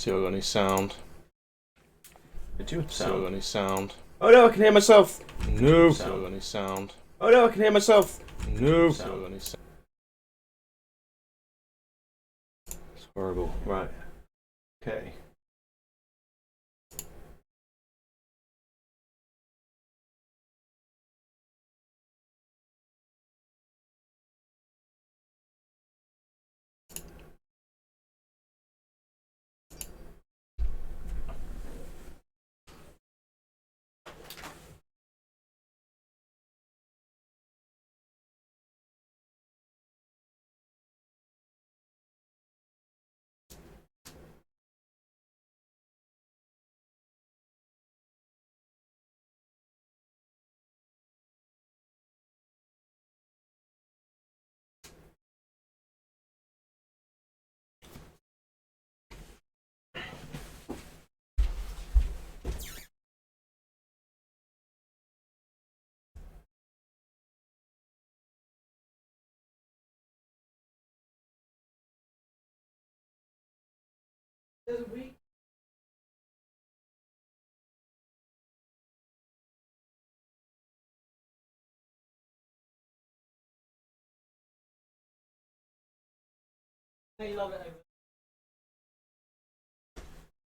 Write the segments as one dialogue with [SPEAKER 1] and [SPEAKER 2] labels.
[SPEAKER 1] See if I got any sound.
[SPEAKER 2] Did you
[SPEAKER 1] See if I got any sound.
[SPEAKER 2] Oh no, I can hear myself.
[SPEAKER 1] No. See if I got any sound.
[SPEAKER 2] Oh no, I can hear myself.
[SPEAKER 1] No. See if I got any sound. It's horrible.
[SPEAKER 2] Right. Okay.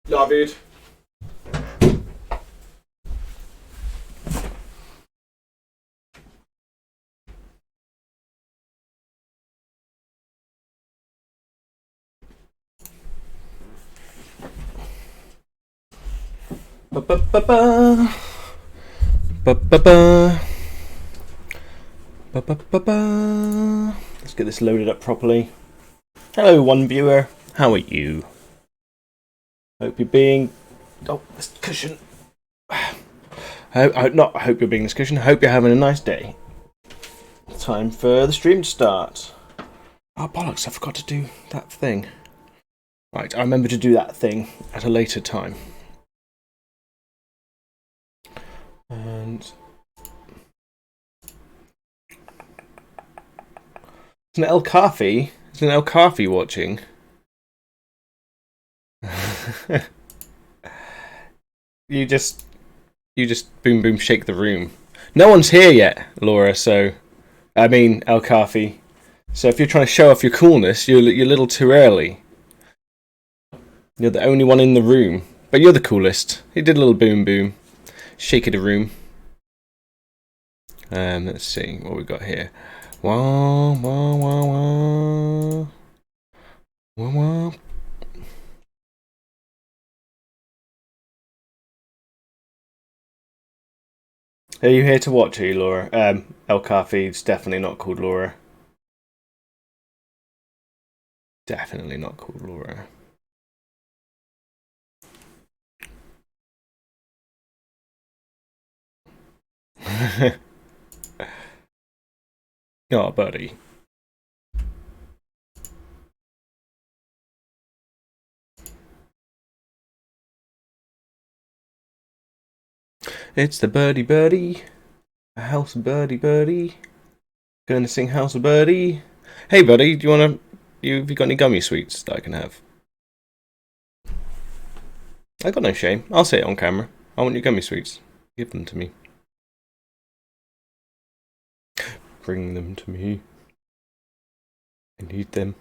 [SPEAKER 2] Love it.
[SPEAKER 1] Ba ba ba ba. Ba ba ba. Ba ba ba ba. Let's get this loaded up properly. Hello, one viewer. How are you? Hope you're being. Oh, this cushion. I hope you're being this cushion. I hope you're having a nice day. Time for the stream to start. Oh, bollocks, I forgot to do that thing. Right, I remember to do that thing at a later time. And isn't it El Kafi? Isn't El Kafi watching? You just boom boom shake the room. No one's here yet, Laura. So, I mean El Kafi. So if you're trying to show off your coolness, you're a little too early. You're the only one in the room, but you're the coolest. You did a little boom boom, shake of the room. Let's see what we got here. Wah wah wah wah wah wah. Are you here to watch? Are you, Laura? El Kafi's definitely not called Laura. Definitely not called Laura. Oh, buddy. It's the birdie birdie. A house birdie birdie. Gonna sing house birdie. Hey, buddy, do you wanna... Have you got any gummy sweets that I can have? I got no shame. I'll say it on camera. I want your gummy sweets. Give them to me. Bring them to me. I need them.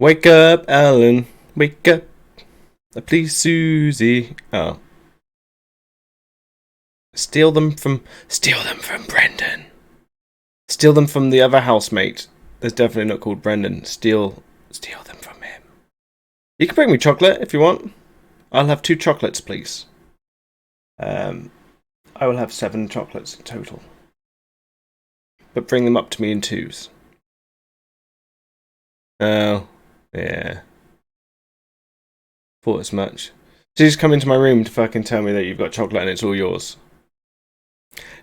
[SPEAKER 1] Wake up, Alan. Wake up. Please, Susie. Oh. Steal them from Brendan. Steal them from the other housemate. That's definitely not called Brendan. Steal them from him. You can bring me chocolate if you want. I'll have 2 chocolates, please. I will have 7 chocolates in total. But bring them up to me in 2s. Oh, yeah. Thought as much. So you just come into my room to fucking tell me that you've got chocolate and it's all yours.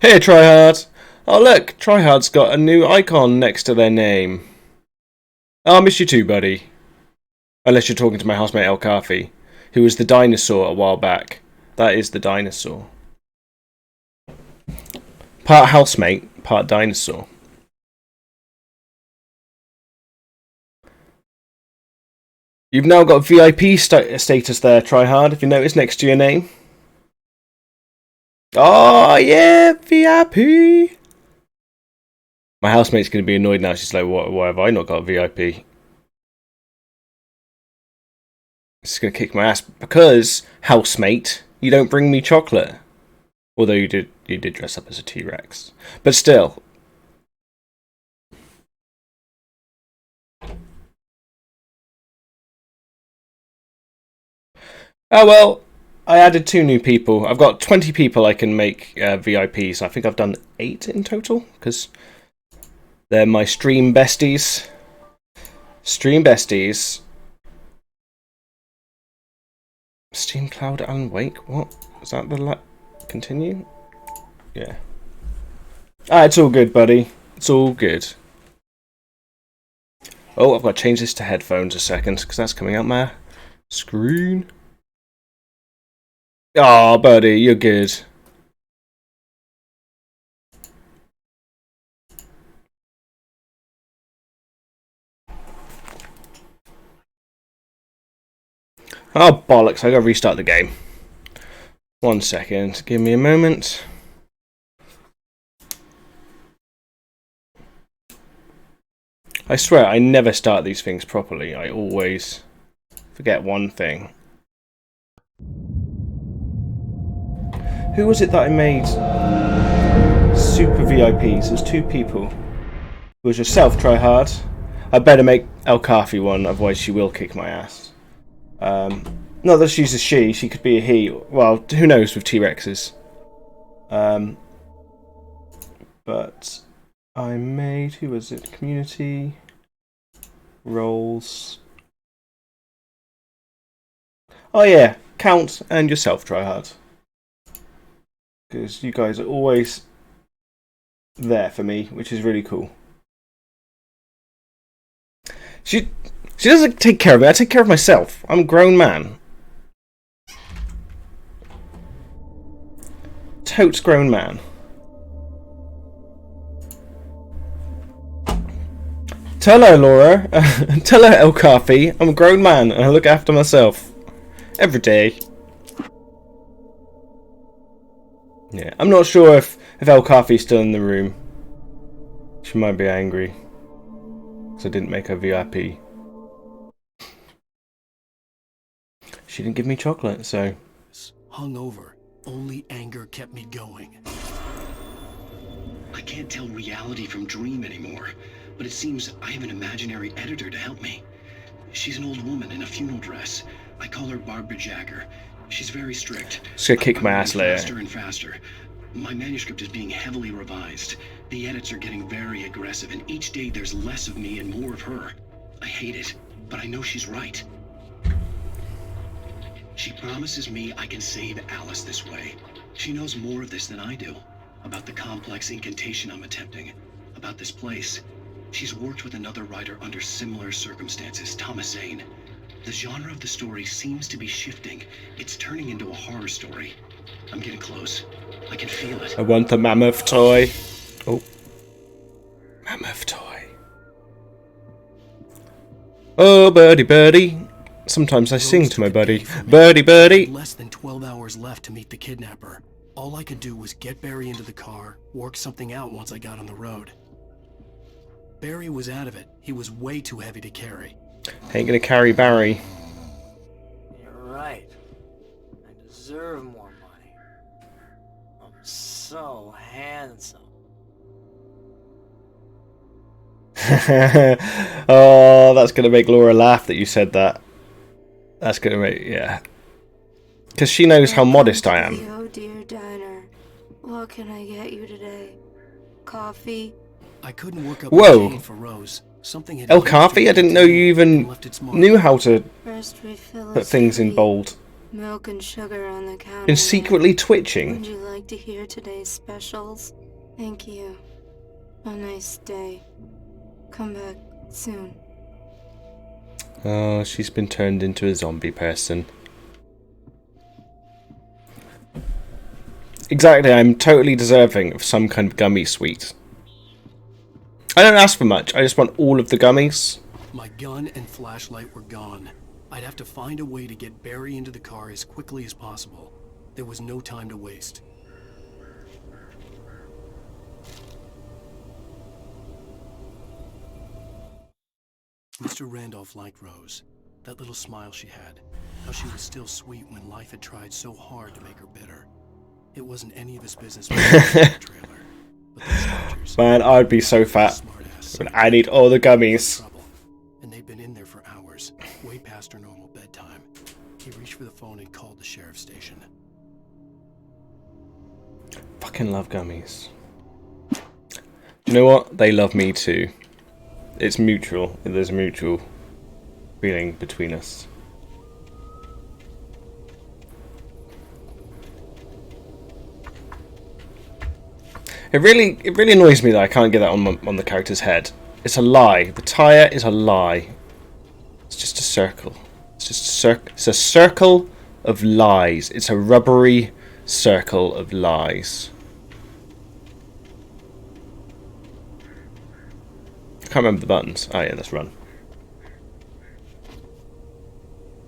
[SPEAKER 1] Here, Tryhard. Oh, look, Tryhard's got a new icon next to their name. Oh, I miss you too, buddy. Unless you're talking to my housemate El Kafi, who was the dinosaur a while back. That is the dinosaur. Part housemate, part dinosaur. You've now got VIP status there, Tryhard, if you notice next to your name. Oh, yeah, VIP! My housemate's going to be annoyed now. She's like, why have I not got VIP? She's going to kick my ass because, housemate, you don't bring me chocolate. Although you did dress up as a T-Rex. But still. Oh well, I added 2 new people. I've got 20 people I can make VIPs. I think I've done 8 in total, because they're my stream besties. Stream besties. Steam Cloud and Wake, what? Is that the continue? Yeah. It's all good, buddy. It's all good. Oh, I've got to change this to headphones a second, because that's coming out my screen. Oh, buddy, you're good. Oh, bollocks, I gotta restart the game. 1 second, give me a moment. I swear, I never start these things properly. I always forget one thing. Who was it that I made super VIPs? There's 2 people. It was yourself, Tryhard. I better make El Kafi one, otherwise she will kick my ass. Not that she's a she could be a he. Well, who knows with T-Rexes. But I made, who was it? Community roles. Oh yeah, Count and yourself, Tryhard. Because you guys are always there for me, which is really cool. She doesn't take care of me, I take care of myself. I'm a grown man. Totes grown man. Tell her, Laura. Tell her, El Kafi. I'm a grown man and I look after myself. Every day. Yeah, I'm not sure if El Kafi's still in the room. She might be angry. Because I didn't make her VIP. She didn't give me chocolate, so...
[SPEAKER 3] Hungover. Only anger kept me going.
[SPEAKER 4] I can't tell reality from dream anymore, but it seems I have an imaginary editor to help me. She's an old woman in a funeral dress. I call her Barbara Jagger. She's very strict.
[SPEAKER 1] She's gonna kick my ass later.
[SPEAKER 4] Faster and faster. My manuscript is being heavily revised. The edits are getting very aggressive, and each day there's less of me and more of her. I hate it, but I know she's right. She promises me I can save Alice this way. She knows more of this than I do. About the complex incantation I'm attempting. About this place. She's worked with another writer under similar circumstances, Thomas Zane. The genre of the story seems to be shifting. It's turning into a horror story. I'm getting close. I can feel it.
[SPEAKER 1] I want the mammoth toy. Oh. Mammoth toy. Oh, birdie, birdie. Sometimes I sing to my buddy. Birdie, birdie.
[SPEAKER 3] Less than 12 hours left to meet the kidnapper. All I could do was get Barry into the car, work something out once I got on the road. Barry was out of it. He was way too heavy to carry.
[SPEAKER 1] Ain't gonna carry Barry.
[SPEAKER 5] You're right. I deserve more money. I'm so handsome.
[SPEAKER 1] Oh, that's gonna make Laura laugh that you said that. That's gonna make, yeah. Because she knows how modest I am.
[SPEAKER 6] Oh dear diner. What can I get you today? Coffee?
[SPEAKER 3] I couldn't work up
[SPEAKER 1] Whoa.
[SPEAKER 3] a chain for Rose. Something had
[SPEAKER 1] El Kafi, I didn't know you even knew how to
[SPEAKER 6] First refill
[SPEAKER 1] put
[SPEAKER 6] is
[SPEAKER 1] things in
[SPEAKER 6] free.
[SPEAKER 1] bold.
[SPEAKER 6] Milk and sugar on the counter.
[SPEAKER 1] Been secretly twitching.
[SPEAKER 6] Would you like to hear today's specials? Thank you. A nice day. Come back soon.
[SPEAKER 1] Oh, she's been turned into a zombie person. Exactly, I'm totally deserving of some kind of gummy sweet. I don't ask for much, I just want all of the gummies.
[SPEAKER 3] My gun and flashlight were gone. I'd have to find a way to get Barry into the car as quickly as possible. There was no time to waste. Mr. Randolph liked Rose. That little smile she had. How she was still sweet when life had tried so hard to make her bitter. It wasn't any of his business what was in the trailer. But those Dodgers,
[SPEAKER 1] Man, I'd be so fat.
[SPEAKER 3] smart-ass
[SPEAKER 1] But I need all the gummies.
[SPEAKER 3] trouble. And they'd been in there for hours, way past her normal bedtime. He reached for the phone and called the sheriff's station.
[SPEAKER 1] Fucking love gummies. Do you know what? They love me too. It's mutual. There's a mutual feeling between us. It really annoys me that I can't get that on the character's head. It's a lie. The tire is a lie. It's just a circle. It's just it's a circle of lies. It's a rubbery circle of lies. I can't remember the buttons. Oh yeah, let's run.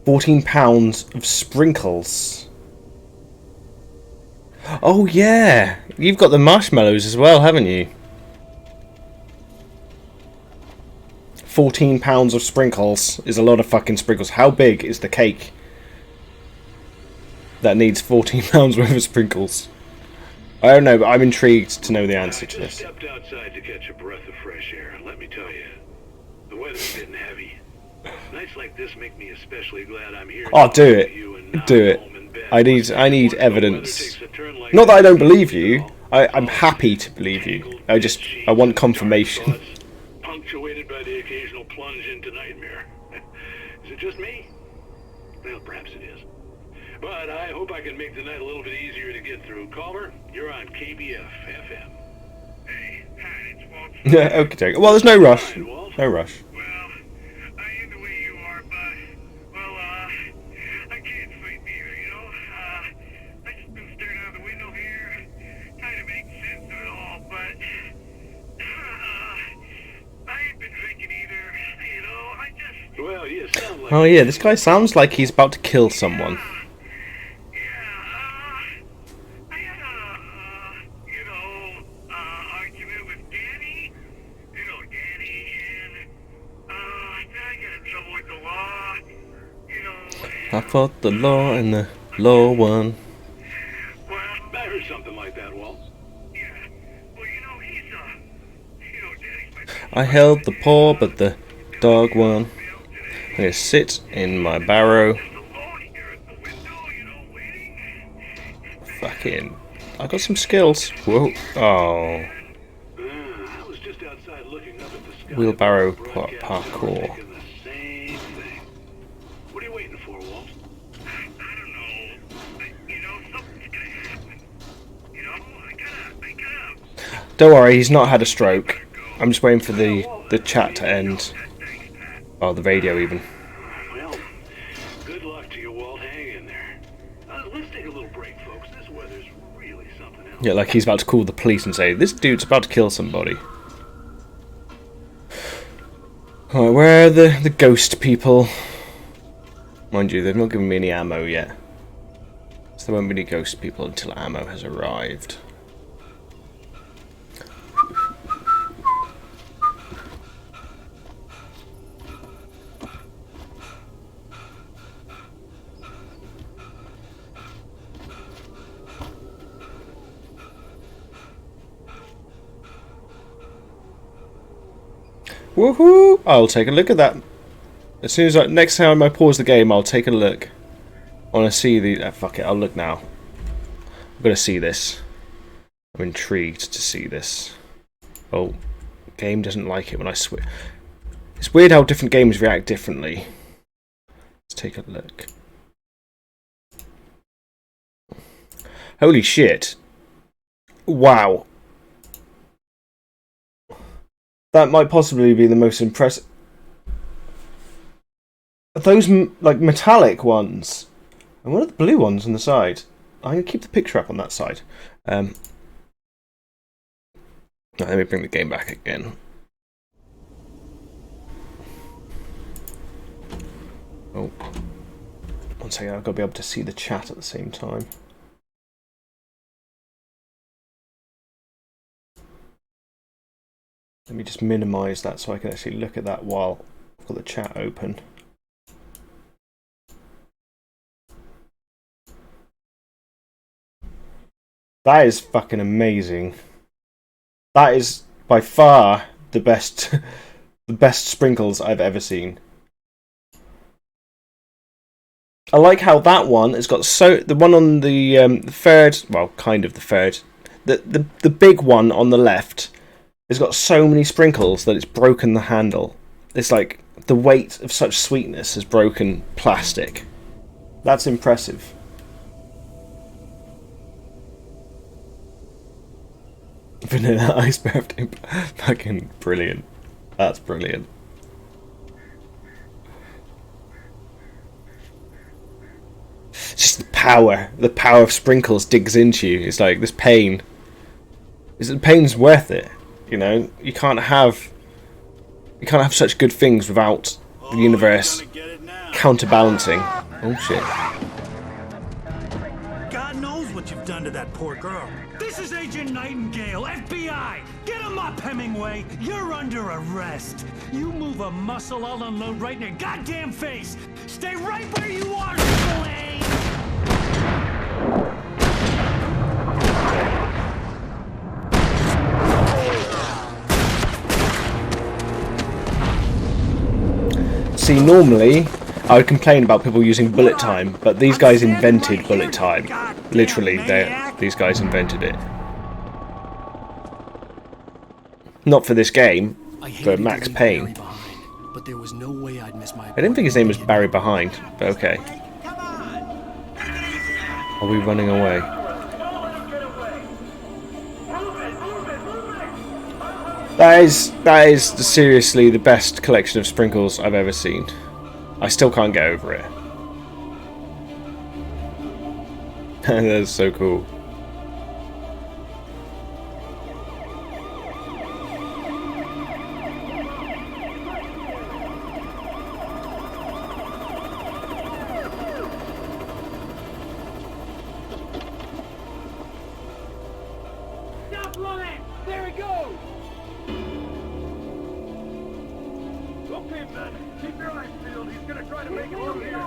[SPEAKER 1] 14 pounds of sprinkles. Oh yeah, you've got the marshmallows as well, haven't you? 14 pounds of sprinkles is a lot of fucking sprinkles. How big is the cake that needs 14 pounds worth of sprinkles? I don't know, but I'm intrigued to know the answer to
[SPEAKER 7] I
[SPEAKER 1] this.
[SPEAKER 7] just stepped outside to catch a breath of fresh air, and let me tell you, the weather's getting heavy. Nights like this make me especially glad I'm here.
[SPEAKER 1] Oh, do
[SPEAKER 7] talking
[SPEAKER 1] it.
[SPEAKER 7] to you and not
[SPEAKER 1] Do it.
[SPEAKER 7] home in bed.
[SPEAKER 1] I need
[SPEAKER 7] Once the weather
[SPEAKER 1] evidence.
[SPEAKER 7] takes a turn like
[SPEAKER 1] Not that I don't
[SPEAKER 7] this,
[SPEAKER 1] believe you. I'm happy to believe you. I want confirmation.
[SPEAKER 7] thoughts, punctuated by the occasional plunge into nightmare. Is it just me? Well, perhaps it is. But I hope I can make the night a little bit easier to get through. Caller, you're on KBF FM. Hey, hi, it's Walt.
[SPEAKER 1] Yeah, okay. Well, there's no rush.
[SPEAKER 7] Hi, Walt.
[SPEAKER 1] No rush.
[SPEAKER 7] Well, I am the way you are, but, well, I can't sleep either, you know? I just been staring out the window here, trying to make sense of it all, but, I ain't been drinking either, you know? I just... Well, you sound like...
[SPEAKER 1] Oh yeah, this guy sounds like he's about to kill someone.
[SPEAKER 7] I had a, argument with Danny. You know, Danny, and, then I got in trouble with the law. You know,
[SPEAKER 1] I fought the law and the law won.
[SPEAKER 7] well, I heard something like that, Walt. Yeah. Well, you know, Danny's my best
[SPEAKER 1] I held the paw, but the dog won. I'm gonna sit in my barrow.
[SPEAKER 7] alone here at the window, you know, waiting.
[SPEAKER 1] Fucking. I got some skills. Whoa. Oh.
[SPEAKER 7] I was just outside looking up at the sky.
[SPEAKER 1] Wheelbarrow
[SPEAKER 7] Broadcast,
[SPEAKER 1] parkour.
[SPEAKER 7] thinking the same thing. What are you waiting for, Walt? I don't know. You know, something's gonna happen. You know, I gotta.
[SPEAKER 1] Don't worry, he's not had a stroke. I'm just waiting for the chat to end. Oh, the radio even.
[SPEAKER 7] Well, good luck to you, Walt. Hang in there. Let's take a little break, folks. This weather's really something else.
[SPEAKER 1] Yeah, like he's about to call the police and say, this dude's about to kill somebody. Alright, where are the ghost people? Mind you, they've not given me any ammo yet. So there won't be any ghost people until ammo has arrived. Woohoo! I'll take a look at that. As soon as next time I pause the game, I'll take a look. I want to see the... fuck it, I'll look now. I'm going to see this. I'm intrigued to see this. Oh, game doesn't like it when I switch. It's weird how different games react differently. Let's take a look. Holy shit. Wow. That might possibly be the most impressive. Those like metallic ones, and what are the blue ones on the side? I'm gonna keep the picture up on that side. Let me bring the game back again. Oh. One second, I've got to be able to see the chat at the same time. Let me just minimize that so I can actually look at that while I've got the chat open. That is fucking amazing. That is by far the best the best sprinkles I've ever seen. I like how that one has got the one on the third, well, kind of the third, the big one on the left has got so many sprinkles that it's broken the handle. It's like the weight of such sweetness has broken plastic. That's impressive. Vanilla ice birthday, fucking brilliant. That's brilliant. It's just the power of sprinkles digs into you. It's like this pain. The pain's worth it. You know, you can't have such good things without the universe counterbalancing. Oh shit.
[SPEAKER 8] God knows what you've done to that poor girl. This is Agent Nightingale, FBI! Get him up, Hemingway! You're under arrest! You move a muscle, I'll unload right in your goddamn face! Stay right where you are, Slane!
[SPEAKER 1] See, normally I would complain about people using bullet time, but these guys invented bullet time. Literally, these guys invented it. Not for this game, for Max Payne.
[SPEAKER 3] But there was no way I'd miss my
[SPEAKER 1] I didn't think his name was Barry Behind, but okay. Are we running away? That is seriously the best collection of sprinkles I've ever seen. I still can't get over it. That's so cool.
[SPEAKER 7] Stop running! There he goes! Okay, man. Keep your eyes peeled. He's gonna try to make it through here.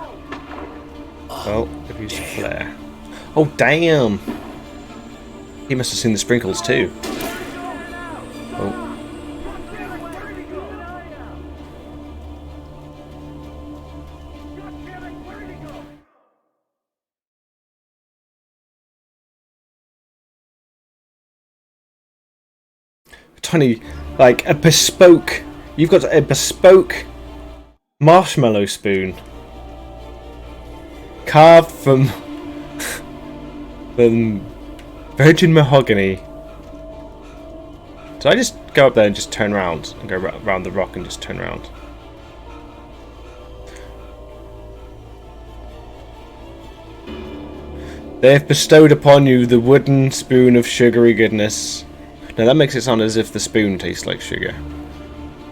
[SPEAKER 1] Well, if he's flare. Oh damn! He must have seen the sprinkles too. Oh. Tiny, like a bespoke. You've got a bespoke marshmallow spoon carved from virgin mahogany. Did I just go up there and just turn around and go around the rock and just turn around? They have bestowed upon you the wooden spoon of sugary goodness. Now that makes it sound as if the spoon tastes like sugar.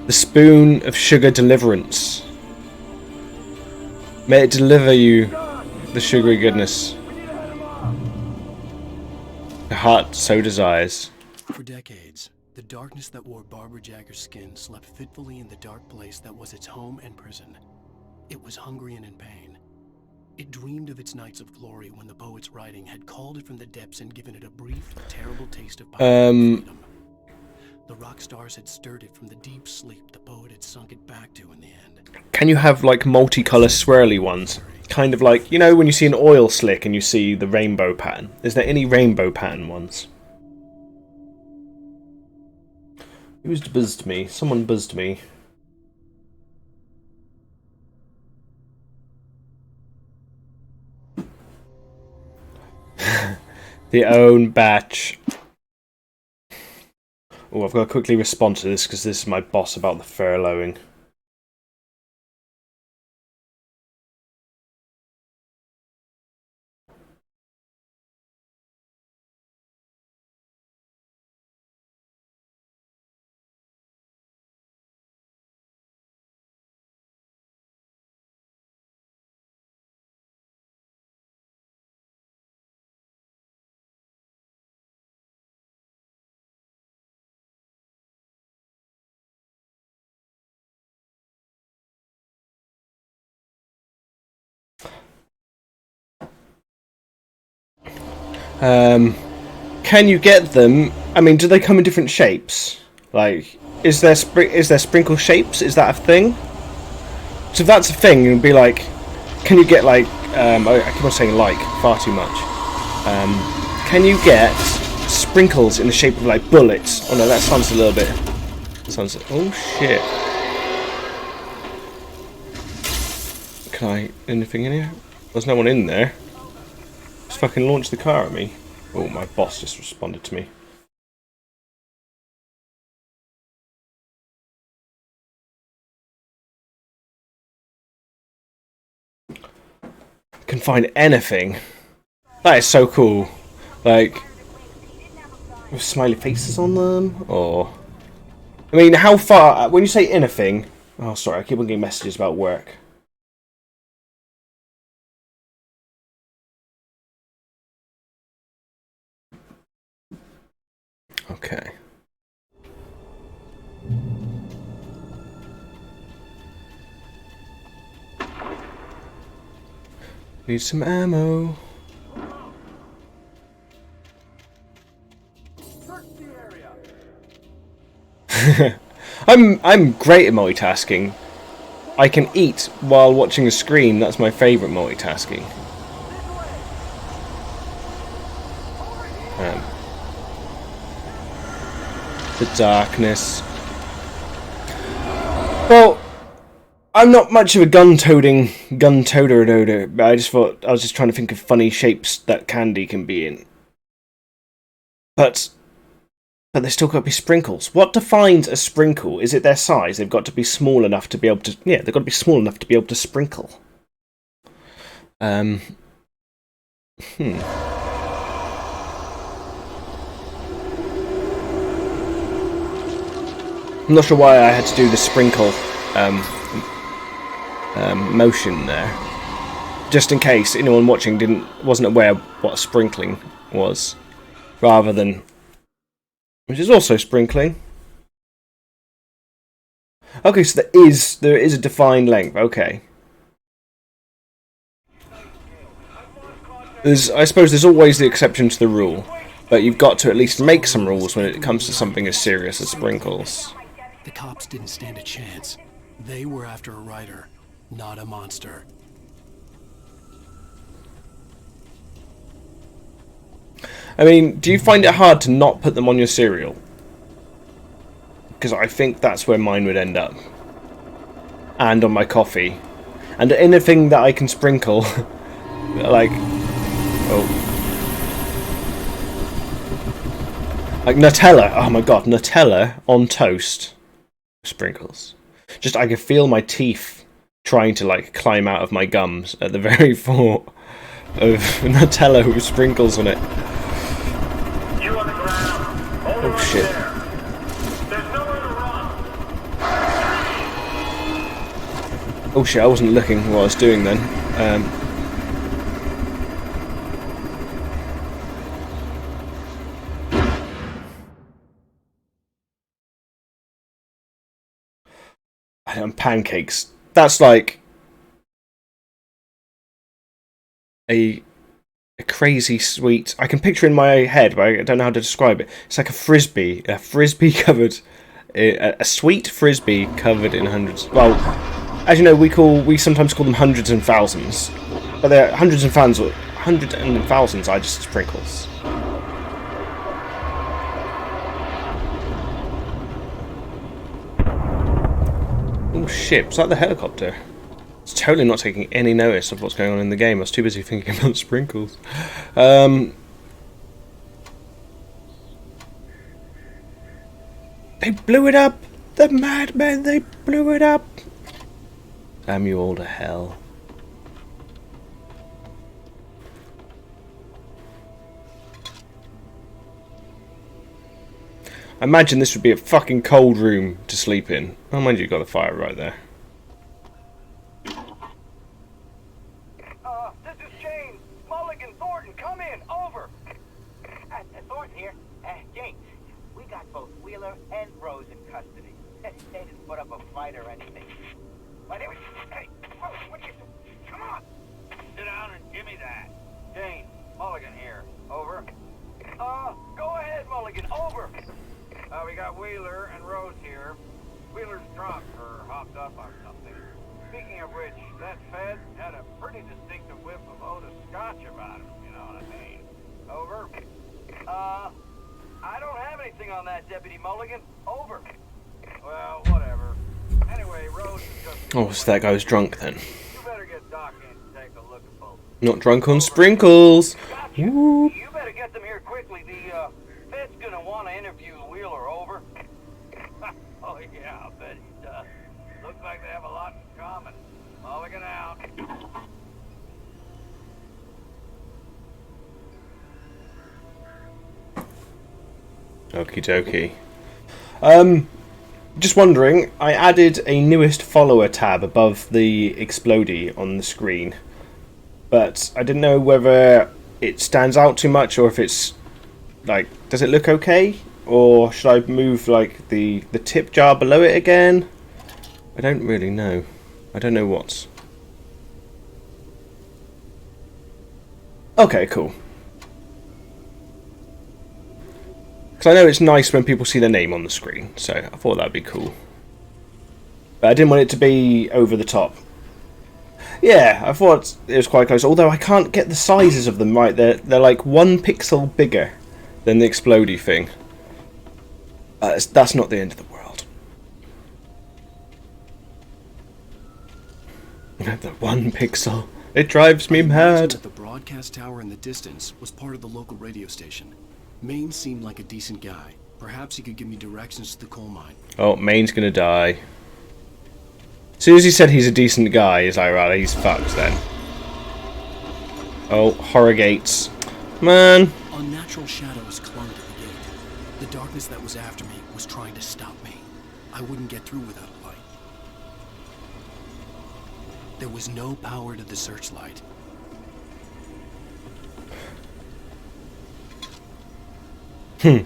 [SPEAKER 1] The spoon of sugar deliverance. May it deliver you the sugary goodness the heart so desires.
[SPEAKER 3] For decades, the darkness that wore Barbara Jagger's skin slept fitfully in the dark place that was its home and prison. It was hungry and in pain. It dreamed of its nights of glory when the poet's writing had called it from the depths and given it a brief, terrible taste of power and freedom. The rock stars had stirred it from the deep sleep the poet had sunk it back to in the end.
[SPEAKER 1] Can you have like multicolour swirly ones? Kind of like, you know, when you see an oil slick and you see the rainbow pattern. Is there any rainbow pattern ones? Who's buzzed me? Someone buzzed me. The own batch. Oh, I've got to quickly respond to this because this is my boss about the furloughing. Can you get them? I mean, do they come in different shapes? Like, is there sprinkle shapes? Is that a thing? So if that's a thing, it'd be like, can you get like, I keep on saying like far too much. Can you get sprinkles in the shape of like bullets? Oh no, that sounds a little bit. Sounds. Oh shit. Can I anything in here? There's no one in there. Just fucking launch the car at me. Oh, my boss just responded to me. Can find anything. That is so cool. Like, with smiley faces on them, or I mean, how far? When you say anything, oh, sorry, I keep on getting messages about work. Okay. Need some ammo. I'm great at multitasking. I can eat while watching a screen. That's my favourite multitasking. The darkness. Well, I'm not much of a gun-toter, but I was just trying to think of funny shapes that candy can be in. But there's still got to be sprinkles. What defines a sprinkle? Is it their size? They've got to be small enough to be able to. Yeah, they've got to be small enough to be able to sprinkle. I'm not sure why I had to do the sprinkle motion there. Just in case anyone watching wasn't aware what sprinkling was, rather than, which is also sprinkling. Okay, so there is a defined length. Okay. I suppose there's always the exception to the rule, but you've got to at least make some rules when it comes to something as serious as sprinkles.
[SPEAKER 3] The cops didn't stand a chance. They were after a writer, not a monster.
[SPEAKER 1] I mean, do you find it hard to not put them on your cereal? Because I think that's where mine would end up. And on my coffee. And anything that I can sprinkle, like... Oh. Like Nutella. Oh my god, Nutella on toast. Sprinkles. Just, I can feel my teeth trying to, like, climb out of my gums at the very thought of Nutella with sprinkles on it.
[SPEAKER 7] You on the ground. Hold
[SPEAKER 1] Oh
[SPEAKER 7] right
[SPEAKER 1] shit.
[SPEAKER 7] there. There's nowhere to run.
[SPEAKER 1] Oh shit, I wasn't looking what I was doing then. Pancakes. That's like a crazy sweet. I can picture it in my head, but I don't know how to describe it. It's like a frisbee covered, a sweet frisbee covered in hundreds. Well, as you know, we sometimes call them hundreds and thousands, but they're hundreds and thousands are just sprinkles. Oh shit, was that the helicopter? It's totally not taking any notice of what's going on in the game. I was too busy thinking about sprinkles. They blew it up! The madmen, they blew it up! Damn you all to hell. I imagine this would be a fucking cold room to sleep in. Oh, mind you, got the fire right there.
[SPEAKER 7] This is Shane. Mulligan, Thornton, come in. Over.
[SPEAKER 9] Thornton here. Jane, we got both Wheeler and Rose in custody. They didn't put up a fight or anything. But hey, Rose, what you... Come on.
[SPEAKER 7] Sit down and give me that. Jane, Mulligan here. Over. got Wheeler and Rose here. Wheeler's drunk or hopped up on something. Speaking of which, that Fed had a pretty distinctive whiff of Otis Scotch about him, you know what I mean? Over.
[SPEAKER 9] I don't have anything on that, Deputy Mulligan. Over.
[SPEAKER 7] Well, whatever. Anyway, Rose is just...
[SPEAKER 1] Oh, so that guy was drunk then.
[SPEAKER 7] You better get Doc in to take a look at both.
[SPEAKER 1] Not drunk on sprinkles.
[SPEAKER 9] Gotcha.
[SPEAKER 1] Whoop.
[SPEAKER 9] You better get them here quickly. The Fed's gonna want to interview Wheeler. Over.
[SPEAKER 7] Oh, yeah, I'll bet he does. Looks like they have a lot in common. Mulligan out.
[SPEAKER 1] Okie dokie. Just wondering, I added a newest follower tab above the Explodey on the screen, but I didn't know whether it stands out too much or if it's like, does it look okay, or should I move like the tip jar below it again? I don't really know. I don't know what's. Okay, cool. Because I know it's nice when people see their name on the screen, so I thought that'd be cool. But I didn't want it to be over the top. Yeah, I thought it was quite close, although I can't get the sizes of them right. They're like 1 pixel bigger than the Explodey thing. That's not the end of the world. The 1 pixel. It drives me mad.
[SPEAKER 3] The broadcast tower in the distance was part of the local radio station. Maine seemed like a decent guy. Perhaps he could give me directions to the coal mine.
[SPEAKER 1] Oh, Maine's gonna die. As soon as he said he's a decent guy, he's like, right, he's fucked then. Oh, horror gates. Man.
[SPEAKER 3] Unnatural shadows clung to the gate. The darkness that was after me was trying to stop me. I wouldn't get through without a light. There was no power to the searchlight.
[SPEAKER 1] Oh,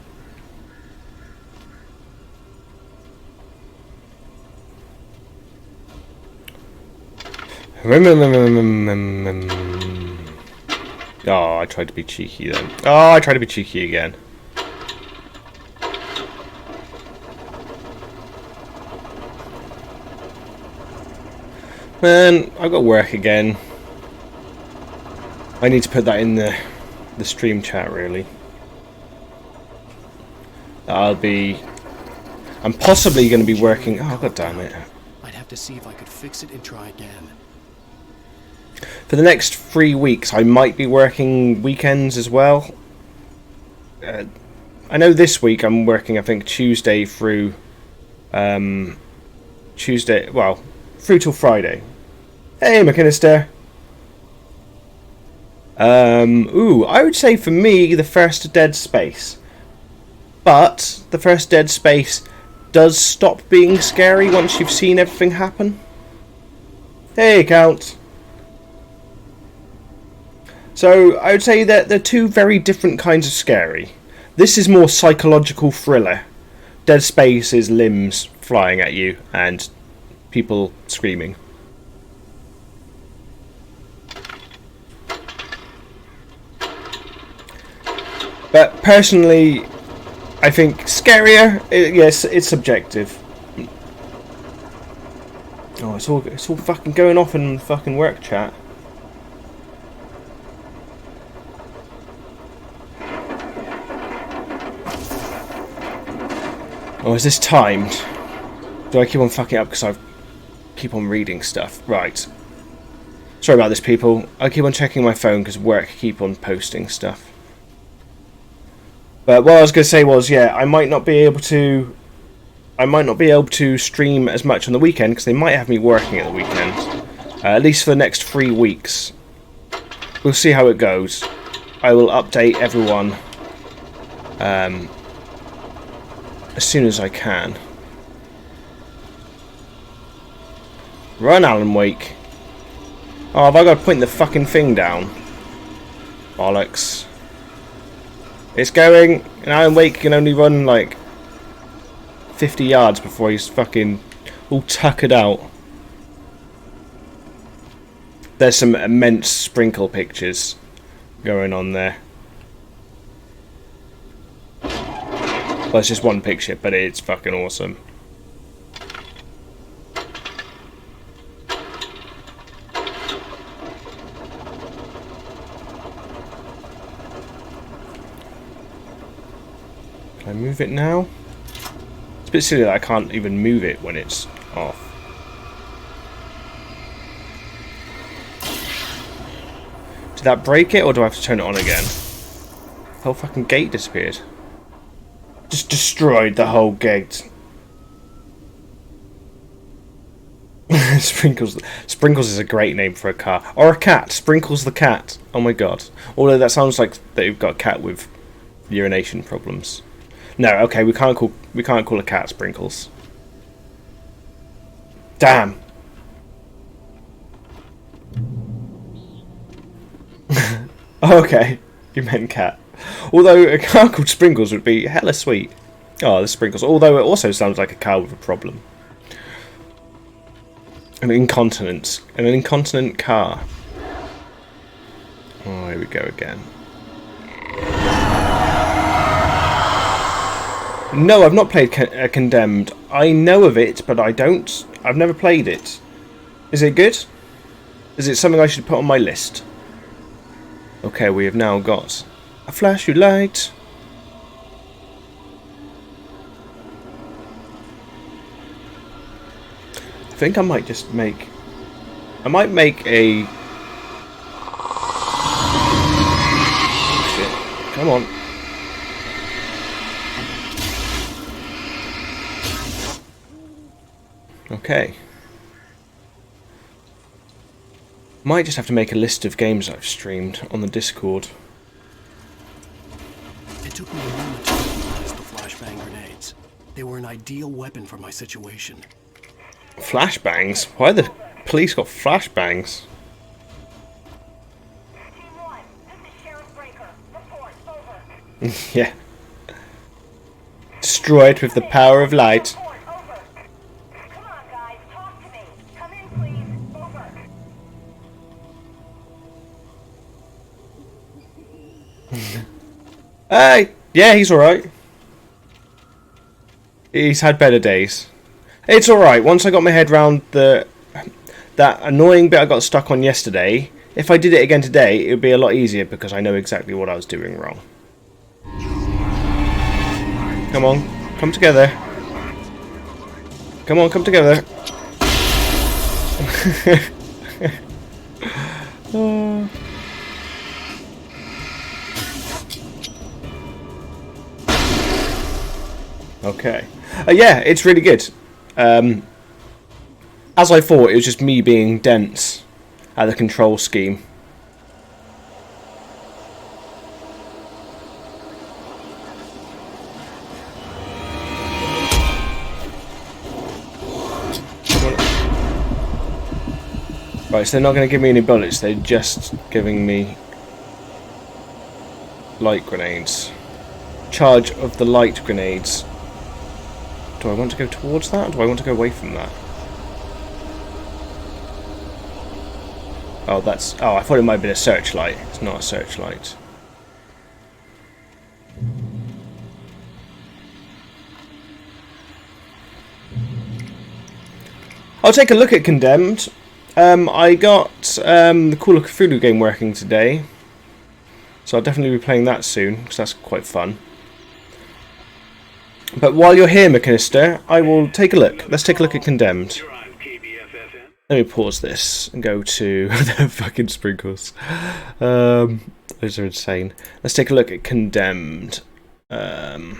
[SPEAKER 1] I tried to be cheeky then. Oh, I tried to be cheeky again. Man, I've got work again. I need to put that in the stream chat, really. I'm possibly going to be working. Oh, god damn it!
[SPEAKER 3] I'd have to see if I could fix it and try again.
[SPEAKER 1] For the next 3 weeks, I might be working weekends as well. I know this week I'm working, I think, Tuesday through through till Friday. Hey, McKinnister. I would say for me, the first Dead Space. But the first Dead Space does stop being scary once you've seen everything happen. Hey, Count. So I would say that they're two very different kinds of scary. This is more psychological thriller. Dead Space is limbs flying at you and people screaming. But personally, I think scarier. Yes, it's subjective. Oh, it's all fucking going off in fucking work chat. Oh, is this timed? Do I keep on fucking up because I keep on reading stuff? Right. Sorry about this, people. I keep on checking my phone because work keep on posting stuff. But what I was going to say was, yeah, I might not be able to stream as much on the weekend because they might have me working at the weekend. At least for the next 3 weeks. We'll see how it goes. I will update everyone as soon as I can. Run, Alan Wake. Oh, have I got to point the fucking thing down? Bollocks. It's going, and Alan Wake can only run like 50 yards before he's fucking all tuckered out. There's some immense sprinkle pictures going on there. Well, it's just one picture, but it's fucking awesome. Can I move it now? It's a bit silly that I can't even move it when it's off. Did that break it, or do I have to turn it on again? The whole fucking gate disappeared. Just destroyed the whole gate. Sprinkles. Sprinkles is a great name for a car. Or a cat. Sprinkles the cat. Oh my god. Although that sounds like they've got a cat with urination problems. No, okay, we can't call a cat Sprinkles. Damn. Okay, you meant cat. Although a car called Sprinkles would be hella sweet. Oh, the Sprinkles. Although it also sounds like a car with a problem. An incontinent car. Oh, here we go again. No, I've not played Condemned. I know of it, but I've never played it. Is it good? Is it something I should put on my list? Okay, we have now got a flashlight. I think I might just make... I might make a... Oh, shit. Come on. Okay. Might just have to make a list of games I've streamed on the Discord.
[SPEAKER 3] It took me a moment to recognize the flashbang grenades. They were an ideal weapon for my situation.
[SPEAKER 1] Flashbangs? Why the police got flashbangs?
[SPEAKER 9] Team 1, this is Sheriff Breaker. Report, over.
[SPEAKER 1] Yeah. Destroy it with the power of light.
[SPEAKER 9] Report, over. Come on, guys, talk to me. Come in, please. Over.
[SPEAKER 1] Hey! Yeah, he's alright. He's had better days. It's alright, once I got my head round that annoying bit I got stuck on yesterday, if I did it again today, it would be a lot easier because I know exactly what I was doing wrong. Come on, come together. Come on, come together. Oh. Okay. Yeah, it's really good. As I thought, it was just me being dense at the control scheme. Right, so they're not going to give me any bullets, they're just giving me light grenades. Charge of the light grenades. Do I want to go towards that, or do I want to go away from that? Oh, that's... Oh, I thought it might have been a searchlight. It's not a searchlight. I'll take a look at Condemned. I got the Call of Cthulhu game working today. So I'll definitely be playing that soon, because that's quite fun. But while you're here, McKinnister, I will take a look. Let's take a look at Condemned. Let me pause this and go to the fucking Sprinkles. Those are insane. Let's take a look at Condemned. Oh,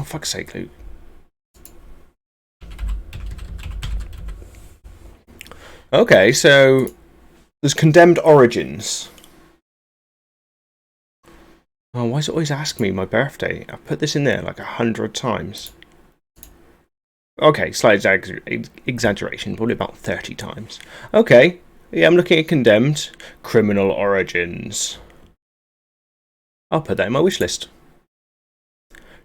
[SPEAKER 1] fuck's sake, Luke. Okay, so there's Condemned Origins. Oh, why does it always ask me my birthday? I've put this in there like 100 times. Okay, slight exaggeration, probably about 30 times. Okay, yeah, I'm looking at Condemned Criminal Origins. I'll put that in my wish list.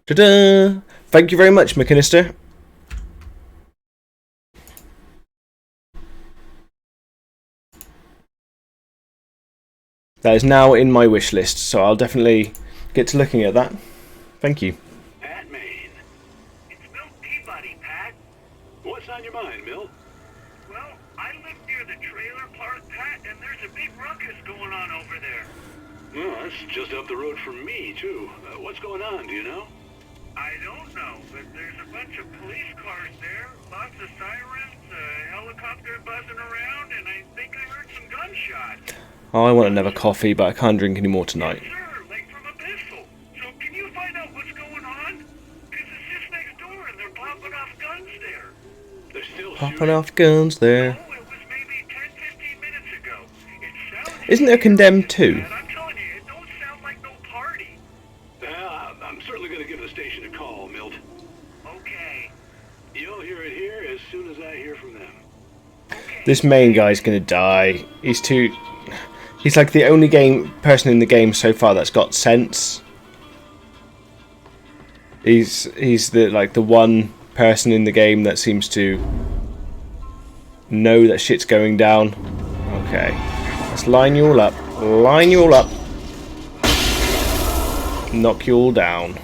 [SPEAKER 1] Ta-da! Thank you very much, McKinnister. That is now in my wish list, so I'll definitely get to looking at that. Thank you.
[SPEAKER 7] Pat Maine. It's Milt Peabody, Pat.
[SPEAKER 4] What's on your mind, Milt?
[SPEAKER 7] Well, I live near the trailer park, Pat, and there's a big ruckus going on over there.
[SPEAKER 4] Well, that's just up the road from me, too. What's going on, do you know?
[SPEAKER 7] I don't know, but there's a bunch of police cars there, lots of sirens, a helicopter buzzing around, and I think I heard some gunshots.
[SPEAKER 1] Oh, I want another coffee, but I can't drink any more tonight.
[SPEAKER 7] Yes, sir, like from a pistol. So can you find out what's going on? Because it's just next door, and they're popping off guns there.
[SPEAKER 4] They're still
[SPEAKER 1] Popping off guns there.
[SPEAKER 7] Oh, it was maybe 10, 15 minutes ago. It sounds...
[SPEAKER 1] Isn't there Condemned 2?
[SPEAKER 7] And I'm telling you, it don't sound like no party.
[SPEAKER 4] I'm certainly going to give the station a call, Milt.
[SPEAKER 7] Okay.
[SPEAKER 4] You'll hear it here as soon as I hear from them.
[SPEAKER 1] This main guy's gonna die. He's like the only person in the game so far that's got sense. He's the one person in the game that seems to know that shit's going down. Okay. Let's line you all up. Line you all up. Knock you all down.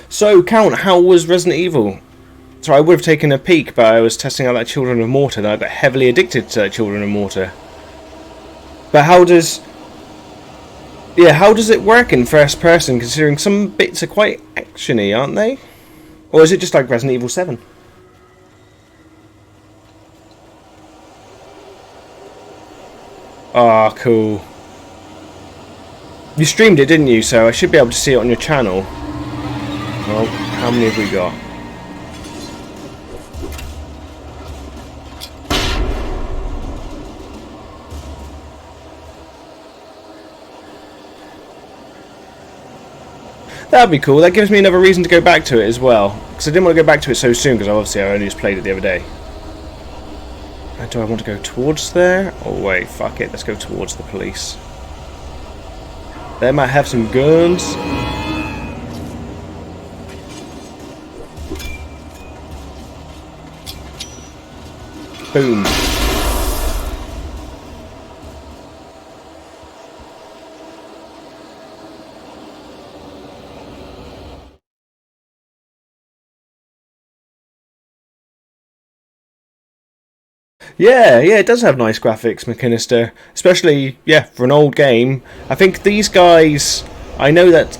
[SPEAKER 1] So, Count, how was Resident Evil? So I would have taken a peek, but I was testing out that Children of Mortar, and I got heavily addicted to Children of Mortar. But how does it work in first person, considering some bits are quite actiony, aren't they? Or is it just like Resident Evil 7? Ah, cool. You streamed it, didn't you? So I should be able to see it on your channel. Well, how many have we got? That'd be cool. That gives me another reason to go back to it as well. Because I didn't want to go back to it so soon, because obviously I only just played it the other day. Do I want to go towards there? Oh wait, fuck it. Let's go towards the police. They might have some guns. Boom. Yeah, it does have nice graphics, McKinnister. Especially, for an old game. I think these guys, I know that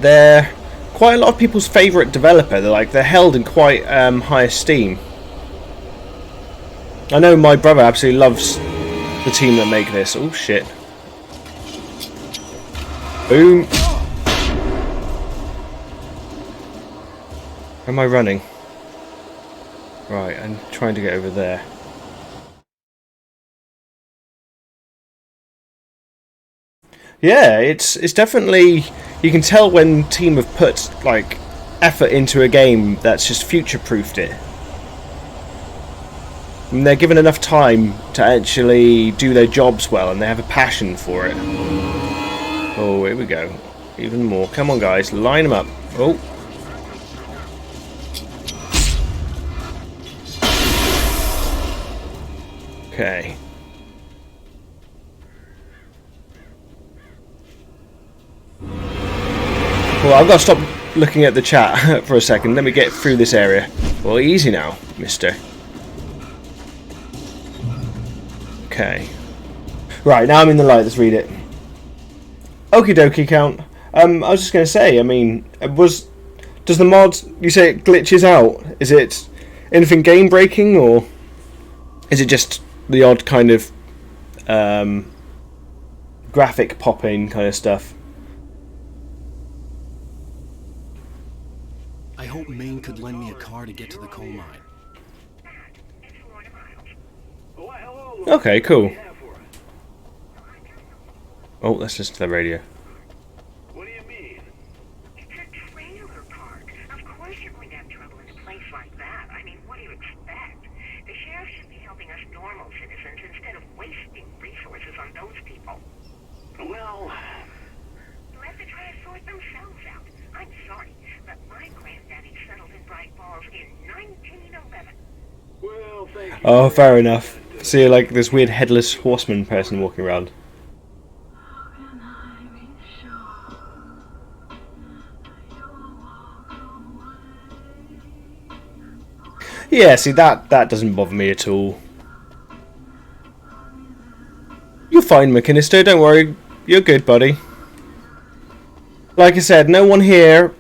[SPEAKER 1] they're quite a lot of people's favourite developer. They're held in quite high esteem. I know my brother absolutely loves the team that make this. Oh shit. Boom. Where am I running? Right, I'm trying to get over there. Yeah, it's definitely, you can tell when team have put like effort into a game that's just future-proofed it. And they're given enough time to actually do their jobs well, and they have a passion for it. Oh, here we go. Even more. Come on, guys, line them up. Oh. Okay. Well, I've got to stop looking at the chat for a second. Let me get through this area. Well, easy now, mister. Okay. Right, now I'm in the light. Let's read it. Okie dokie, Count. I was just going to say, I mean, does the mod, you say it glitches out? Is it anything game-breaking, or is it just the odd kind of graphic pop-in kind of stuff?
[SPEAKER 3] I hope Maine could lend me a car to get to the coal mine.
[SPEAKER 1] Okay, cool. Oh, that's just the radio.
[SPEAKER 4] What do you mean?
[SPEAKER 10] It's a trailer park. Of course you're going to have trouble in a place like that. I mean, what do you expect? The sheriff should be helping us normal citizens instead of wasting resources on those people.
[SPEAKER 4] Well,
[SPEAKER 10] Let the
[SPEAKER 1] Oh, fair enough. See, like this weird headless horseman person walking around. Yeah, see, that doesn't bother me at all. You're fine, McKinnister, don't worry. You're good, buddy. Like I said, no one here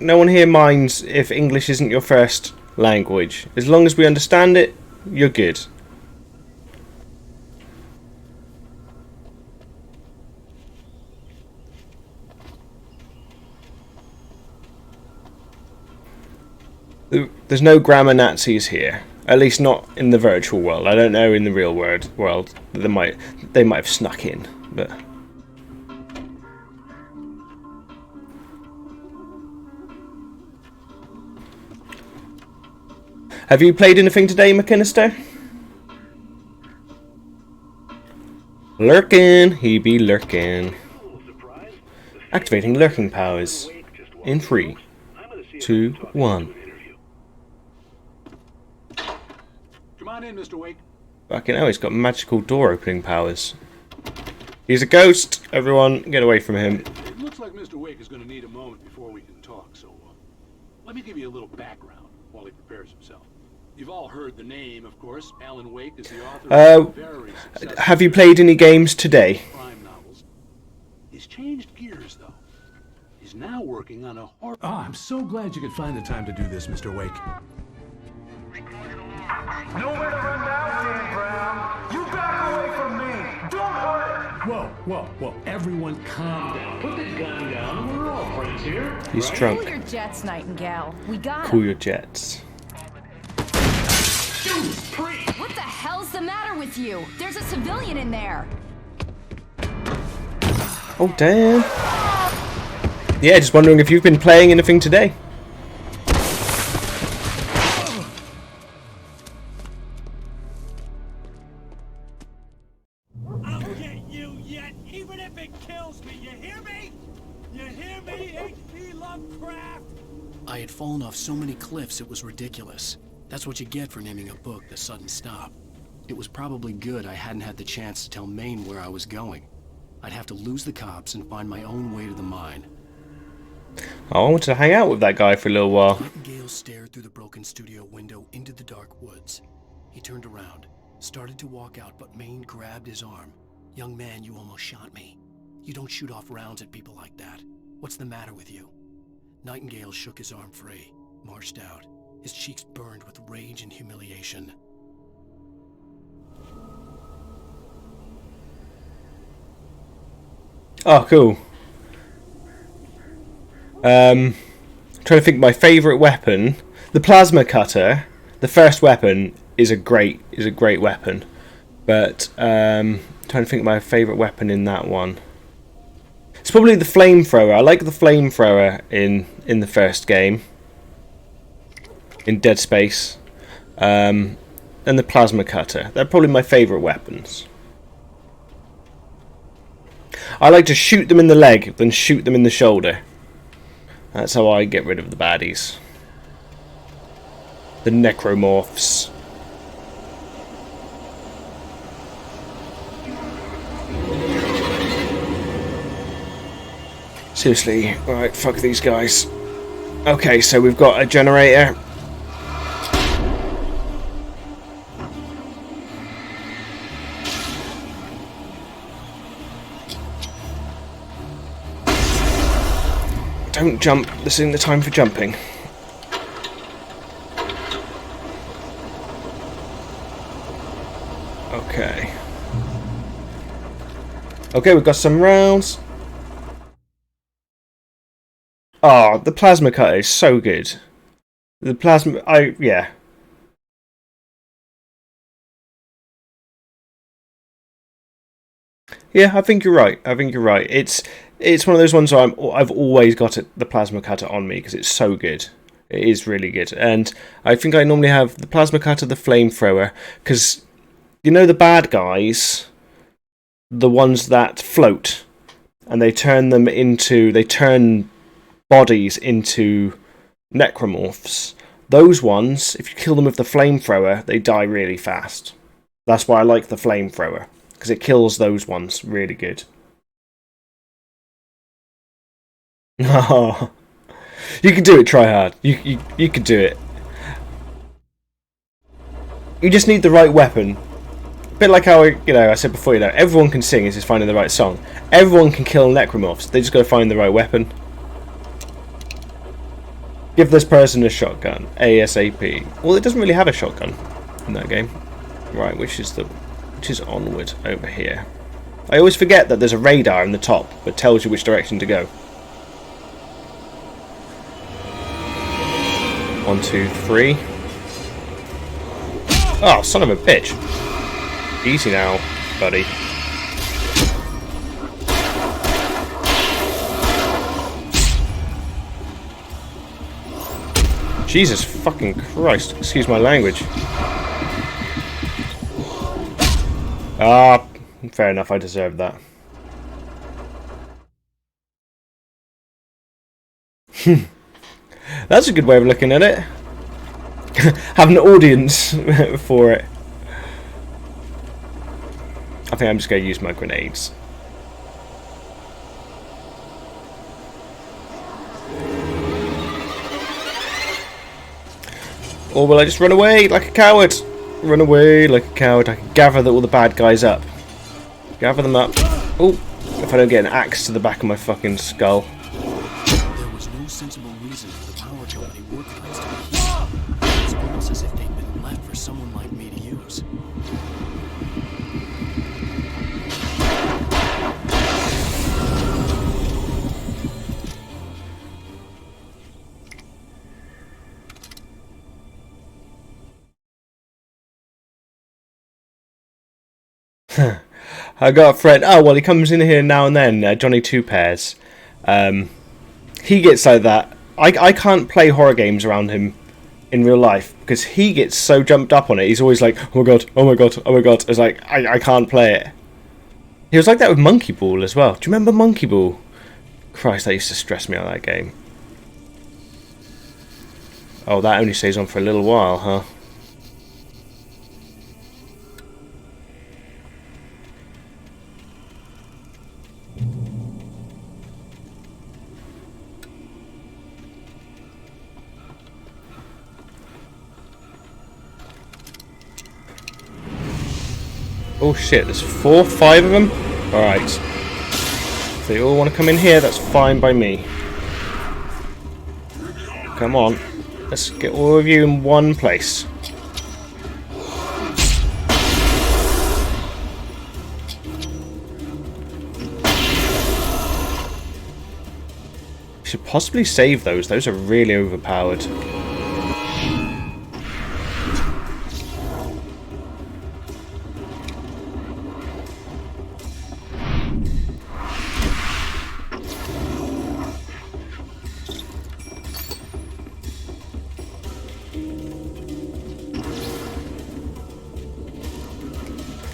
[SPEAKER 1] minds if English isn't your first language. As long as we understand it, you're good. There's no grammar Nazis here. At least not in the virtual world. I don't know in the real world. They might have snuck in, but have you played anything today, McKinnister? Lurking, he be lurking. Activating lurking powers. In 3, 2, 1.
[SPEAKER 11] Come on in, Mr. Wake.
[SPEAKER 1] Fucking hell, he's got magical door opening powers. He's a ghost! Everyone, get away from him.
[SPEAKER 11] It looks like Mr. Wake is going to need a moment before we can talk, so let me give you a little background while he prepares himself. You've all heard the name, of course. Alan Wake is the author of very successful
[SPEAKER 1] have you played any games today?
[SPEAKER 11] crime novels. He's changed gears, though. He's now working on a horror...
[SPEAKER 3] Oh, I'm so glad you could find the time to do this, Mr. Wake.
[SPEAKER 8] Nowhere to run now, Dan Brown. You back away from me. Don't hurt.
[SPEAKER 3] Whoa. Everyone calm down. Put the gun down. We're all friends here.
[SPEAKER 1] He's
[SPEAKER 3] right?
[SPEAKER 1] drunk.
[SPEAKER 12] Cool your jets, Nightingale. We got
[SPEAKER 1] Cool
[SPEAKER 12] him.
[SPEAKER 1] your jets.
[SPEAKER 12] What the hell's the matter with you? There's a civilian in there.
[SPEAKER 1] Oh, damn. Yeah, just wondering if you've been playing anything today.
[SPEAKER 8] I'll get you yet, even if it kills me. You hear me? You hear me, H.P. Lovecraft?
[SPEAKER 3] I had fallen off so many cliffs it was ridiculous. That's what you get for naming a book The Sudden Stop. It was probably good I hadn't had the chance to tell Maine where I was going. I'd have to lose the cops and find my own way to the mine.
[SPEAKER 1] I wanted to hang out with that guy for a little while.
[SPEAKER 3] Nightingale stared through the broken studio window into the dark woods. He turned around, started to walk out, but Maine grabbed his arm. "Young man, you almost shot me. You don't shoot off rounds at people like that. What's the matter with you?" Nightingale shook his arm free, marched out. His cheeks burned with rage and humiliation.
[SPEAKER 1] Oh, cool. Trying to think my favourite weapon. The plasma cutter, the first weapon, is a great weapon. But trying to think of my favourite weapon in that one. It's probably the flamethrower. I like the flamethrower in the first game. In Dead Space. And the plasma cutter. They're probably my favourite weapons. I like to shoot them in the leg, then shoot them in the shoulder. That's how I get rid of the baddies. The necromorphs. Seriously, alright, fuck these guys. Okay, so we've got a generator. Don't jump, this isn't the time for jumping. Okay. Okay, we've got some rounds. Oh, the plasma cutter is so good. The plasma, yeah. Yeah, I think you're right. It's one of those ones where I've always got the plasma cutter on me because it's so good. It is really good. And I think I normally have the plasma cutter, the flamethrower, because you know the bad guys, the ones that float, and they turn bodies into necromorphs. Those ones, if you kill them with the flamethrower, they die really fast. That's why I like the flamethrower, because it kills those ones really good. Oh, you can do it, try hard. You can do it. You just need the right weapon. A bit like how I said before. Everyone can sing. It's just finding the right song. Everyone can kill necromorphs. They just got to find the right weapon. Give this person a shotgun ASAP. Well, it doesn't really have a shotgun in that game. Right, which is onward over here. I always forget that there's a radar in the top that tells you which direction to go. 1, 2, 3. Oh, son of a bitch. Easy now, buddy. Jesus fucking Christ. Excuse my language. Ah, fair enough, I deserved that. That's a good way of looking at it. Have an audience for it. I think I'm just going to use my grenades. Or will I just run away like a coward? Run away like a coward. I can gather all the bad guys up. Gather them up. Oh, if I don't get an axe to the back of my fucking skull.
[SPEAKER 3] There was no sensible reason for the power company workplace to be here. It's almost as if they'd been left for someone like me to use.
[SPEAKER 1] I got a friend. Oh well, he comes in here now and then. Johnny Two Pairs. He gets like that. I can't play horror games around him in real life because he gets so jumped up on it. He's always like, "Oh my god, oh my god, oh my god." It's like I can't play it. He was like that with Monkey Ball as well. Do you remember Monkey Ball? Christ, that used to stress me out, that game. Oh, that only stays on for a little while, huh? Oh shit, there's 4, 5 of them? Alright. If they all want to come in here, that's fine by me. Come on. Let's get all of you in one place. Should possibly save those. Those are really overpowered.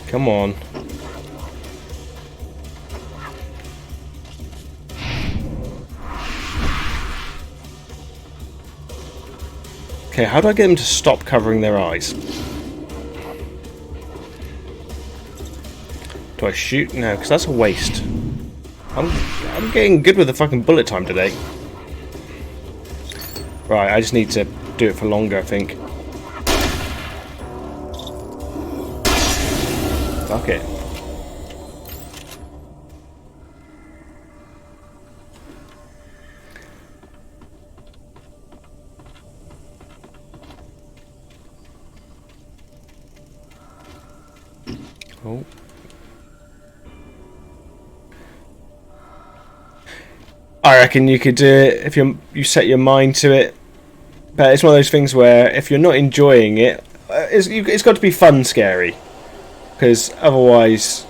[SPEAKER 1] Come on. Okay, how do I get them to stop covering their eyes? Do I shoot? No, because that's a waste. I'm getting good with the fucking bullet time today. Right, I just need to do it for longer, I think. Fuck it. Oh. I reckon you could do it if you set your mind to it. But it's one of those things where if you're not enjoying it, it's got to be fun, scary. Because otherwise,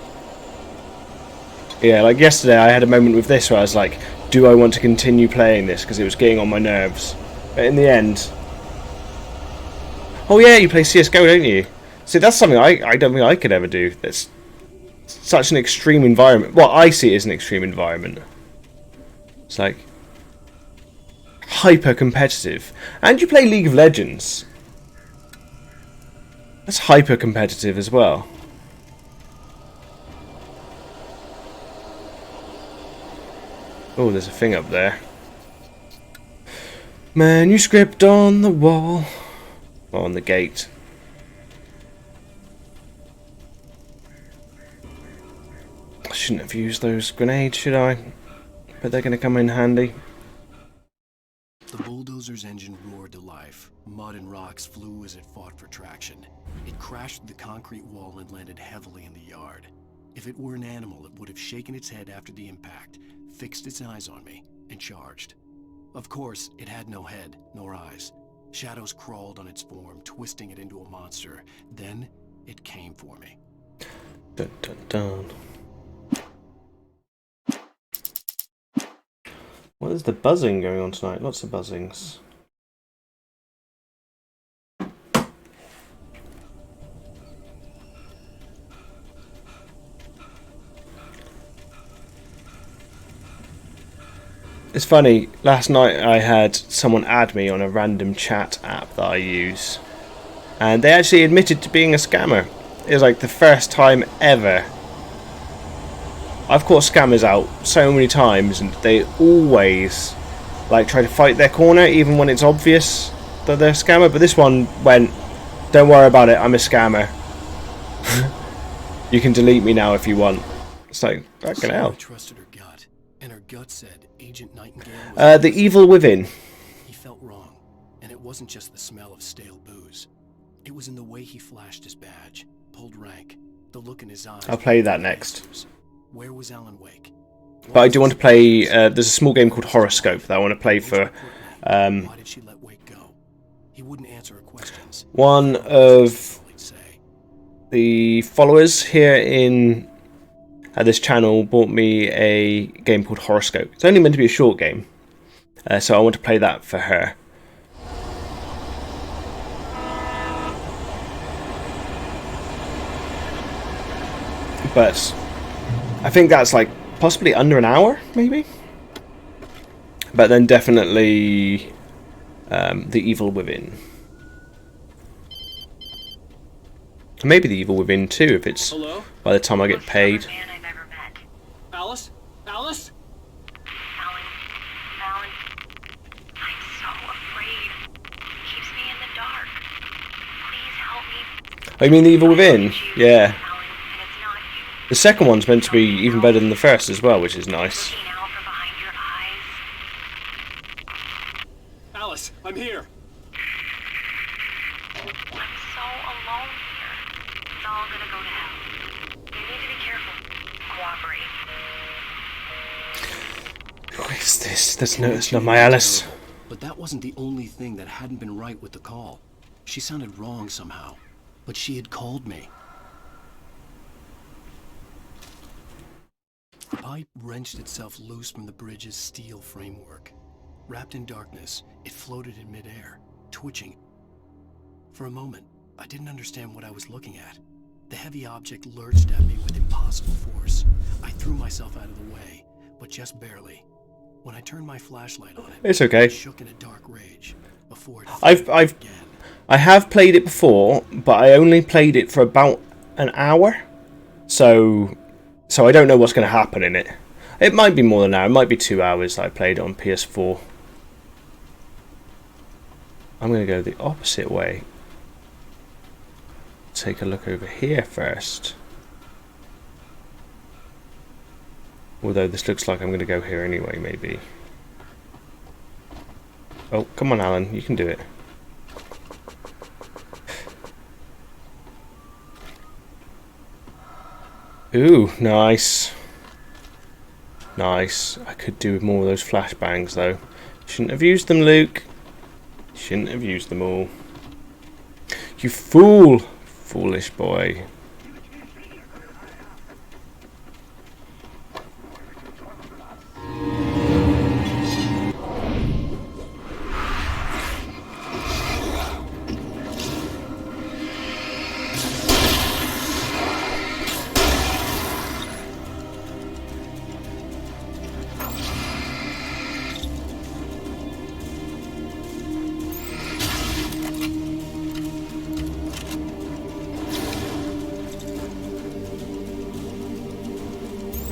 [SPEAKER 1] yeah, like yesterday I had a moment with this where I was like, do I want to continue playing this? Because it was getting on my nerves. But in the end, oh yeah, you play CSGO, don't you? See, that's something I don't think I could ever do. That's such an extreme environment. Well, I see it as an extreme environment. It's like hyper competitive. And you play League of Legends. That's hyper competitive as well. Oh, there's a thing up there. Manuscript on the wall. Or on the gate. I shouldn't have used those grenades, should I? But they're going to come in handy.
[SPEAKER 3] The bulldozer's engine roared to life. Mud and rocks flew as it fought for traction. It crashed through the concrete wall and landed heavily in the yard. If it were an animal, it would have shaken its head after the impact, fixed its eyes on me, and charged. Of course, it had no head, nor eyes. Shadows crawled on its form, twisting it into a monster. Then, it came for me.
[SPEAKER 1] Dun dun dun. What is the buzzing going on tonight? Lots of buzzings. It's funny, last night I had someone add me on a random chat app that I use, and they actually admitted to being a scammer. It was like the first time ever. I've caught scammers out so many times, and they always like try to fight their corner even when it's obvious that they're a scammer, but this one went, don't worry about it, I'm a scammer. You can delete me now if you want. It's like, fucking hell.
[SPEAKER 3] I trusted her gut, and her gut said Agent Nightingale was
[SPEAKER 1] The Evil Within.
[SPEAKER 3] He felt wrong, and it wasn't just the smell of stale booze. It was in the way he flashed his badge, pulled rank, the look in his eyes.
[SPEAKER 1] I'll play that next.
[SPEAKER 3] Where was Alan Wake?
[SPEAKER 1] But I do want to play, there's a small game called Horoscope that I want to play for
[SPEAKER 3] Why did she let Wake go? He wouldn't answer her questions.
[SPEAKER 1] one of the followers here in this channel bought me a game called Horoscope. It's only meant to be a short game, so I want to play that for her. But I think that's like possibly under an hour, maybe. But then definitely The Evil Within. Maybe The Evil Within 2 if it's by the time I get paid.
[SPEAKER 8] Alice? Alice?
[SPEAKER 10] Alan, I'm so afraid. He keeps me in the dark. Please help me.
[SPEAKER 1] Oh, you mean The Evil Within? Yeah. The second one's meant to be even better than the first as well, which is nice.
[SPEAKER 8] Alice, I'm here.
[SPEAKER 10] I'm so alone here. It's all gonna go to hell. You need to be careful. Cooperate.
[SPEAKER 1] Who is this? That's not my Alice.
[SPEAKER 3] But that wasn't the only thing that hadn't been right with the call. She sounded wrong somehow, but she had called me. The pipe wrenched itself loose from the bridge's steel framework. Wrapped in darkness, it floated in midair, twitching. For a moment, I didn't understand what I was looking at. The heavy object lurched at me with impossible force. I threw myself out of the way, but just barely. When I turned my flashlight on it,
[SPEAKER 1] It's okay.
[SPEAKER 3] it shook in a dark rage before it
[SPEAKER 1] I have played it before, but I only played it for about an hour, so I don't know what's going to happen in it. It might be more than an hour. It might be 2 hours that I played it on PS4. I'm going to go the opposite way. Take a look over here first. Although this looks like I'm going to go here anyway, maybe. Oh, come on, Alan. You can do it. Ooh, nice. Nice. I could do with more of those flashbangs, though. Shouldn't have used them, Luke. Shouldn't have used them all. You fool! Foolish boy.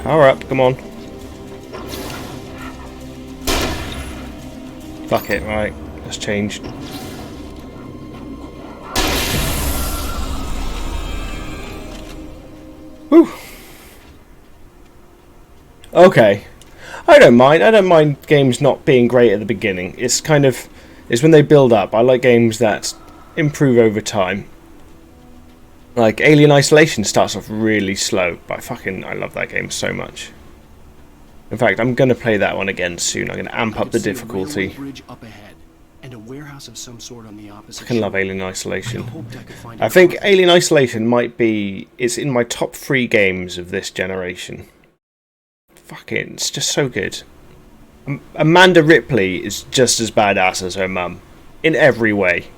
[SPEAKER 1] Power up, come on. Fuck it, right. Let's change. Whew. Okay. I don't mind games not being great at the beginning. It's when they build up. I like games that improve over time. Like Alien Isolation starts off really slow, but I love that game so much. In fact, I'm going to play that one again soon. I'm going to amp up the difficulty.
[SPEAKER 3] Bridge up ahead, and a warehouse of some sort on the opposite
[SPEAKER 1] I love
[SPEAKER 3] shore.
[SPEAKER 1] Alien Isolation.
[SPEAKER 3] hoped I could find
[SPEAKER 1] I think Alien Isolation it's in my top 3 games of this generation. Fucking, it's just so good. Amanda Ripley is just as badass as her mum, in every way.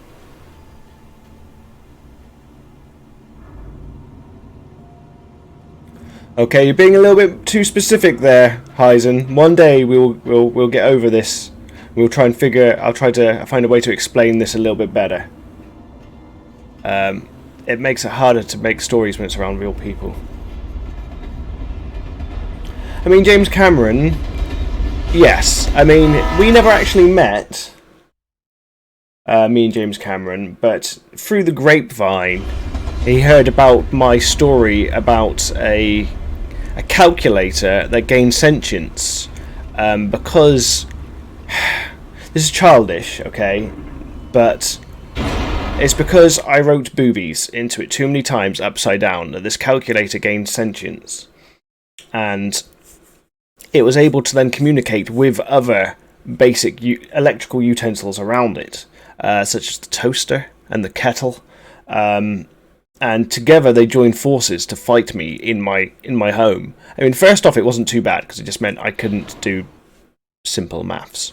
[SPEAKER 1] Okay, you're being a little bit too specific there, Heisen. One day we'll get over this. I'll try to find a way to explain this a little bit better. It makes it harder to make stories when it's around real people. I mean, James Cameron, yes. I mean, we never actually met, me and James Cameron, but through the grapevine, he heard about my story about a calculator that gained sentience, because this is childish, okay, but it's because I wrote boobies into it too many times upside down that this calculator gained sentience, and it was able to then communicate with other basic electrical utensils around it, such as the toaster and the kettle, and together they joined forces to fight me in my home. I mean, first off, it wasn't too bad because it just meant I couldn't do simple maths,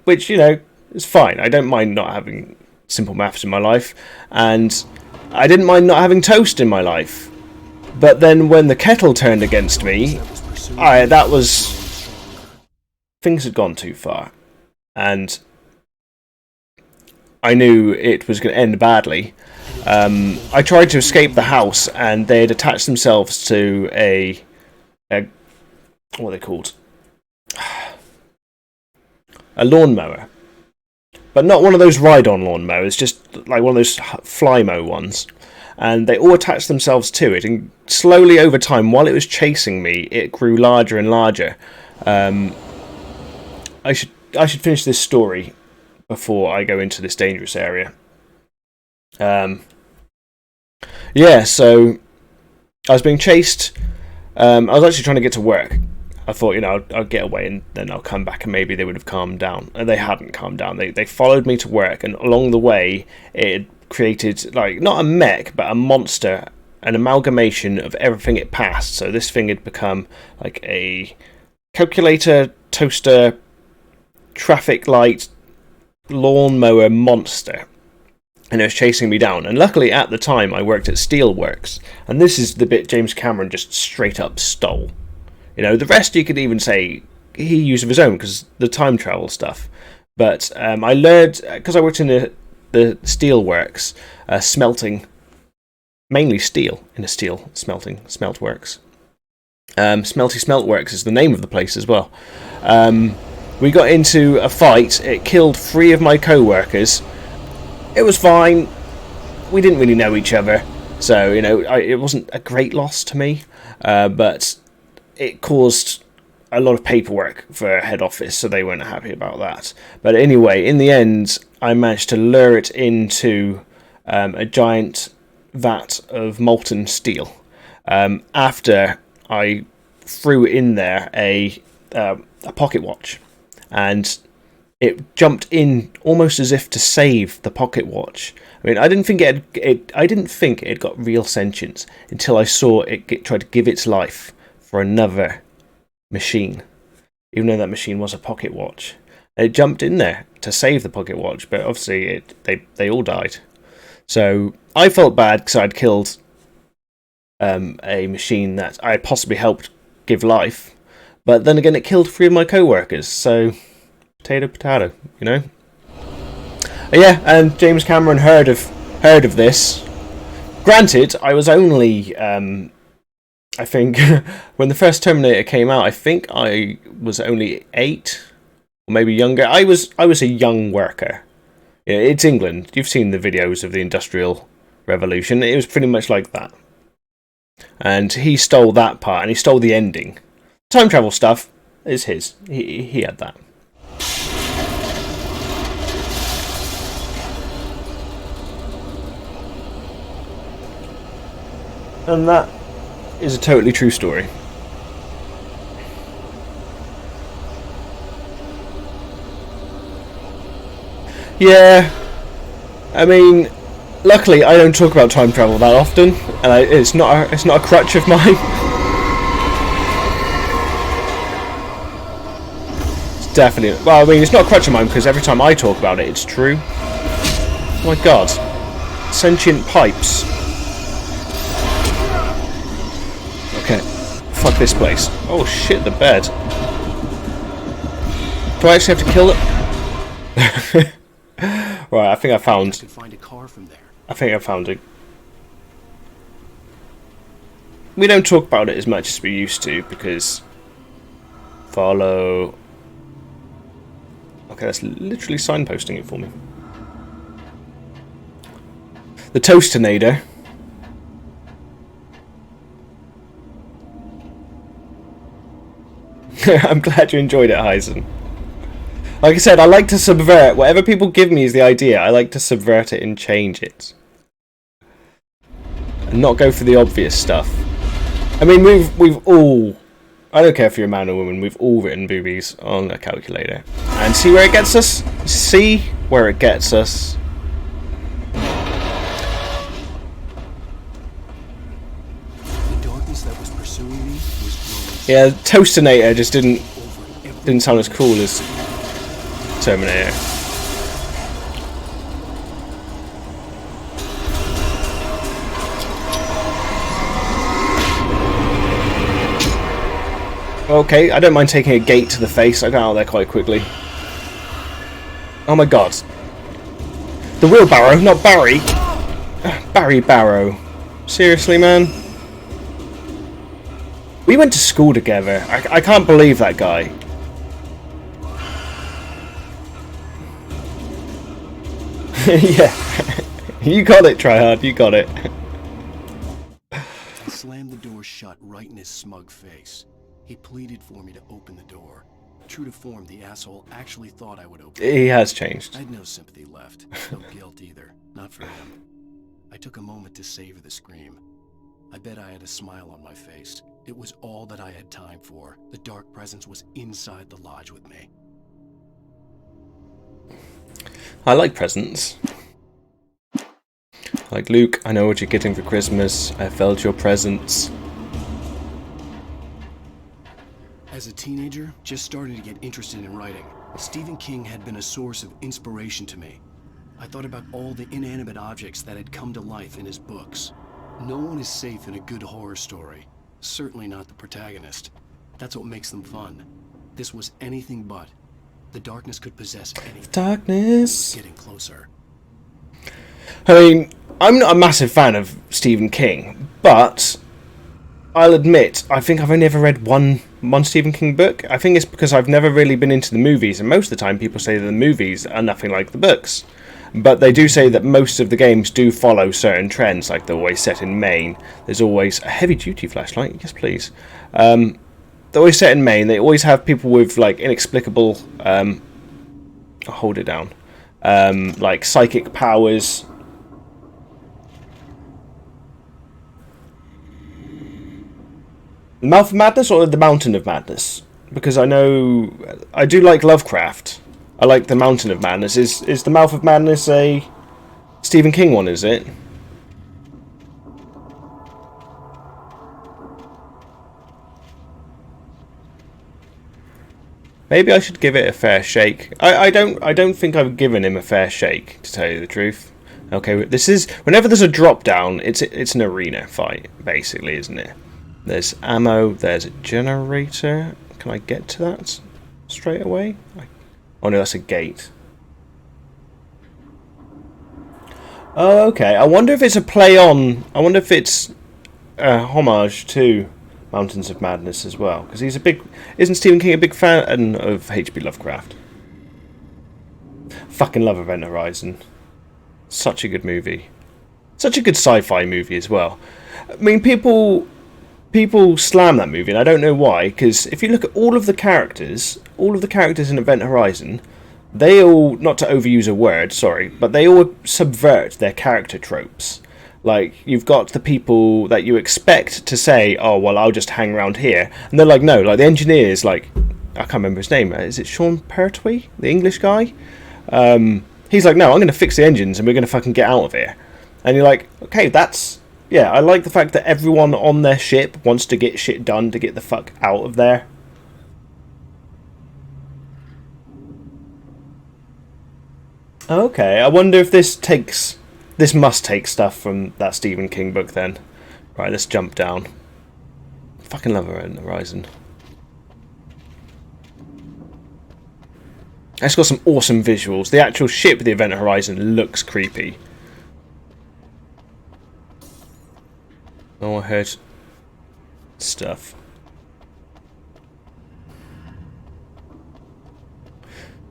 [SPEAKER 1] which, you know, is fine. I don't mind not having simple maths in my life, and I didn't mind not having toast in my life. But then when the kettle turned against me, things had gone too far, and I knew it was going to end badly. I tried to escape the house, and they had attached themselves to a what are they called? A lawnmower. But not one of those ride-on lawnmowers, just like one of those Flymo ones. And they all attached themselves to it, and slowly over time, while it was chasing me, it grew larger and larger. I should finish this story before I go into this dangerous area. Yeah, so I was being chased. I was actually trying to get to work. I thought, you know, I'll get away and then I'll come back and maybe they would have calmed down. And they hadn't calmed down. They followed me to work, and along the way, it had created, like, not a mech, but a monster, an amalgamation of everything it passed. So this thing had become like a calculator, toaster, traffic light, lawnmower monster. And it was chasing me down. And luckily, at the time, I worked at Steelworks. And this is the bit James Cameron just straight up stole. You know, the rest you could even say he used of his own, because the time travel stuff. But I learned, because I worked in the Steelworks, smelting, mainly steel, in a steel smeltworks. Smelty Smeltworks is the name of the place as well. We got into a fight. It killed 3 of my co-workers. It was fine. We didn't really know each other, so, you know, it wasn't a great loss to me, but it caused a lot of paperwork for head office, so they weren't happy about that. But anyway, in the end, I managed to lure it into a giant vat of molten steel. After I threw in there a pocket watch, and it jumped in almost as if to save the pocket watch. I mean, I didn't think it had got real sentience until I saw it try to give its life for another machine, even though that machine was a pocket watch. And it jumped in there to save the pocket watch, but obviously they all died. So I felt bad because I'd killed a machine that I had possibly helped give life, but then again, it killed 3 of my co-workers. So potato, you know. Yeah, and James Cameron heard of this. Granted, I was only I think when the first Terminator came out, I think I was only 8 or maybe younger. I was a young worker. Yeah, it's England. You've seen the videos of the Industrial Revolution. It was pretty much like that. And he stole that part, and he stole the ending. Time travel stuff is his. He had that. And that is a totally true story. Yeah, I mean, luckily I don't talk about time travel that often, and it's not a crutch of mine. It's definitely, well, I mean, it's not a crutch of mine because every time I talk about it, it's true. Oh my god, sentient pipes. Okay, fuck this place. Oh shit, the bed. Do I actually have to kill it? Right, I think I found.
[SPEAKER 3] Find a car from there.
[SPEAKER 1] I think I found it. We don't talk about it as much as we used to because follow. Okay, that's literally signposting it for me. The Toastinator. I'm glad you enjoyed it, Heisen. Like I said, I like to subvert whatever people give me as the idea. I like to subvert it and change it, and not go for the obvious stuff. I mean, we've all. I don't care if you're a man or woman. We've all written boobies on a calculator, and see where it gets us. See where it gets us.
[SPEAKER 3] The darkness that was pursuing me was growing.
[SPEAKER 1] Yeah, Toastinator just didn't sound as cool as Terminator. Okay, I don't mind taking a gate to the face. I got out there quite quickly. Oh my god. The wheelbarrow, not Barry. Barry Barrow. Seriously, man? We went to school together. I can't believe that guy. Yeah. You got it, Tryhard. You got it.
[SPEAKER 3] I slammed the door shut right in his smug face. He pleaded for me to open the door. True to form, the asshole actually thought I would open it.
[SPEAKER 1] He has changed.
[SPEAKER 3] I had no sympathy left. No guilt either. Not for him. I took a moment to savor the scream. I bet I had a smile on my face. It was all that I had time for. The dark presence was inside the lodge with me.
[SPEAKER 1] I like presents. Like, Luke, I know what you're getting for Christmas. I felt your presence.
[SPEAKER 3] As a teenager, just starting to get interested in writing, Stephen King had been a source of inspiration to me. I thought about all the inanimate objects that had come to life in his books. No one is safe in a good horror story. Certainly not the protagonist. That's what makes them fun. This was anything but. The darkness could possess anything.
[SPEAKER 1] Darkness.
[SPEAKER 3] Getting closer.
[SPEAKER 1] I mean, I'm not a massive fan of Stephen King, but I'll admit, I think I've only ever read one Stephen King book. I think it's because I've never really been into the movies, and most of the time people say that the movies are nothing like the books. But they do say that most of the games do follow certain trends, like they're always set in Maine. There's always a heavy-duty flashlight. Yes, please. They're always set in Maine. They always have people with, like, inexplicable... I'll hold it down. Like, psychic powers. The Mouth of Madness or the Mountain of Madness? Because I know... I do like Lovecraft. I like the Mountain of Madness. Is the Mouth of Madness a Stephen King one, is it? Maybe I should give it a fair shake. I don't think I've given him a fair shake, to tell you the truth. Okay, this is whenever there's a drop down, it's an arena fight, basically, isn't it? There's ammo, there's a generator. Can I get to that straight away? Oh no, that's a gate. Oh, okay. I wonder if it's a play on... I wonder if it's a homage to Mountains of Madness as well, because he's a big... Isn't Stephen King a big fan of H.P. Lovecraft? Fucking love Event Horizon. Such a good movie. Such a good sci-fi movie as well. I mean, people slam that movie, and I don't know why, because if you look at all of the characters in Event Horizon, they all, not to overuse a word, sorry, but they all subvert their character tropes. Like, you've got the people that you expect to say, oh, well, I'll just hang around here. And they're like, no, like, the engineers, like, I can't remember his name. Is it Sean Pertwee, the English guy? He's like, no, I'm going to fix the engines and we're going to fucking get out of here. And you're like, okay, that's... Yeah, I like the fact that everyone on their ship wants to get shit done to get the fuck out of there. Okay, I wonder if this takes... This must take stuff from that Stephen King book then. Right, let's jump down. Fucking love Event Horizon. It's got some awesome visuals. The actual ship of the Event Horizon looks creepy. Oh, I heard stuff.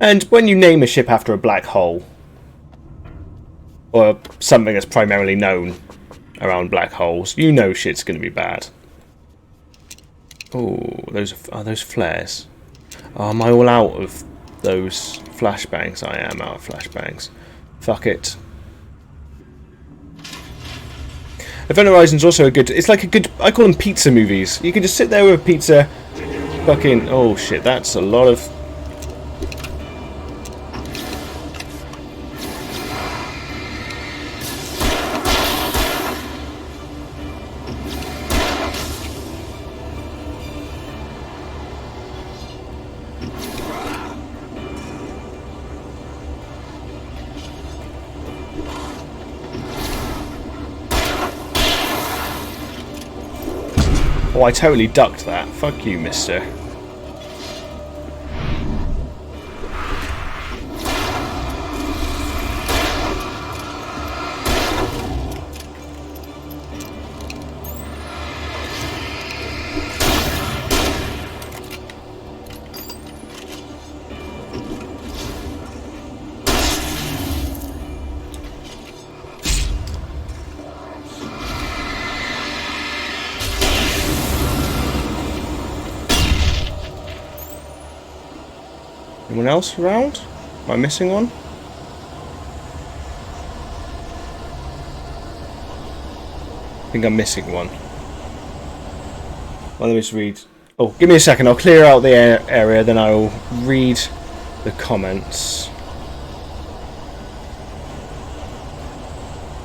[SPEAKER 1] And when you name a ship after a black hole, or something that's primarily known around black holes, you know shit's going to be bad. Oh, are those flares? Oh, am I all out of those flashbangs? I am out of flashbangs. Fuck it. Event Horizon's also a good... It's like a good... I call them pizza movies. You can just sit there with a pizza... Fucking... Oh shit, that's a lot of... Oh, I totally ducked that. Fuck you, mister. Anyone else around? Am I missing one? I think I'm missing one. Well, let me just read. Oh, give me a second. I'll clear out the area, then I'll read the comments.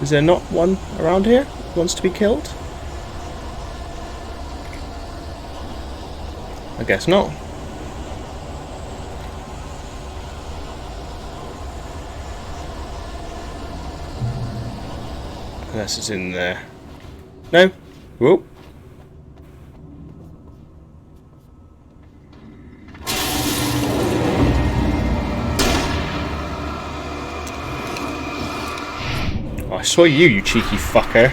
[SPEAKER 1] Is there not one around here who wants to be killed? I guess not. Unless it's in there. No? Whoop. Oh, I saw you, you cheeky fucker.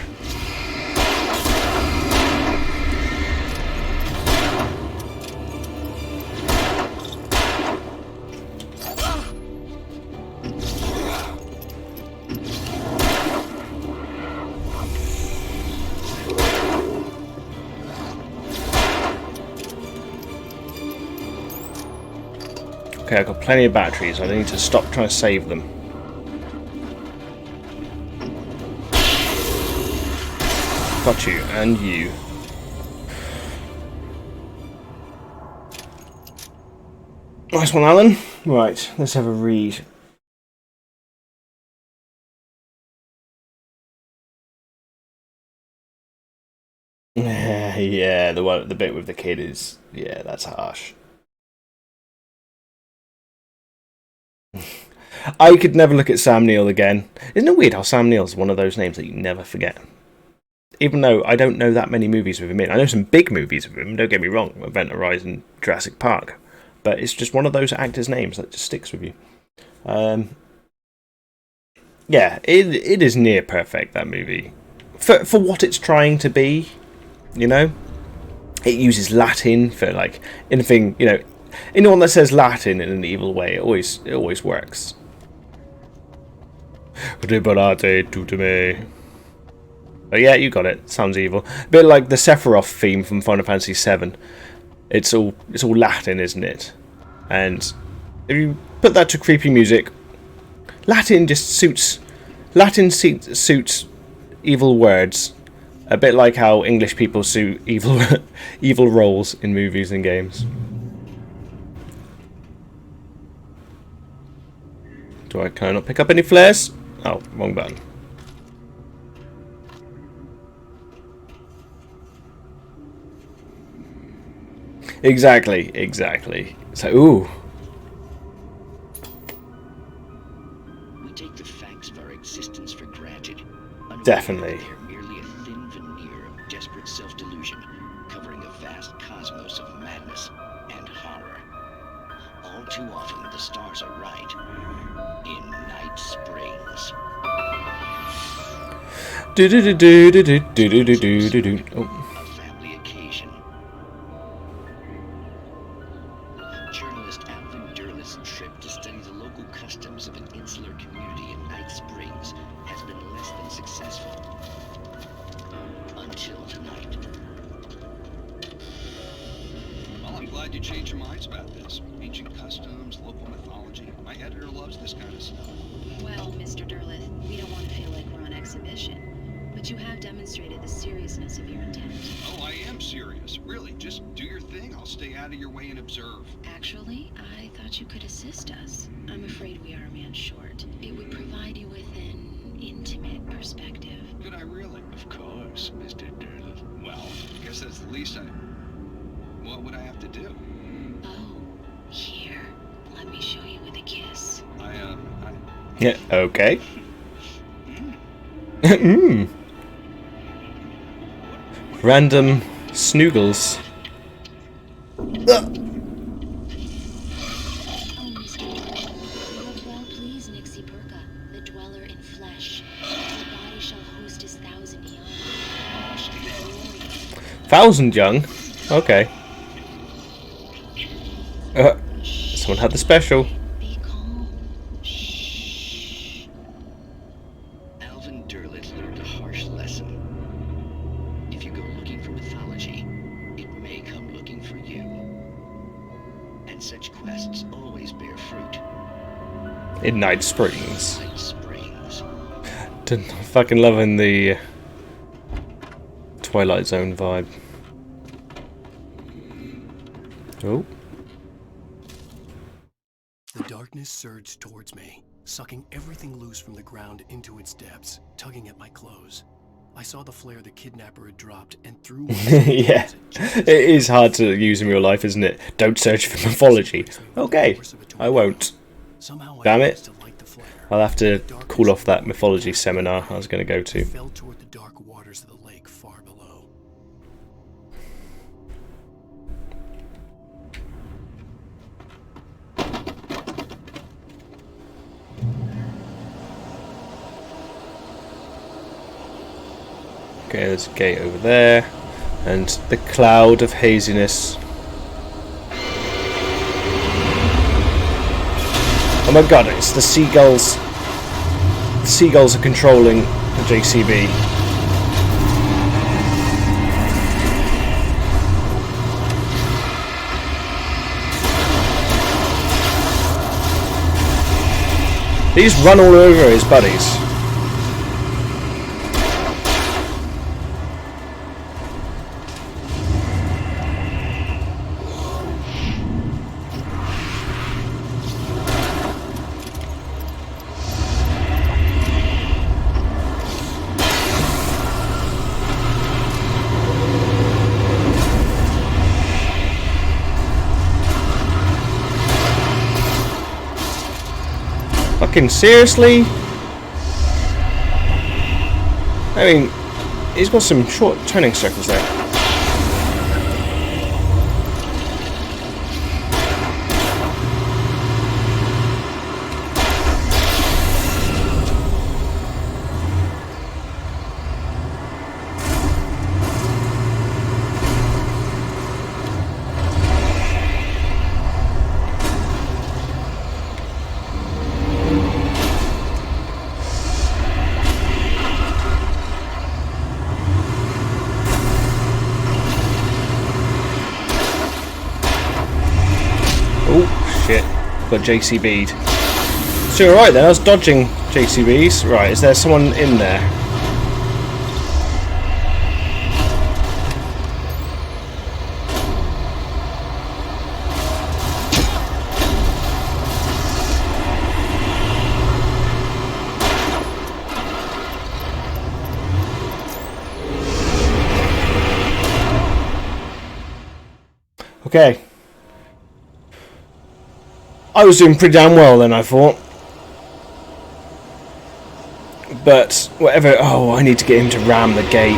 [SPEAKER 1] Okay, I've got plenty of batteries. I need to stop trying to save them. Got you, and you. Nice one, Alan. Right, let's have a read. Yeah, the bit with the kid is... Yeah, that's harsh. I could never look at Sam Neill again. Isn't it weird how Sam Neill's one of those names that you never forget? Even though I don't know that many movies with him in. I know some big movies with him, don't get me wrong. Event Horizon, Jurassic Park. But it's just one of those actors' names that just sticks with you. Yeah, it is near perfect, that movie. For what it's trying to be, you know? it uses Latin for like anything, you know, anyone that says Latin in an evil way, it always works. Reparate tutte me. But yeah, you got it. Sounds evil. A bit like the Sephiroth theme from Final Fantasy VII. It's all Latin, isn't it? And if you put that to creepy music, Latin suits evil words. A bit like how English people suit evil roles in movies and games. Can I not pick up any flares? Oh, wrong button. Exactly. So, ooh.
[SPEAKER 4] We take the facts of our existence for granted.
[SPEAKER 1] Definitely.
[SPEAKER 4] They're merely a thin veneer of desperate self-delusion, covering a vast cosmos of madness and horror. All too often, the stars are right. In Night Springs.
[SPEAKER 1] Oh.
[SPEAKER 4] A family occasion. Journalist Alvin Derleth's trip to study the local customs of an insular community in Night Springs has been less than successful. Until tonight.
[SPEAKER 13] Well, I'm glad you changed your minds about this. Ancient customs, local mythology. My editor loves this kind of stuff.
[SPEAKER 14] Well, Mr. Derleth, we don't want to feel like we're on exhibition, but you have demonstrated the seriousness of your intent.
[SPEAKER 13] Oh, I am serious. Really, just do your thing. I'll stay out of your way and observe.
[SPEAKER 14] Actually, I thought you could assist us. I'm afraid we are a man short. It would provide you with an intimate perspective.
[SPEAKER 13] Could I really?
[SPEAKER 4] Of course, Mr. Derleth.
[SPEAKER 13] Well, I guess that's the least what would I have to do?
[SPEAKER 14] Oh, here. Let me show you with a kiss.
[SPEAKER 1] Yeah, okay. Random snoogles.
[SPEAKER 14] Oh, Mr. Derleth, you have well pleased Nixie Perka, the dweller in flesh. Your body shall host his 1,000 young.
[SPEAKER 1] 1,000 young? Okay. Someone had the special.
[SPEAKER 14] Be calm.
[SPEAKER 4] Alvin Derleth learned a harsh lesson. If you go looking for mythology, it may come looking for you. And such quests always bear fruit.
[SPEAKER 1] In Night Springs.
[SPEAKER 4] Night Springs.
[SPEAKER 1] Fucking loving the Twilight Zone vibe. Oh.
[SPEAKER 3] The darkness surged towards me, sucking everything loose from the ground into its depths, tugging at my clothes. I saw the flare the kidnapper had dropped and threw one.
[SPEAKER 1] Yeah, it is hard to use in real life, isn't it? Don't search for mythology. Okay, I won't. Damn it. I'll have to call off that mythology seminar I was going to go to.
[SPEAKER 3] Fell toward the dark waters of the lake far below.
[SPEAKER 1] Okay, there's a gate over there, and the cloud of haziness. Oh my god, it's the seagulls. The seagulls are controlling the JCB. They just run all over his buddies. Fucking seriously? I mean, he's got some short turning circles there. Got JCB'd. So alright then, I was dodging JCBs. Right, is there someone in there? Okay. I was doing pretty damn well then, I thought. But, whatever... Oh, I need to get him to ram the gate.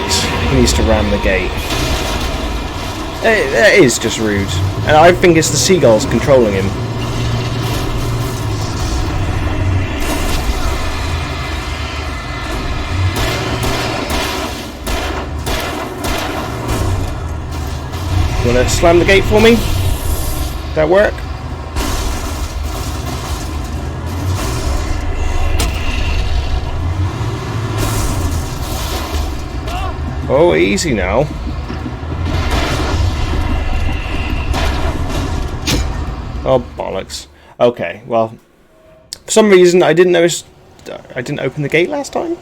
[SPEAKER 1] He needs to ram the gate. That is just rude. And I think it's the seagulls controlling him. You wanna slam the gate for me? That work? Oh, easy now. Oh, bollocks. Okay, well, for some reason I didn't notice I didn't open the gate last time.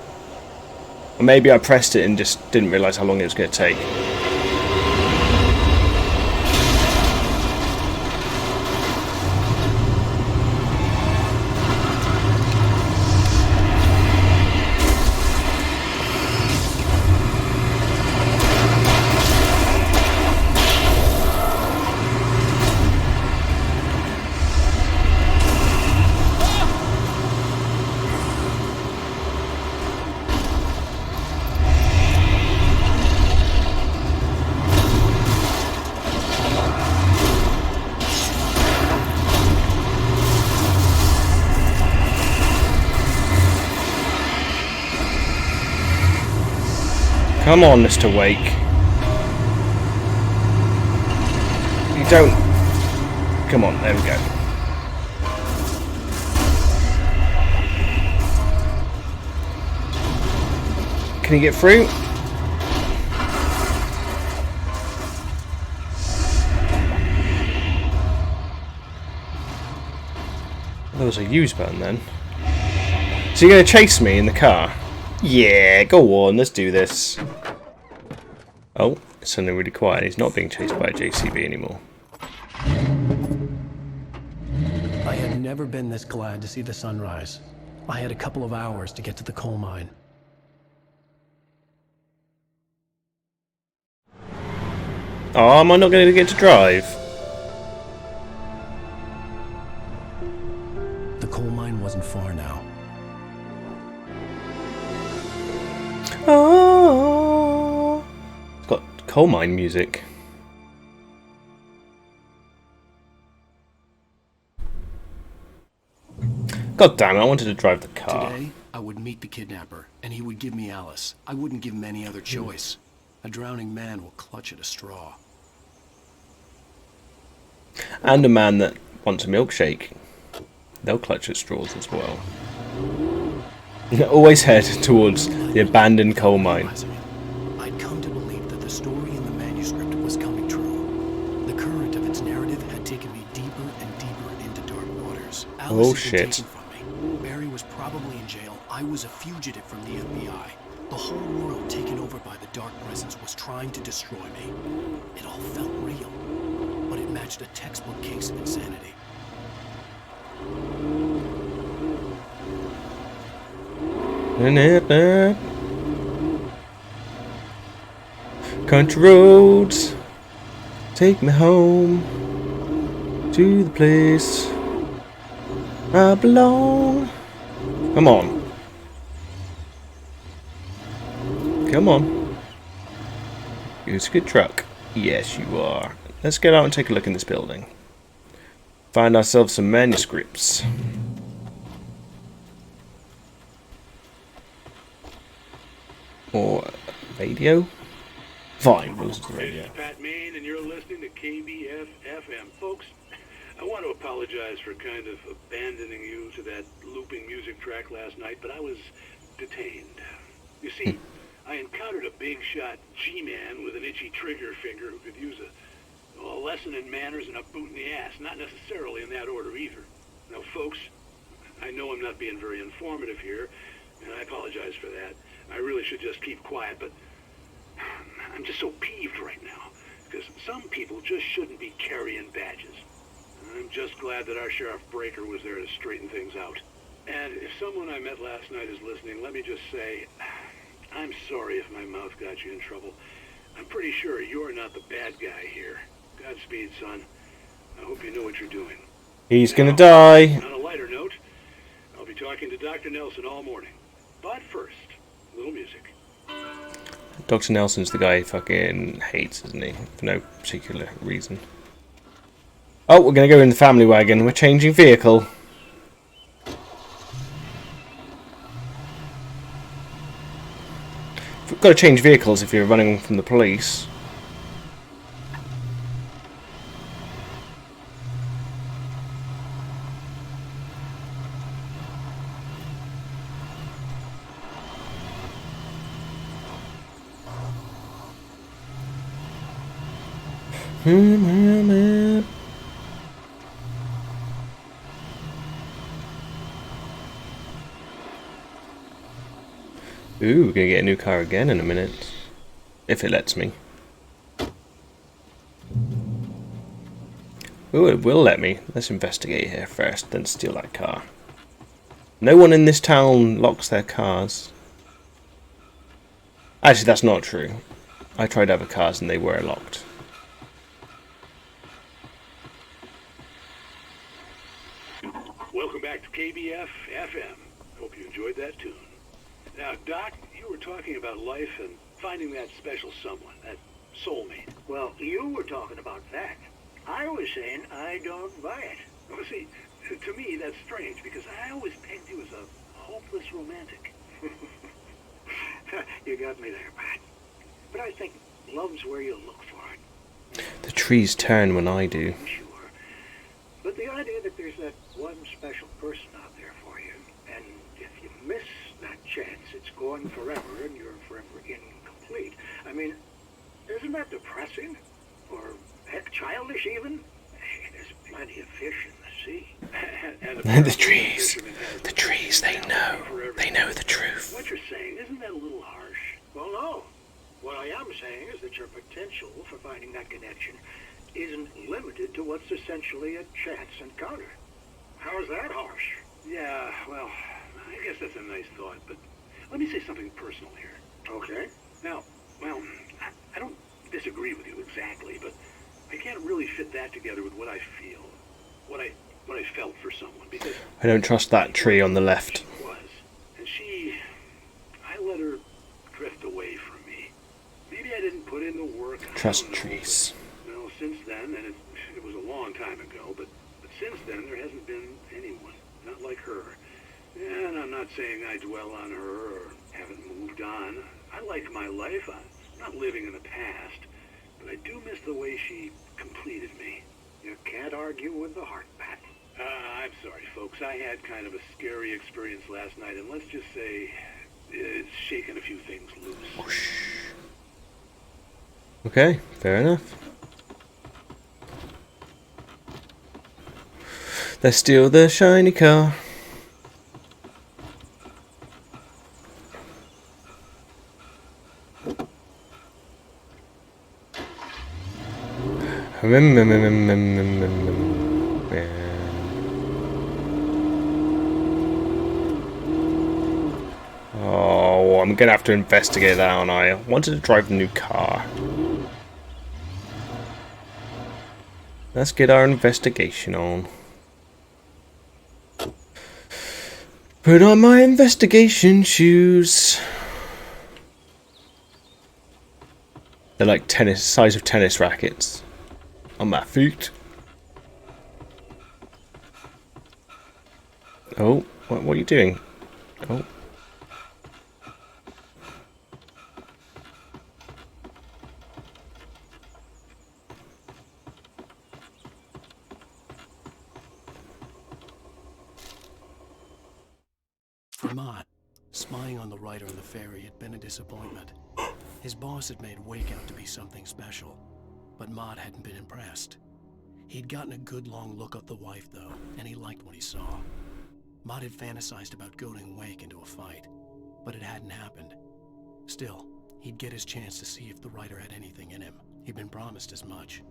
[SPEAKER 1] Or maybe I pressed it and just didn't realise how long it was going to take. Come on, Mr. Wake. You don't... Come on, there we go. Can he get through? There was a use button then. So you're going to chase me in the car? Yeah, go on, let's do this. Oh, it's suddenly really quiet. He's not being chased by a JCB anymore.
[SPEAKER 3] I had never been this glad to see the sunrise. I had a couple of hours to get to the coal mine.
[SPEAKER 1] Oh, am I not going to get to drive?
[SPEAKER 3] The coal mine wasn't far now.
[SPEAKER 1] Oh, it's got coal mine music. God damn it, I wanted to drive the car.
[SPEAKER 3] Today, I would meet the kidnapper, and he would give me Alice. I wouldn't give him any other choice. A drowning man will clutch at a straw.
[SPEAKER 1] And a man that wants a milkshake. They'll clutch at straws as well. Always head towards the abandoned coal mine.
[SPEAKER 3] I'd come to believe that the story in the manuscript was coming true. The current of its narrative had taken me deeper and deeper into dark waters. Alice had been taken from me. Barry was probably in jail. I was a fugitive from the FBI. The whole world taken over by the dark presence was trying to destroy me. It all felt real, but it matched a textbook case of insanity.
[SPEAKER 1] Country roads, take me home to the place I belong. Come on. Come on. It's a good truck. Yes, you are. Let's get out and take a look in this building. Find ourselves some manuscripts. Or radio? Fine, we'll listen to the radio.
[SPEAKER 11] This is Pat Main, and you're listening to KBF-FM. Folks, I want to apologize for kind of abandoning you to that looping music track last night, but I was detained. You see, I encountered a big-shot G-man with an itchy trigger finger who could use a lesson in manners and a boot in the ass. Not necessarily in that order either. Now, folks, I know I'm not being very informative here, and I apologize for that. I really should just keep quiet, but I'm just so peeved right now, because some people just shouldn't be carrying badges. I'm just glad that our Sheriff Breaker was there to straighten things out. And if someone I met last night is listening, let me just say, I'm sorry if my mouth got you in trouble. I'm pretty sure you're not the bad guy here. Godspeed, son. I hope you know what you're doing.
[SPEAKER 1] He's gonna die.
[SPEAKER 11] On a lighter note, I'll be talking to Dr. Nelson all morning. But first, a little music.
[SPEAKER 1] Dr. Nelson's the guy he fucking hates, isn't he? For no particular reason. Oh, we're gonna go in the family wagon. We're changing vehicle. We've got to change vehicles if you're running from the police. Ooh, we're gonna get a new car again in a minute. If it lets me. Ooh, it will let me. Let's investigate here first, then steal that car. No one in this town locks their cars. Actually, that's not true. I tried other cars and they were locked.
[SPEAKER 11] Welcome back to KBF FM. Hope you enjoyed that tune. Now, Doc, you were talking about life and finding that special someone, that soulmate.
[SPEAKER 15] Well, you were talking about that. I was saying I don't buy it.
[SPEAKER 11] Well, see, to me that's strange because I always pegged you as a hopeless romantic.
[SPEAKER 15] You got me there, Pat. But I think love's where you look for it.
[SPEAKER 1] The trees turn when I do.
[SPEAKER 15] Sure. But the idea that there's that one special person out there for you, and if you miss that chance, it's gone forever and you're forever incomplete. I mean, isn't that depressing? Or heck, childish even? There's plenty of fish in the sea.
[SPEAKER 1] The trees, they know the truth.
[SPEAKER 15] What you're saying, isn't that a little harsh? Well, no. What I am saying is that your potential for finding that connection isn't limited to what's essentially a chance encounter. How is that harsh?
[SPEAKER 11] Yeah, well, I guess that's a nice thought, but let me say something personal here.
[SPEAKER 15] Okay.
[SPEAKER 11] Now, well, I don't disagree with you exactly, but I can't really fit that together with what I feel, what I felt for someone, because
[SPEAKER 1] I don't trust that tree on the left.
[SPEAKER 11] She was, and I let her drift away from me. Maybe I didn't put in the work.
[SPEAKER 1] Trust trees.
[SPEAKER 11] But, well, since then, and it was a long time ago, but since then there hasn't been anyone, not like her. And I'm not saying I dwell on her or haven't moved on. I like my life. I'm not living in the past, but I do miss the way she completed me.
[SPEAKER 15] You can't argue with the heart, Pat.
[SPEAKER 11] I'm sorry, folks. I had kind of a scary experience last night, and let's just say it's shaken a few things loose.
[SPEAKER 1] Okay, fair enough. Let's steal the shiny car. Oh, I'm gonna have to investigate that, aren't I? I wanted to drive the new car. Let's get our investigation on. Put on my investigation shoes. They're like size of tennis rackets on my feet. Oh, what are you doing? Oh.
[SPEAKER 3] For Mott, spying on the writer on the ferry had been a disappointment. His boss had made Wake out to be something special, but Mott hadn't been impressed. He'd gotten a good long look at the wife, though, and he liked what he saw. Maud had fantasized about goading Wake into a fight, but it hadn't happened. Still, he'd get his chance to see if the writer had anything in him. He'd been promised as much.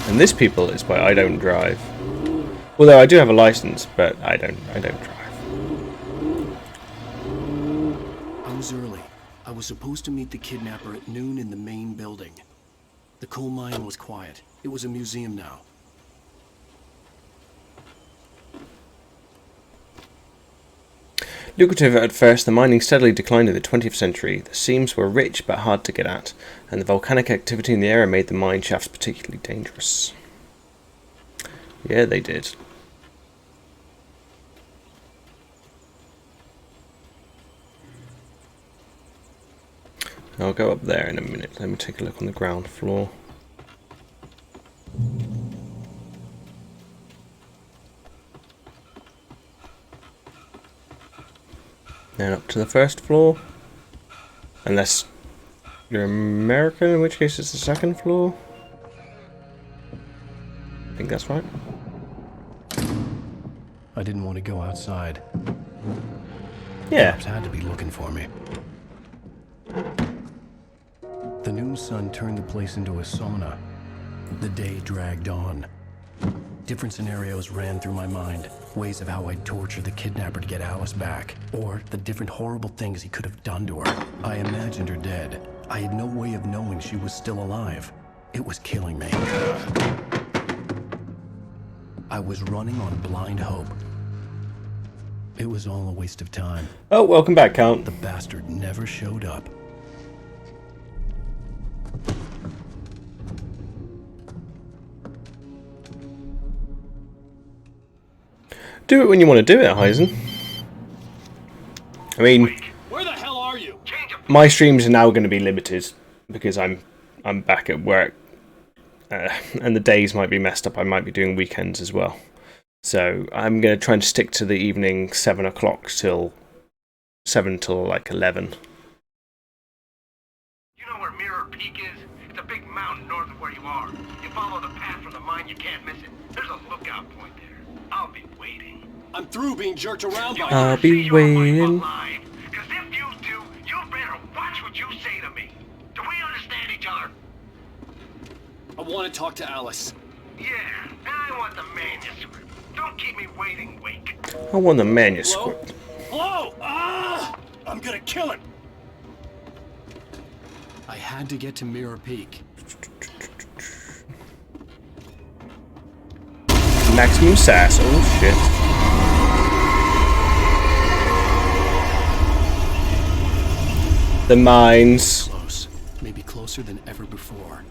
[SPEAKER 1] And this, people, is why I don't drive. Although I do have a license, but I don't drive.
[SPEAKER 3] I was early. I was supposed to meet the kidnapper at noon in the main building. The coal mine was quiet. It was a museum now.
[SPEAKER 1] Lucrative at first, the mining steadily declined in the 20th century. The seams were rich but hard to get at, and the volcanic activity in the area made the mine shafts particularly dangerous. Yeah, they did. I'll go up there in a minute. Let me take a look on the ground floor. Then up to the first floor. Unless you're American, in which case it's the second floor. I think that's right.
[SPEAKER 3] I didn't want to go outside.
[SPEAKER 1] Yeah.
[SPEAKER 3] Cops had to be looking for me. The noon sun turned the place into a sauna. The day dragged on. Different scenarios ran through my mind. Ways of how I'd torture the kidnapper to get Alice back. Or the different horrible things he could have done to her. I imagined her dead. I had no way of knowing she was still alive. It was killing me. I was running on blind hope. It was all a waste of time.
[SPEAKER 1] Oh, welcome back, Count.
[SPEAKER 3] The bastard never showed up.
[SPEAKER 1] Do it when you want to do it, Heisen. I mean,
[SPEAKER 11] Where the hell are you?
[SPEAKER 1] my streams are now going to be limited because I'm back at work, and the days might be messed up. I might be doing weekends as well, so I'm going to try and stick to the evening 7 o'clock till 7 till like 11.
[SPEAKER 9] You know where Mirror Peak is? It's a big mountain north of where you are. You follow the path from the mine, you can't miss it. There's a lookout point there. I'll be waiting.
[SPEAKER 11] I'm through being jerked around by
[SPEAKER 1] I'll be waiting.
[SPEAKER 9] Because if you do, you better watch what you say to me. Do we understand each other?
[SPEAKER 11] I want to talk to Alice.
[SPEAKER 9] Yeah, and I want the manuscript. Don't keep me waiting, Wake.
[SPEAKER 1] I want the manuscript.
[SPEAKER 11] Hello? Ah! I'm gonna kill him.
[SPEAKER 3] I had to get to Mirror Peak.
[SPEAKER 1] Maximum sass. Oh shit. The mines.
[SPEAKER 3] Close. Maybe closer than ever before.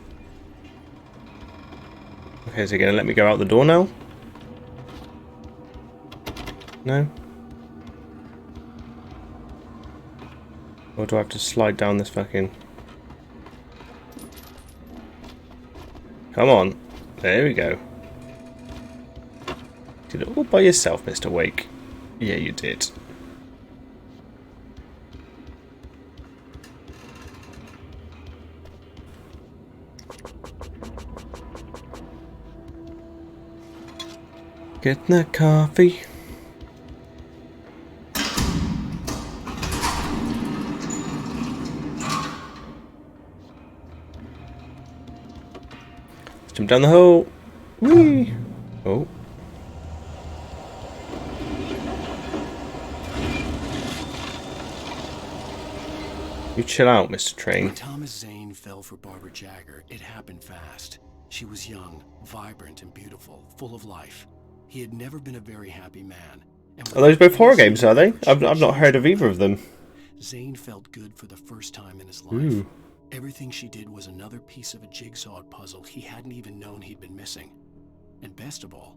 [SPEAKER 1] Okay, is he gonna let me go out the door now? No? Or do I have to slide down this fucking... Come on. There we go. Did it all by yourself, Mr. Wake? Yeah, you did. Getting that coffee. Let's jump down the hole. Whee! Oh. You chill out, Mr. Train.
[SPEAKER 3] When Thomas Zane fell for Barbara Jagger, it happened fast. She was young, vibrant, and beautiful, full of life. He had never been a very happy man.
[SPEAKER 1] Are those both horror games, are they? I've not heard of either of them.
[SPEAKER 3] Zane felt good for the first time in his life.
[SPEAKER 1] Ooh.
[SPEAKER 3] Everything she did was another piece of a jigsaw puzzle he hadn't even known he'd been missing. And best of all,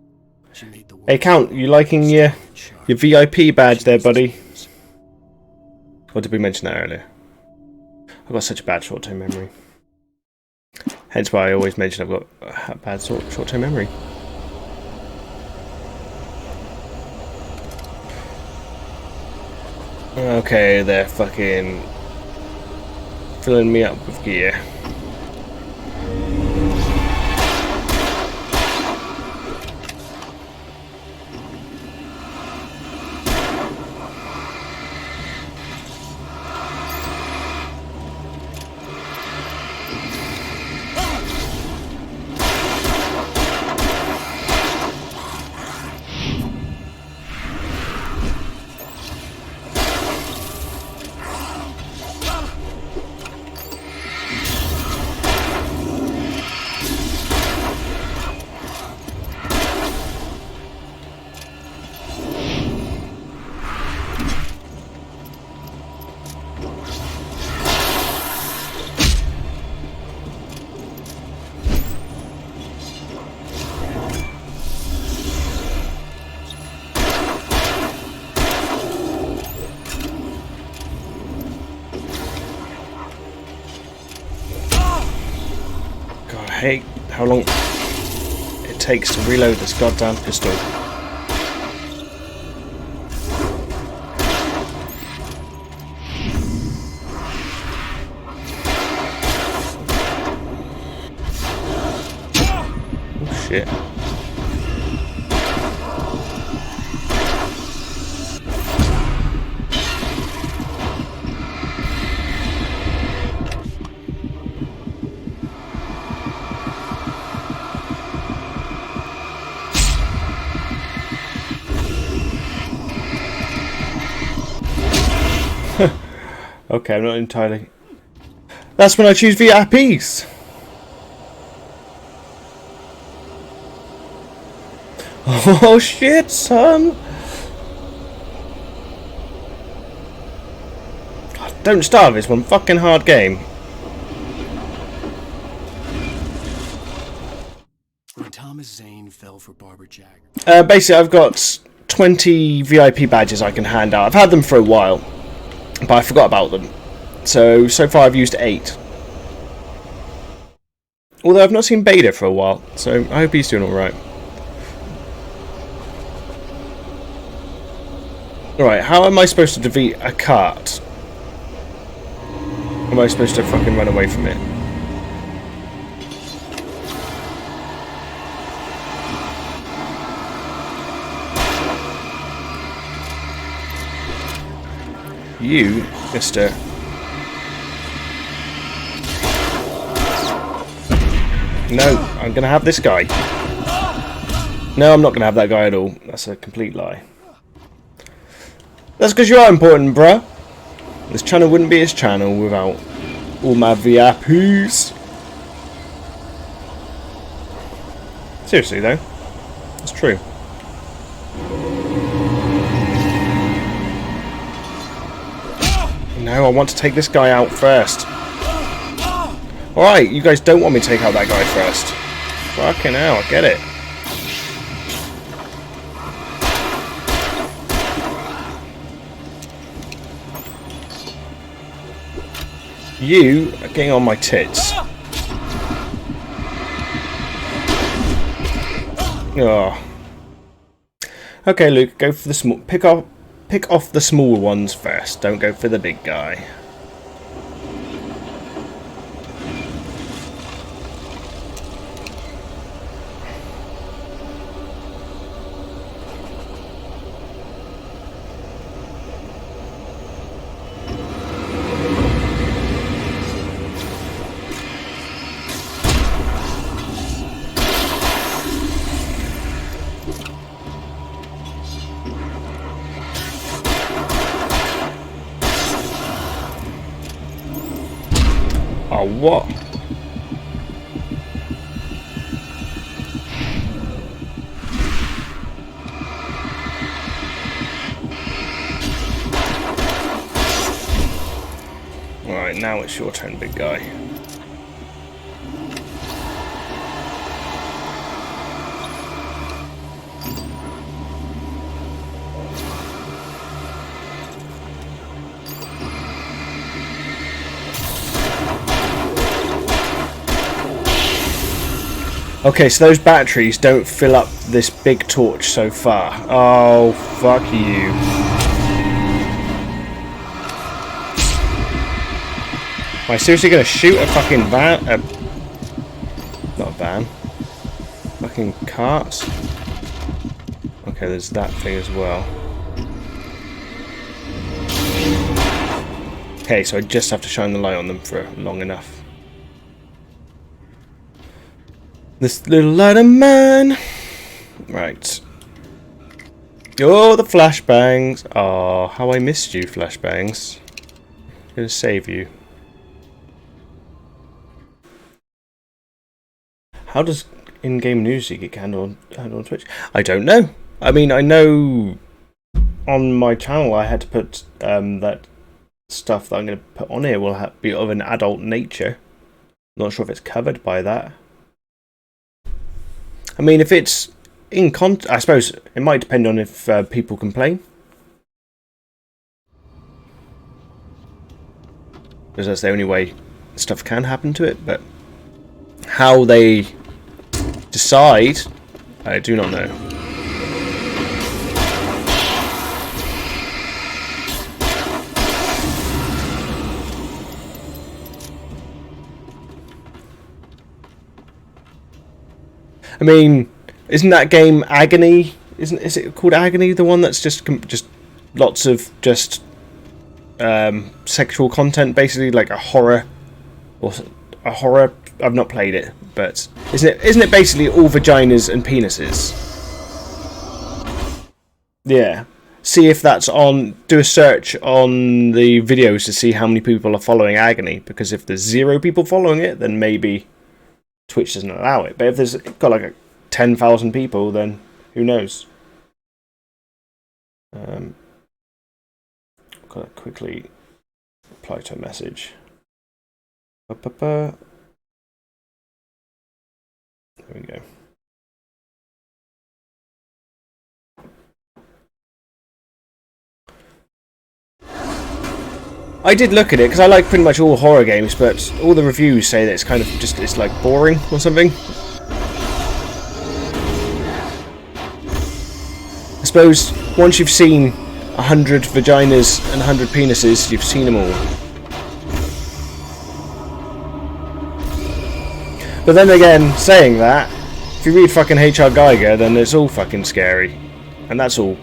[SPEAKER 3] she made the world.
[SPEAKER 1] Hey, Count, you liking your VIP badge there, buddy? Or did we mention that earlier? I've got such a bad short-term memory. Hence why I always mention I've got a bad short-term memory. Okay, they're fucking filling me up with gear. I hate how long it takes to reload this goddamn pistol. Oh shit. Okay, I'm not entirely... That's when I choose VIPs! Oh shit, son! God, don't starve, it's one fucking hard game.
[SPEAKER 3] When Thomas Zane fell for Barbara Jagger.
[SPEAKER 1] Basically, I've got 20 VIP badges I can hand out. I've had them for a while, but I forgot about them. So far I've used 8. Although I've not seen Beta for a while, so I hope he's doing alright. Alright, how am I supposed to defeat a cart? Am I supposed to fucking run away from it? You, mister. No, I'm gonna have this guy. No, I'm not gonna have that guy at all. That's a complete lie. That's because you are important, bruh. This channel wouldn't be its channel without all my VIPs. Seriously though, it's true. No, I want to take this guy out first. Alright, you guys don't want me to take out that guy first. Fucking hell, I get it. You are getting on my tits. Oh. Okay, Luke, go for the small. Pick off the small ones first. Don't go for the big guy. Oh, what? now it's your turn, big guy. Okay, so those batteries don't fill up this big torch so far. Oh, fuck you. Am I seriously gonna shoot a fucking van? Not a van. Fucking carts? Okay, there's that thing as well. Okay, so I just have to shine the light on them for long enough. This little light of mine. Right. Oh, the flashbangs. Oh, how I missed you, flashbangs. I'm gonna save you. How does in-game music get handled on Twitch? I don't know. I mean, I know on my channel I had to put that stuff that I'm going to put on here will be of an adult nature. Not sure if it's covered by that. I mean, if it's in I suppose it might depend on if people complain. Because that's the only way stuff can happen to it, but how they decide, I do not know. I mean, isn't that game Agony? Is it called Agony? The one that's just lots of just sexual content, basically like a horror or a horror. I've not played it, but isn't it basically all vaginas and penises? Yeah. See if that's on. Do a search on the videos to see how many people are following Agony. Because if there's 0 people following it, then maybe Twitch doesn't allow it. But if there's got like 10,000 people, then who knows? Gotta quickly reply to a message. There we go. I did look at it because I like pretty much all horror games, but all the reviews say that it's kind of just it's like boring or something. I suppose once you've seen 100 vaginas and 100 penises, you've seen them all. But then again, saying that, if you read fucking H.R. Geiger, then it's all fucking scary. And that's all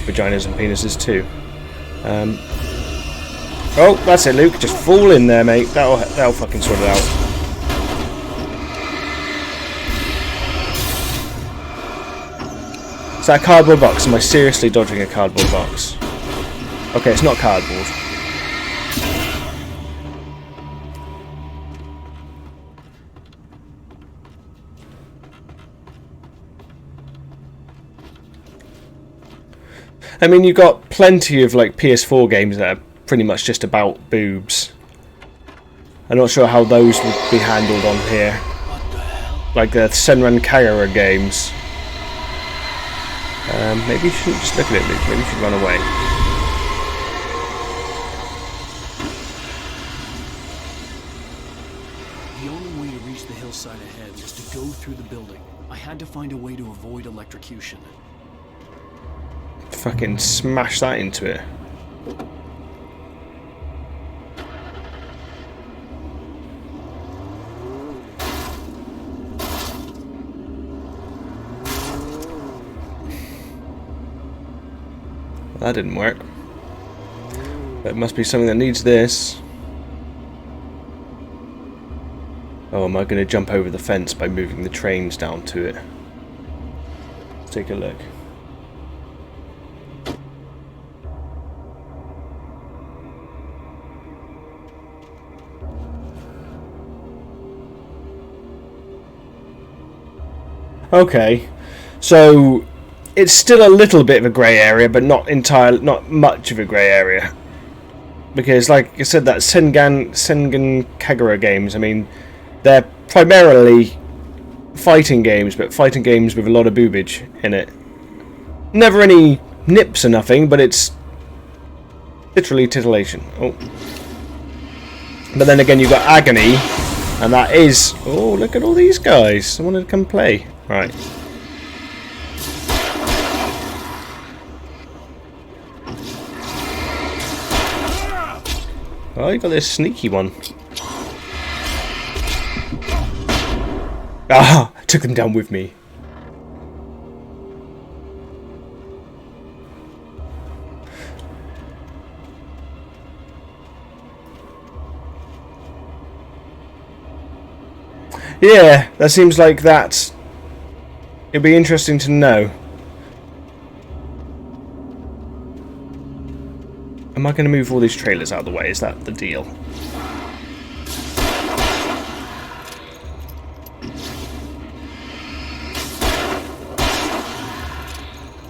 [SPEAKER 1] vaginas and penises too. Oh, that's it, Luke. Just fall in there, mate. That'll fucking sort it out. Is that a cardboard box? Am I seriously dodging a cardboard box? Okay, it's not cardboard. I mean, you've got plenty of like PS4 games that are pretty much just about boobs. I'm not sure how those would be handled on here. Like the Senran Kagura games. Maybe you shouldn't just look at it, Luke. Maybe you should run away.
[SPEAKER 3] The only way to reach the hillside ahead was to go through the building. I had to find a way to avoid electrocution.
[SPEAKER 1] Fucking smash that into it. That didn't work. It must be something that needs this. Oh, am I going to jump over the fence by moving the trains down to it? Let's take a look. Okay, so it's still a little bit of a grey area, but not much of a grey area. Because, like I said, that Sengan Kagura games, I mean, they're primarily fighting games, but fighting games with a lot of boobage in it. Never any nips or nothing, but it's literally titillation. Oh. But then again, you've got Agony, and that is... Oh, look at all these guys. I wanted to come play. Right. Oh, you got this sneaky one. Ah, took them down with me. Yeah, that seems like that. It'd be interesting to know. Am I going to move all these trailers out of the way? Is that the deal?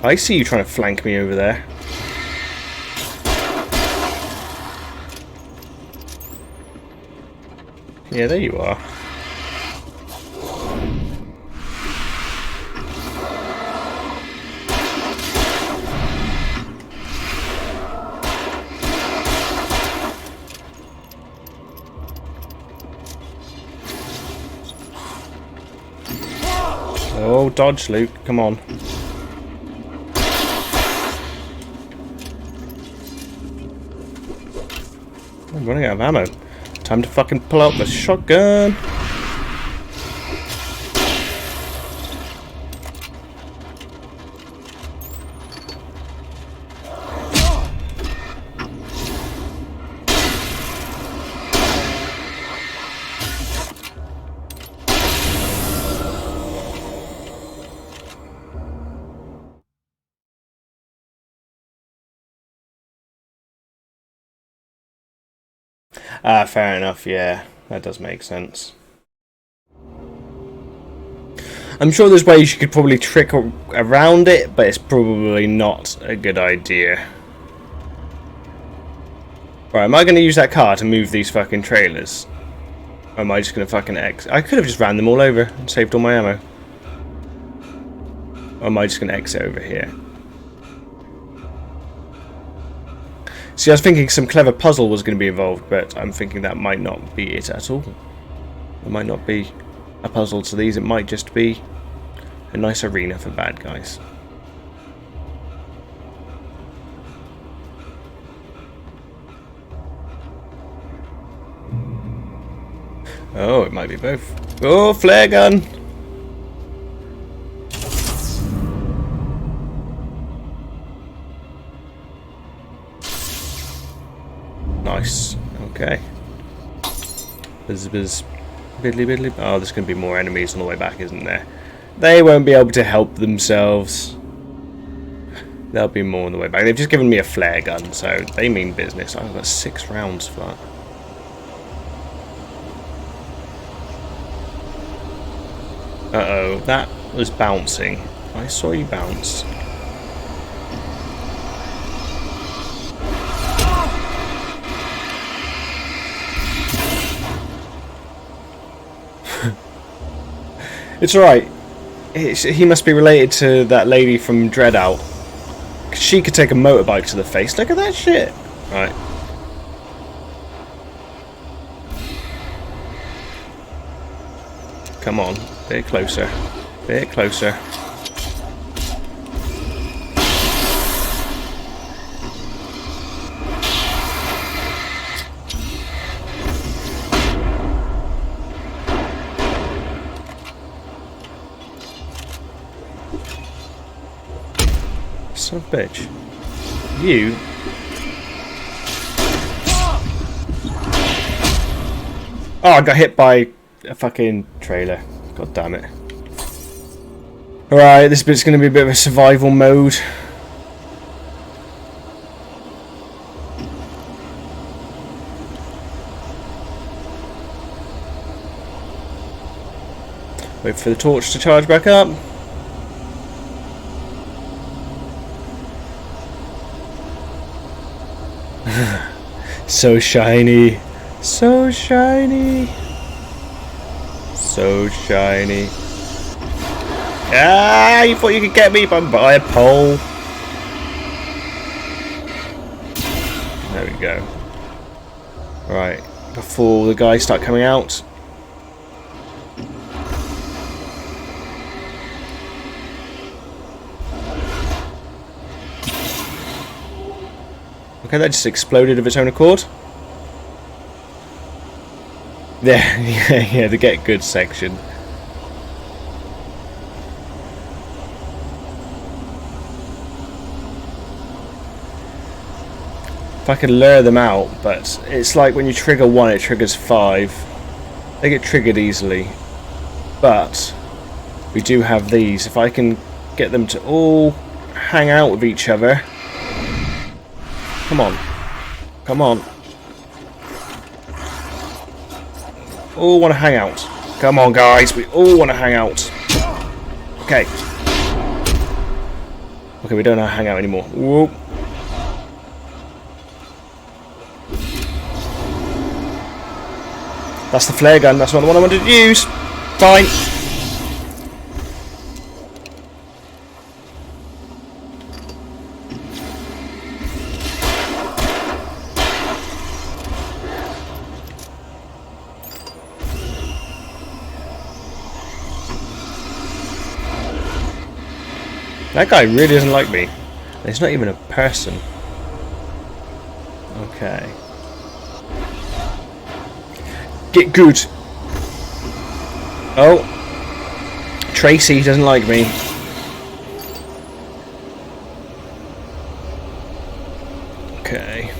[SPEAKER 1] I see you trying to flank me over there. Yeah, there you are. Oh, dodge, Luke. Come on. I'm running out of ammo. Time to fucking pull out the shotgun. Ah, fair enough, yeah. That does make sense. I'm sure there's ways you could probably trick around it, but it's probably not a good idea. Right, am I going to use that car to move these fucking trailers? Or am I just going to fucking exit? I could have just ran them all over and saved all my ammo. Or am I just going to exit over here? See, I was thinking some clever puzzle was going to be involved, but I'm thinking that might not be it at all. It might not be a puzzle to these, it might just be a nice arena for bad guys. Oh, it might be both. Oh, flare gun! Nice. Okay. Bizz, bizz. Biddly, biddly. Oh, there's going to be more enemies on the way back, isn't there? They won't be able to help themselves. There'll be more on the way back. They've just given me a flare gun, so they mean business. I've got 6 rounds for that. Uh-oh, that was bouncing. I saw you bounce. It's alright. He must be related to that lady from Dreadout. She could take a motorbike to the face. Look at that shit. Right. Come on. Bit closer. Bit closer. Son of a bitch. You. Oh, I got hit by a fucking trailer. God damn it. Alright, this bit's going to be a bit of a survival mode. Wait for the torch to charge back up. So shiny. So shiny. So shiny. Ah, you thought you could get me by a pole. There we go. Right, before the guys start coming out. Okay, that just exploded of its own accord. There, yeah, the get good section. If I could lure them out, but it's like when you trigger one, it triggers 5. They get triggered easily. But we do have these. If I can get them to all hang out with each other. Come on. Come on. All want to hang out. Come on, guys. We all want to hang out. Okay. Okay, we don't know how to hang out anymore. Whoa. That's the flare gun. That's not the one I wanted to use. Fine. That guy really doesn't like me. He's not even a person. Okay. Get good. Oh. Tracy doesn't like me. Okay.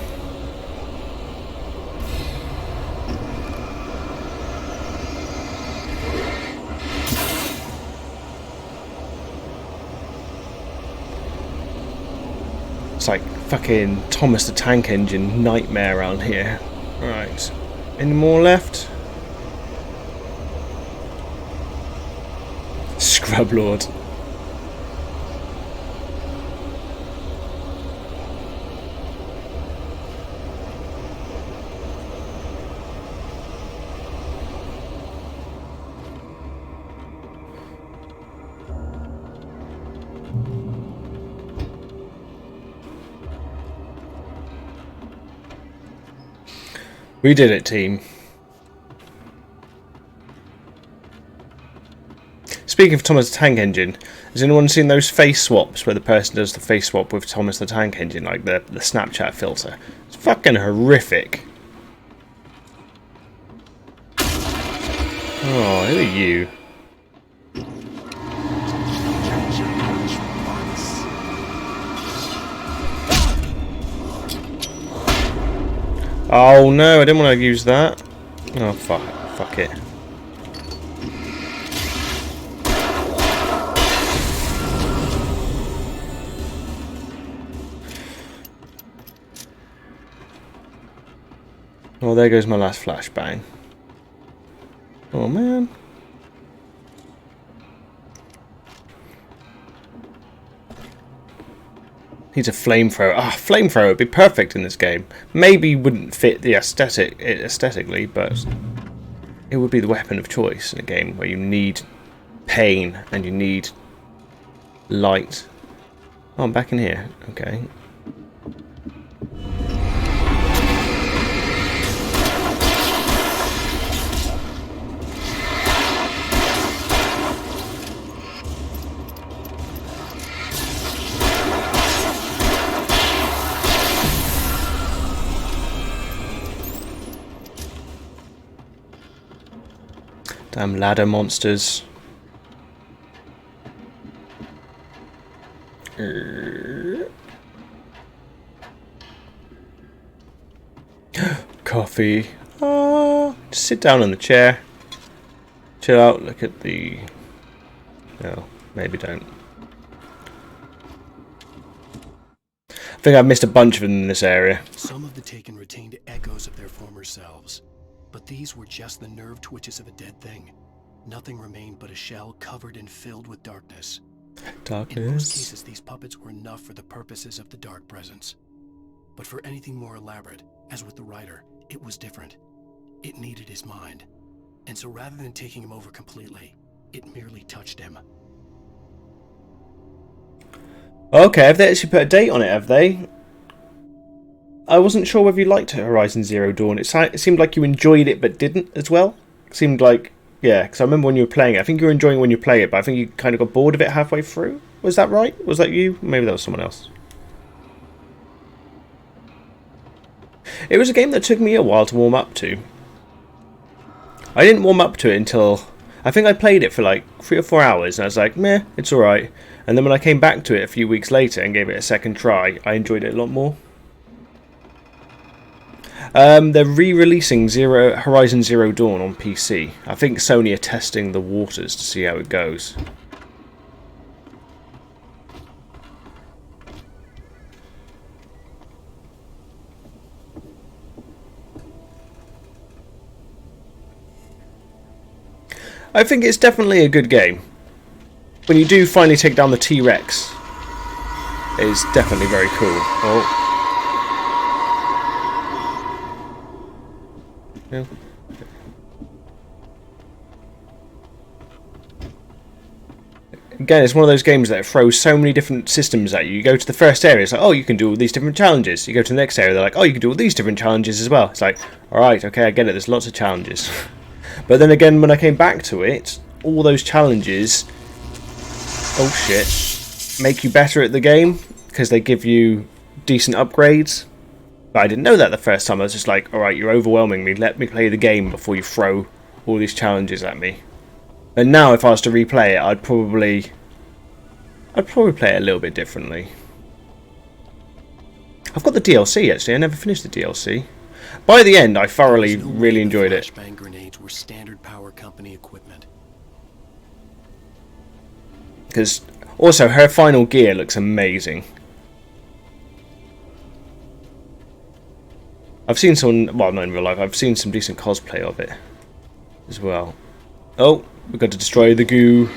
[SPEAKER 1] It's like fucking Thomas the Tank Engine nightmare around here. Right. Any more left? Scrub Lord. We did it, team. Speaking of Thomas the Tank Engine, has anyone seen those face swaps where the person does the face swap with Thomas the Tank Engine, like the Snapchat filter? It's fucking horrific. Oh, who are you? Oh no, I didn't want to use that. Oh fuck it. Oh, there goes my last flashbang. Oh man. Needs a flamethrower. Ah, flamethrower would be perfect in this game. Maybe wouldn't fit the aesthetically, but it would be the weapon of choice in a game where you need pain and you need light. Oh, I'm back in here. Okay. Damn ladder monsters. Coffee. Oh, just sit down on the chair. Chill out, look at the... No, maybe don't. I think I've missed a bunch of them in this area.
[SPEAKER 3] Some of the Taken retained echoes of their former selves. But these were just the nerve twitches of a dead thing. Nothing remained but a shell covered and filled with darkness.
[SPEAKER 1] Darkness.
[SPEAKER 3] In most cases, these puppets were enough for the purposes of the Dark Presence. But for anything more elaborate, As with the writer, it was different. It needed his mind. And so rather than taking him over completely, it merely touched him.
[SPEAKER 1] Okay, have they actually put a date on it, have they? I wasn't sure whether you liked Horizon Zero Dawn. It seemed like you enjoyed it but didn't as well. It seemed like, yeah, because I remember when you were playing it. I think you were enjoying it when you play it, but I think you kind of got bored of it halfway through. Was that right? Was that you? Maybe that was someone else. It was a game that took me a while to warm up to. I didn't warm up to it until... I think I played it for like 3 or 4 hours, and I was like, meh, it's alright. And then when I came back to it a few weeks later and gave it a second try, I enjoyed it a lot more. They're re-releasing Horizon Zero Dawn on PC. I think Sony are testing the waters to see how it goes. I think it's definitely a good game. When you do finally take down the T-Rex, it's definitely very cool. Oh. Yeah. Again, it's one of those games that throws so many different systems at you. You go to the first area, it's like, oh, you can do all these different challenges. You go to the next area, they're like, oh, you can do all these different challenges as well. It's like, alright, okay, I get it, there's lots of challenges. But then again, when I came back to it, all those challenges, oh shit, make you better at the game, because they give you decent upgrades. But I didn't know that the first time. I was just like, alright, you're overwhelming me, let me play the game before you throw all these challenges at me. And now if I was to replay it, I'd probably play it a little bit differently. I've got the DLC actually, I never finished the DLC. By the end, I thoroughly really enjoyed it.
[SPEAKER 3] Flashbang grenades were standard power company equipment.
[SPEAKER 1] Because also her final gear looks amazing. I've seen some, well, not in real life, I've seen some decent cosplay of it as well. Oh, we've got to destroy the goo.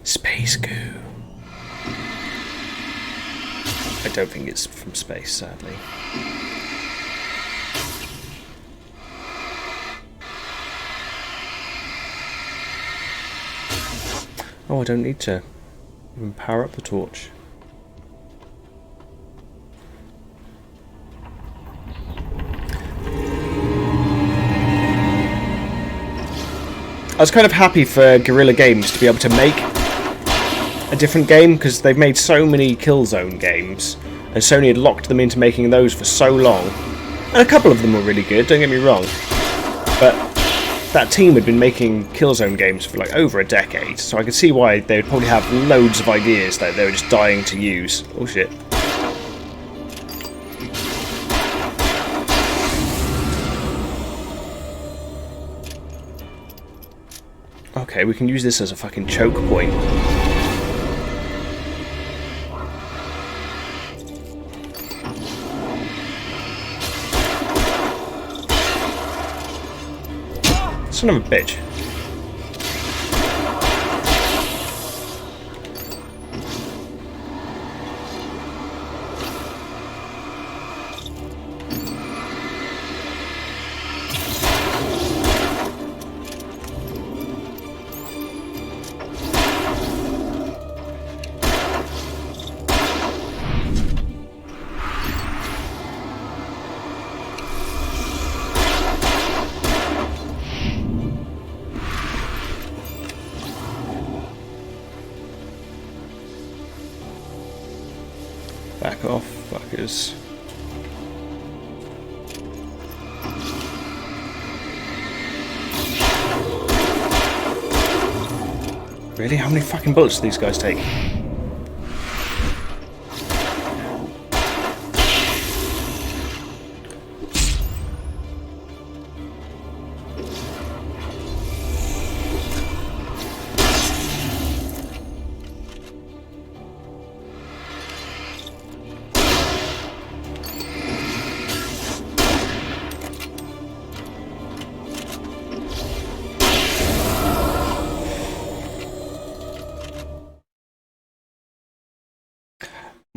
[SPEAKER 1] Space goo. I don't think it's from space, sadly. Oh, I don't need to even power up the torch. I was kind of happy for Guerrilla Games to be able to make a different game, because they've made so many Killzone games, and Sony had locked them into making those for so long. And a couple of them were really good, don't get me wrong. But that team had been making Killzone games for like over a decade, so I could see why they would probably have loads of ideas that they were just dying to use. Oh shit. Okay, we can use this as a fucking choke point. Son of a bitch. Back off, fuckers. Really? How many fucking bullets do these guys take?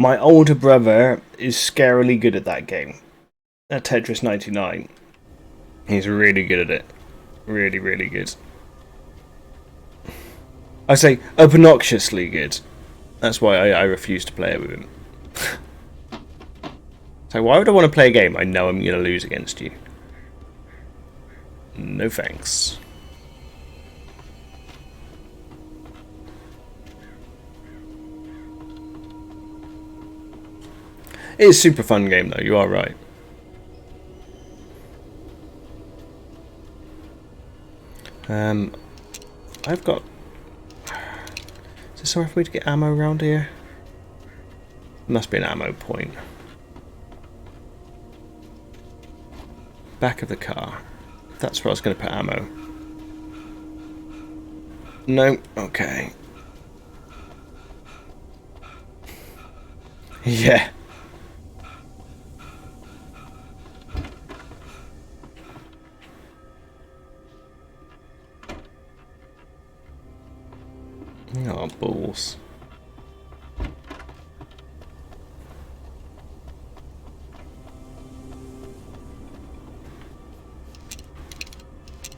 [SPEAKER 1] My older brother is scarily good at that game. At Tetris 99. He's really good at it. Really, really good. I say obnoxiously good. That's why I refuse to play it with him. So why would I want to play a game I know I'm going to lose against you? No thanks. It is a super fun game though, you are right. I've got... Is there somewhere for me to get ammo around here? There must be an ammo point. Back of the car. That's where I was going to put ammo. No, okay. Yeah. Oh, balls.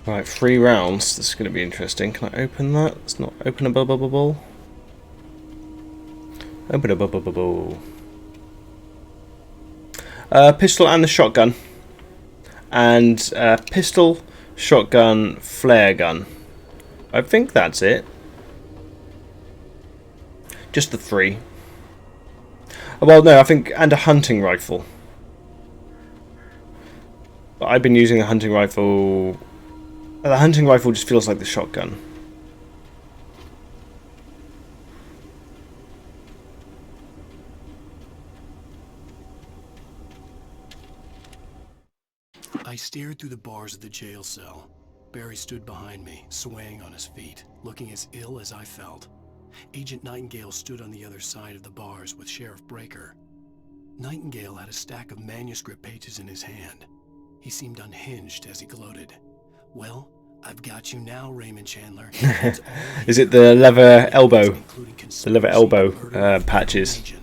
[SPEAKER 1] Right, 3 rounds. This is going to be interesting. Can I open that? It's not openable. Openable. Pistol and the shotgun. And pistol, shotgun, flare gun. I think that's it. Just the 3. Well, no, I think, and a hunting rifle. But I've been using a hunting rifle. The hunting rifle just feels like the shotgun.
[SPEAKER 3] I stared through the bars of the jail cell. Barry stood behind me, swaying on his feet, looking as ill as I felt. Agent Nightingale stood on the other side of the bars with Sheriff Breaker. Nightingale had a stack of manuscript pages in his hand. He seemed unhinged as he gloated. Well, I've got you now, Raymond Chandler.
[SPEAKER 1] Is it the leather elbow? The leather elbow patches.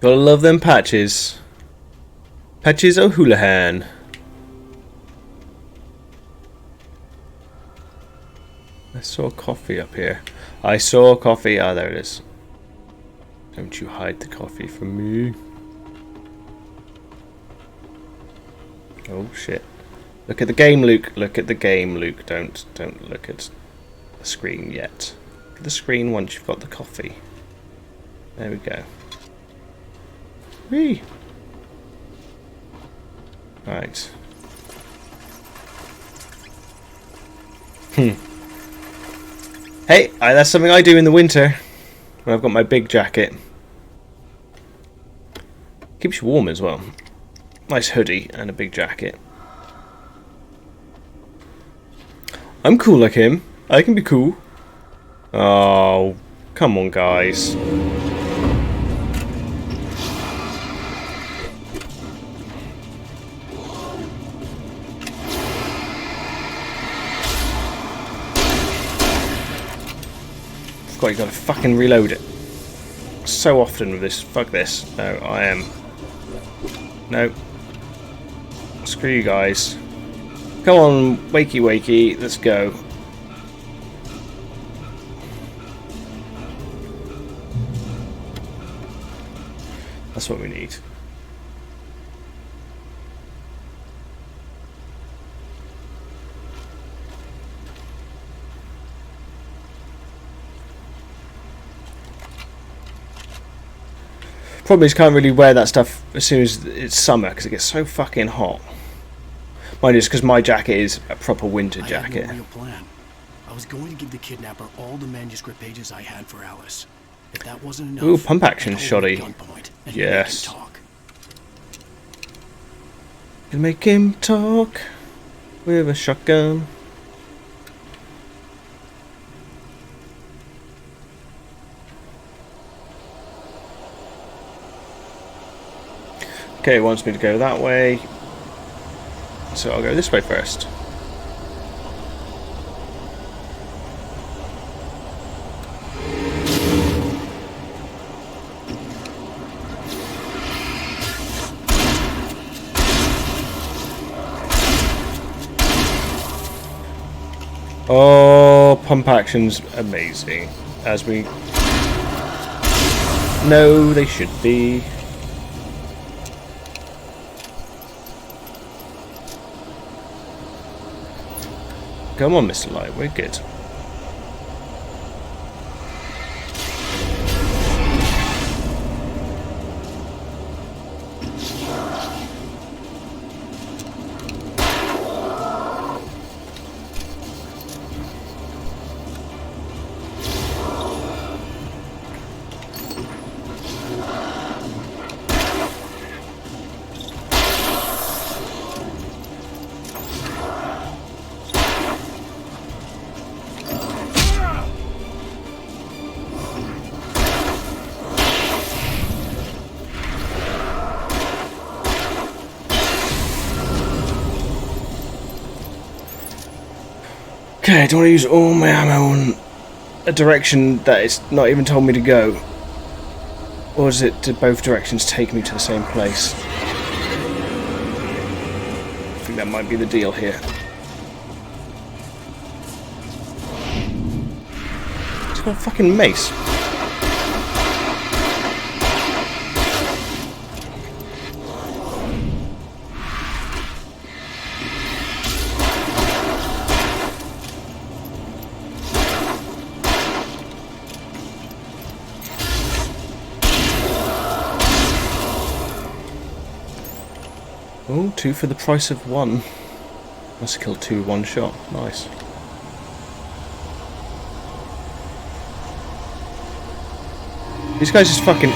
[SPEAKER 1] Gotta love them patches. Patches O'Houlihan. I saw coffee up here. I saw coffee. Ah, there it is. Don't you hide the coffee from me. Oh shit. Look at the game, Luke. Look at the game, Luke. Don't look at the screen yet. Look at the screen once you've got the coffee. There we go. Whee! Right. Hey, that's something I do in the winter when I've got my big jacket. Keeps you warm as well. Nice hoodie and a big jacket. I'm cool like him. I can be cool. Oh, come on, guys. God, you gotta fucking reload it so often with this. Fuck this. No, I am. No. Screw you guys. Come on, wakey wakey, let's go. That's what we need. Problem is, can't really wear that stuff as soon as it's summer because it gets so fucking hot. Mind you, it's because my jacket is a proper winter jacket.
[SPEAKER 3] I had no real plan. I was going to give the kidnapper all the manuscript pages I had for Alice. If that wasn't enough,
[SPEAKER 1] Ooh, pump action shoddy. Yes. Can make him talk with a shotgun. Okay, it wants me to go that way. So I'll go this way first. Oh, pump action's amazing. As we know they should be. Come on, Mr. Light, we're good. Okay, I don't want to use all my ammo on a direction that it's not even told me to go. Or is it, do both directions take me to the same place? I think that might be the deal here. It's got a fucking mace. Oh, 2 for the price of 1. Must have killed 2 one shot. Nice. These guys just fucking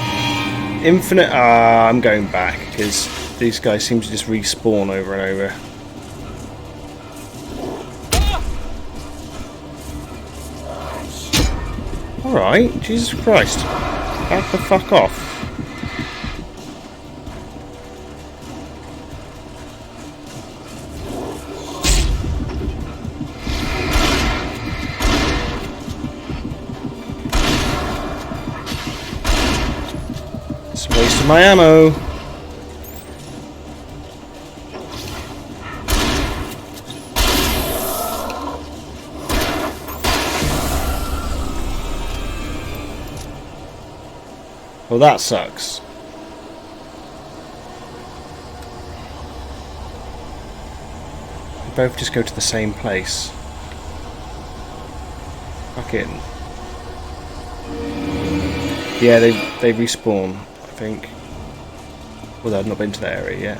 [SPEAKER 1] infinite. Ah, I'm going back because these guys seem to just respawn over and over. Alright, Jesus Christ. Back the fuck off. My ammo. Well, that sucks. We both just go to the same place. Fucking. Yeah, they respawn, I think. Although I've not been to that area yet.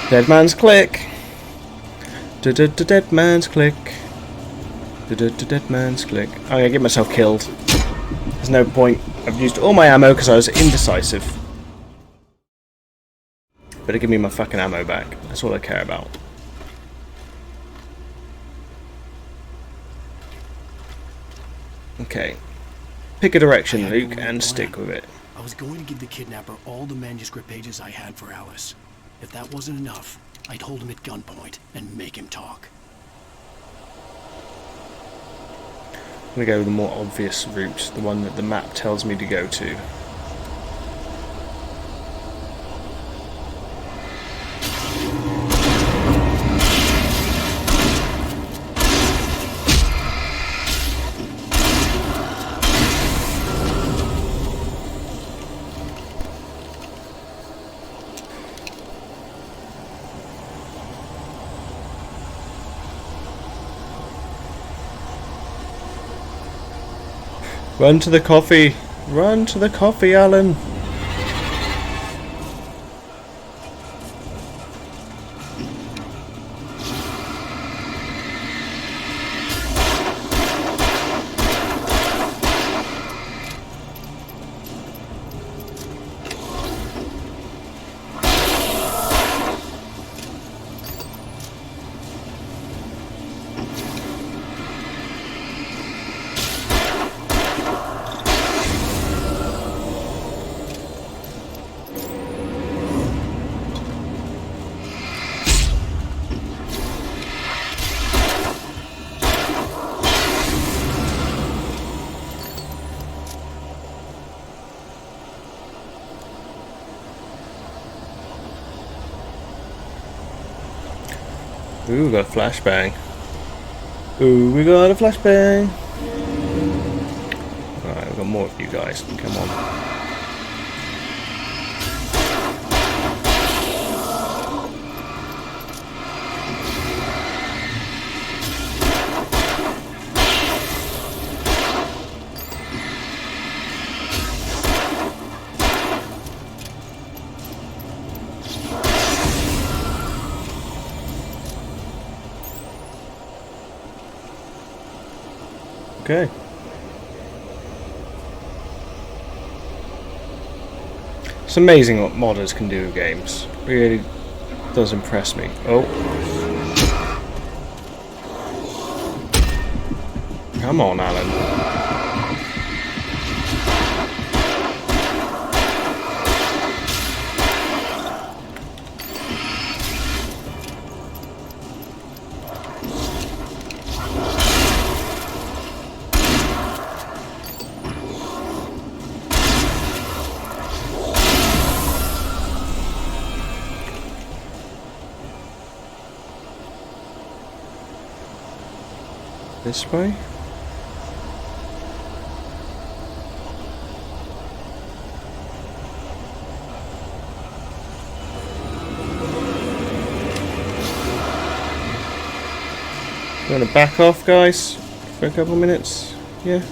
[SPEAKER 1] Dead man's click. Dead man's click. Dead man's click. I'm gonna get myself killed. There's no point. I've used all my ammo because I was indecisive. Better give me my fucking ammo back. That's all I care about. Okay. Pick a direction, Luke, and stick with it.
[SPEAKER 3] I was going to give the kidnapper all the manuscript pages I had for Alice. If that wasn't enough, I'd hold him at gunpoint and make him talk.
[SPEAKER 1] I'm gonna go with the more obvious route, the one that the map tells me to go to. Run to the coffee! Run to the coffee, Alan! Ooh, we got a flashbang. Ooh, we got a flashbang. Alright, we've got more of you guys. Come on. Okay. It's amazing what modders can do with games. Really does impress me. Oh. Come on, Alan. This way? You want to back off, guys, for a couple of minutes? Yeah,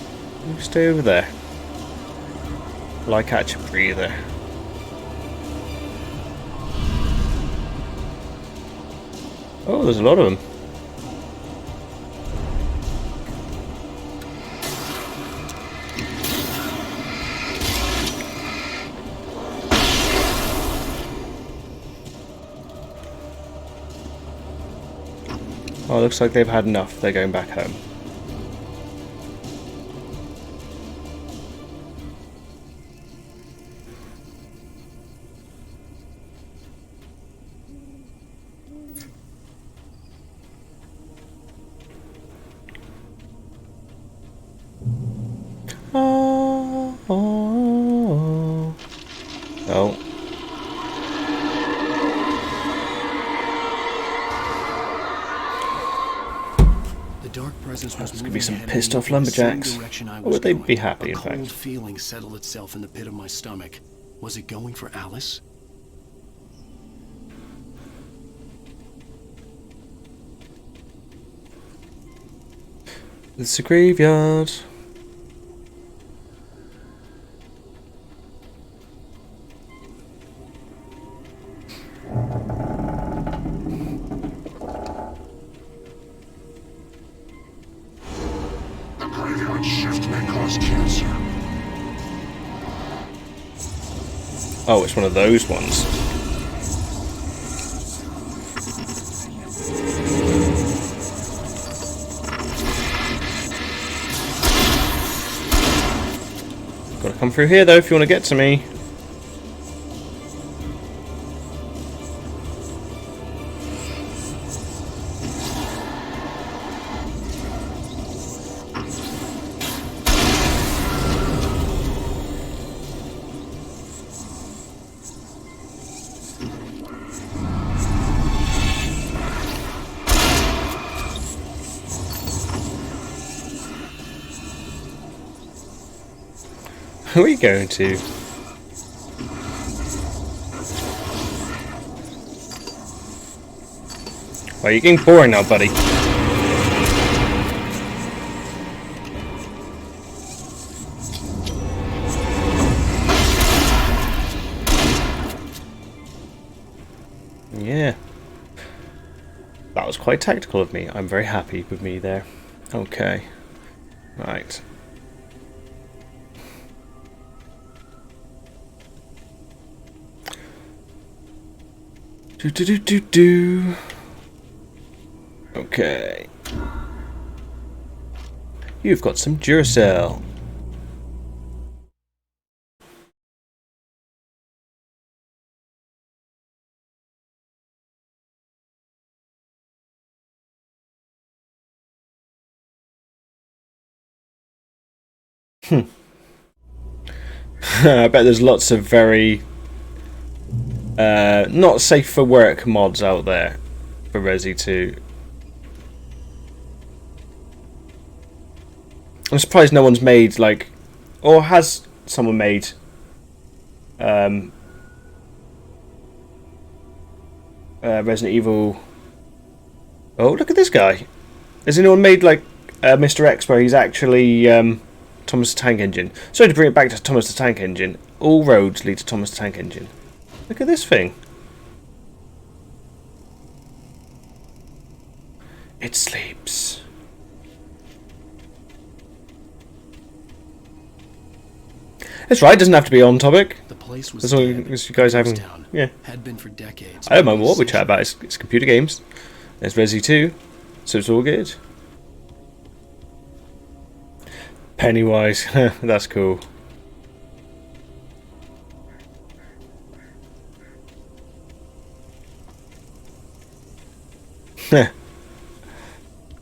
[SPEAKER 1] you stay over there. Will I catch a breather? Oh, there's a lot of them. Oh, looks like they've had enough. They're going back home. Oh. There's gonna be some pissed off lumberjacks. Or would they be happy, in fact?
[SPEAKER 3] A cold feeling settled itself in the pit of my stomach. Was it going for Alice?
[SPEAKER 1] It's a graveyard. Oh, it's one of those ones. Gotta come through here though if you want to get to me. Who are you going to? Well, you're getting boring now, buddy. Yeah. That was quite tactical of me. I'm very happy with me there. Okay. Right. Do. Okay. You've got some Duracell. I bet there's lots of very not safe for work mods out there for Resi 2. I'm surprised no one's made, like, or has someone made Resident Evil. Oh, look at this guy. Has anyone made, like, Mr. X where he's actually Thomas the Tank Engine? Sorry to bring it back to Thomas the Tank Engine. All roads lead to Thomas the Tank Engine. Look at this thing. It sleeps. That's right, it doesn't have to be on topic.
[SPEAKER 3] The place was
[SPEAKER 1] as long as you guys haven't. Yeah.
[SPEAKER 3] Had been for decades.
[SPEAKER 1] I don't mind what we chat about. It's computer games. There's Resi 2, so it's all good. Pennywise, that's cool.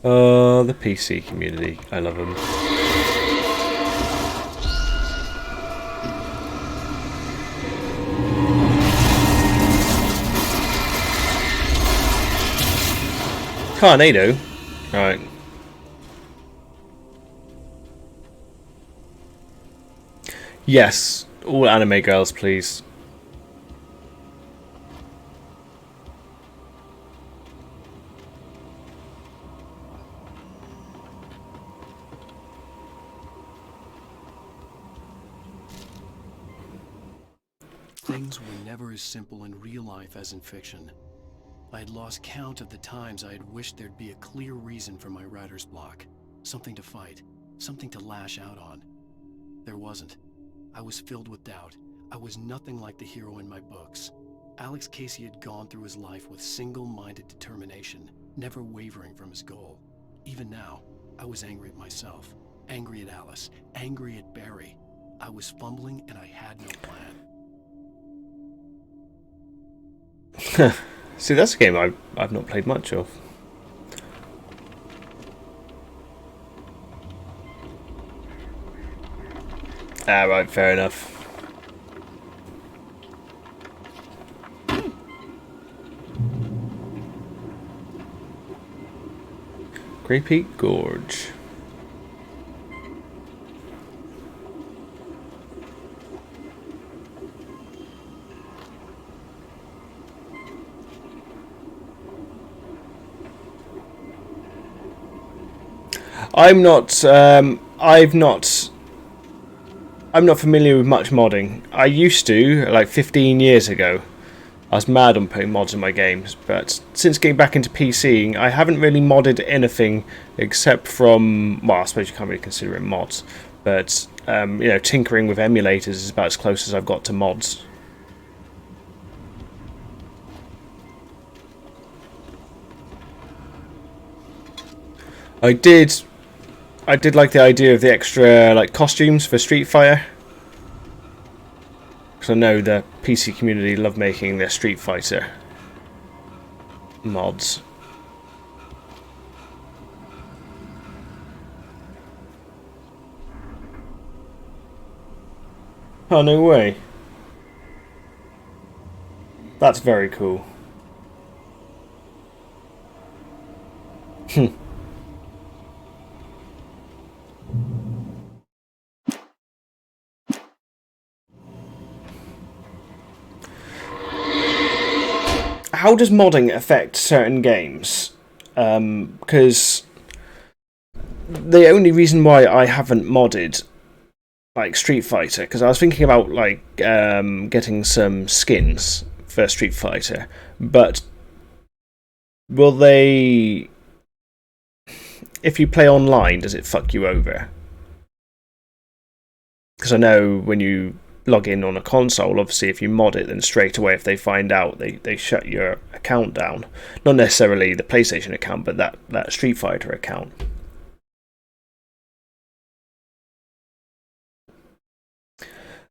[SPEAKER 1] Oh, the PC community. I love them. Carnado? Right. Yes, all anime girls, please.
[SPEAKER 3] Things were never as simple in real life as in fiction. I had lost count of the times I had wished there'd be a clear reason for my writer's block. Something to fight, something to lash out on. There wasn't. I was filled with doubt. I was nothing like the hero in my books. Alex Casey had gone through his life with single-minded determination, never wavering from his goal. Even now, I was angry at myself, angry at Alice, angry at Barry. I was fumbling and I had no plan.
[SPEAKER 1] See, that's a game I've not played much of. Ah, right, fair enough. Great Peak Gorge. I'm not familiar with much modding. I used to, like 15 years ago. I was mad on putting mods in my games, but since getting back into PCing, I haven't really modded anything except from, well, I suppose you can't really consider it mods, but you know, tinkering with emulators is about as close as I've got to mods. I did like the idea of the extra like costumes for Street Fighter. Because I know the PC community love making their Street Fighter mods. Oh, no way. That's very cool. How does modding affect certain games? Because the only reason why I haven't modded like Street Fighter, because I was thinking about like getting some skins for Street Fighter, but will they, if you play online, does it fuck you over? Because I know when you log in on a console, obviously if you mod it, then straight away if they find out, they shut your account down. Not necessarily the PlayStation account, but that Street Fighter account.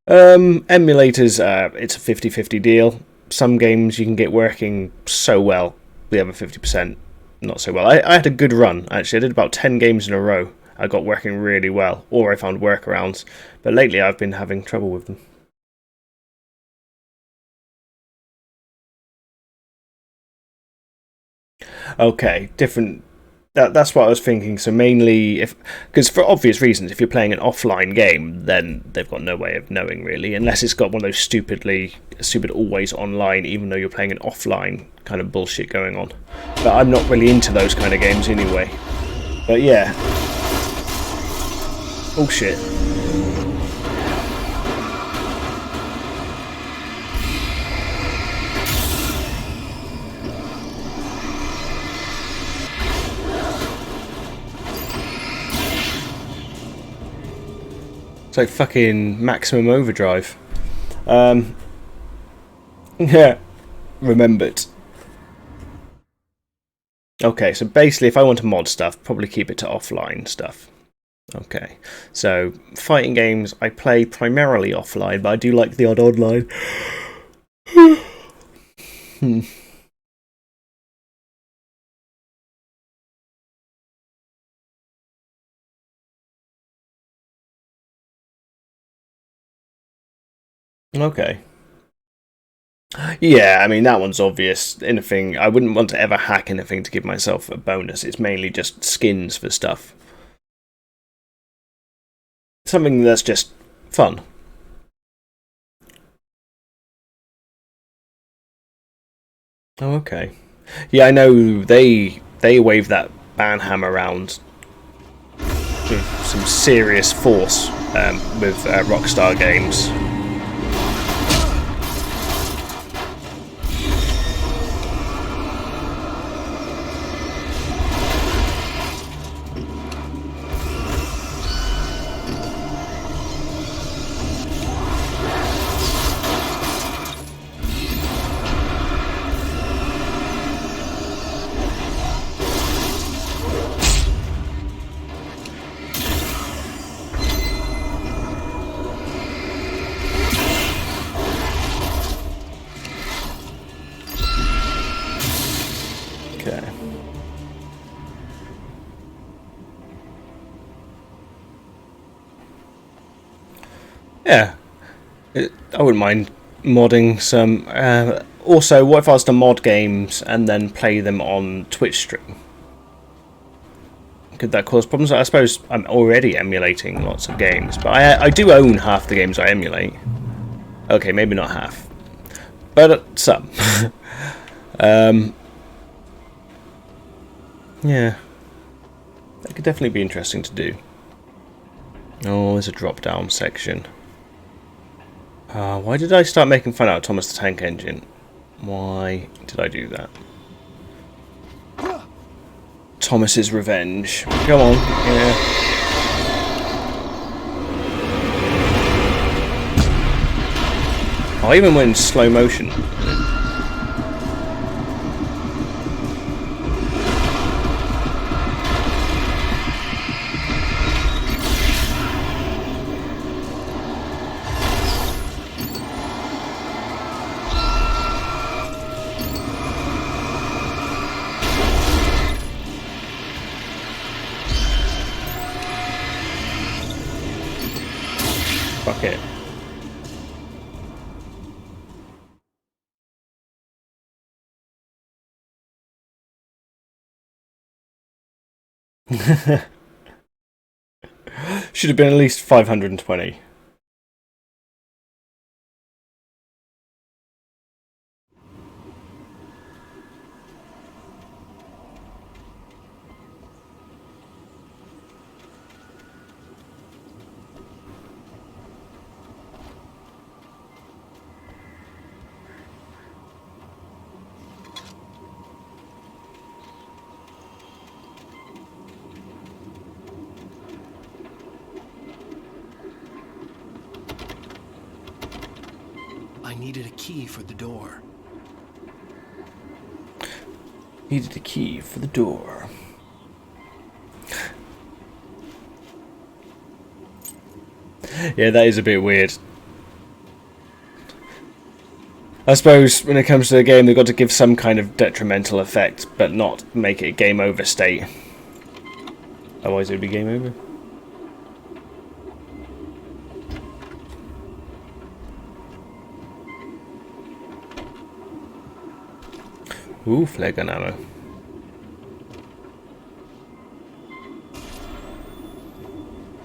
[SPEAKER 1] Emulators, it's a 50-50 deal. Some games you can get working so well, the other 50% not so well. I had a good run, actually. I did about 10 games in a row. I got working really well, or I found workarounds. But lately I've been having trouble with them. Okay, different That's what I was thinking. So mainly, because for obvious reasons, if you're playing an offline game, then they've got no way of knowing really, unless it's got one of those stupid always online, even though you're playing an offline kind of bullshit going on. But I'm not really into those kind of games anyway. But yeah. Oh shit. It's like fucking Maximum Overdrive. Yeah, remembered. Okay, so basically if I want to mod stuff, probably keep it to offline stuff. Okay, so fighting games I play primarily offline, but I do like the odd online. Okay. Yeah, I mean, that one's obvious. Anything, I wouldn't want to ever hack anything to give myself a bonus. It's mainly just skins for stuff. Something that's just fun. Oh, okay. Yeah, I know they wave that ban hammer around with some serious force with Rockstar games. Yeah, I wouldn't mind modding some. Also, what if I was to mod games and then play them on Twitch stream? Could that cause problems? I suppose I'm already emulating lots of games, but I do own half the games I emulate. Okay, maybe not half, but some. Yeah, that could definitely be interesting to do. Oh, there's a drop-down section. Why did I start making fun out of Thomas the Tank Engine? Why did I do that? Thomas's Revenge. Come on, yeah. I even went in slow motion. Fuck it. Should have been at least 520.
[SPEAKER 3] I needed a key for the door.
[SPEAKER 1] Needed a key for the door. Yeah, that is a bit weird. I suppose when it comes to the game, they've got to give some kind of detrimental effect, but not make it a game over state. Otherwise it would be game over. Ooh, flare gun ammo.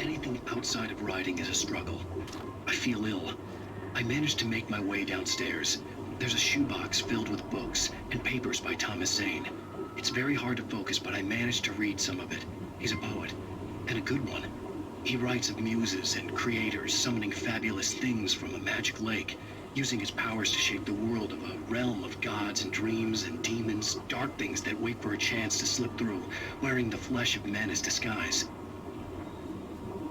[SPEAKER 4] Anything outside of riding is a struggle. I feel ill. I managed to make my way downstairs. There's a shoebox filled with books and papers by Thomas Zane. It's very hard to focus, but I managed to read some of it. He's a poet, and a good one. He writes of muses and creators summoning fabulous things from a magic lake, using his powers to shape the world of a realm of gods and dreams and demons, dark things that wait for a chance to slip through, wearing the flesh of men as disguise.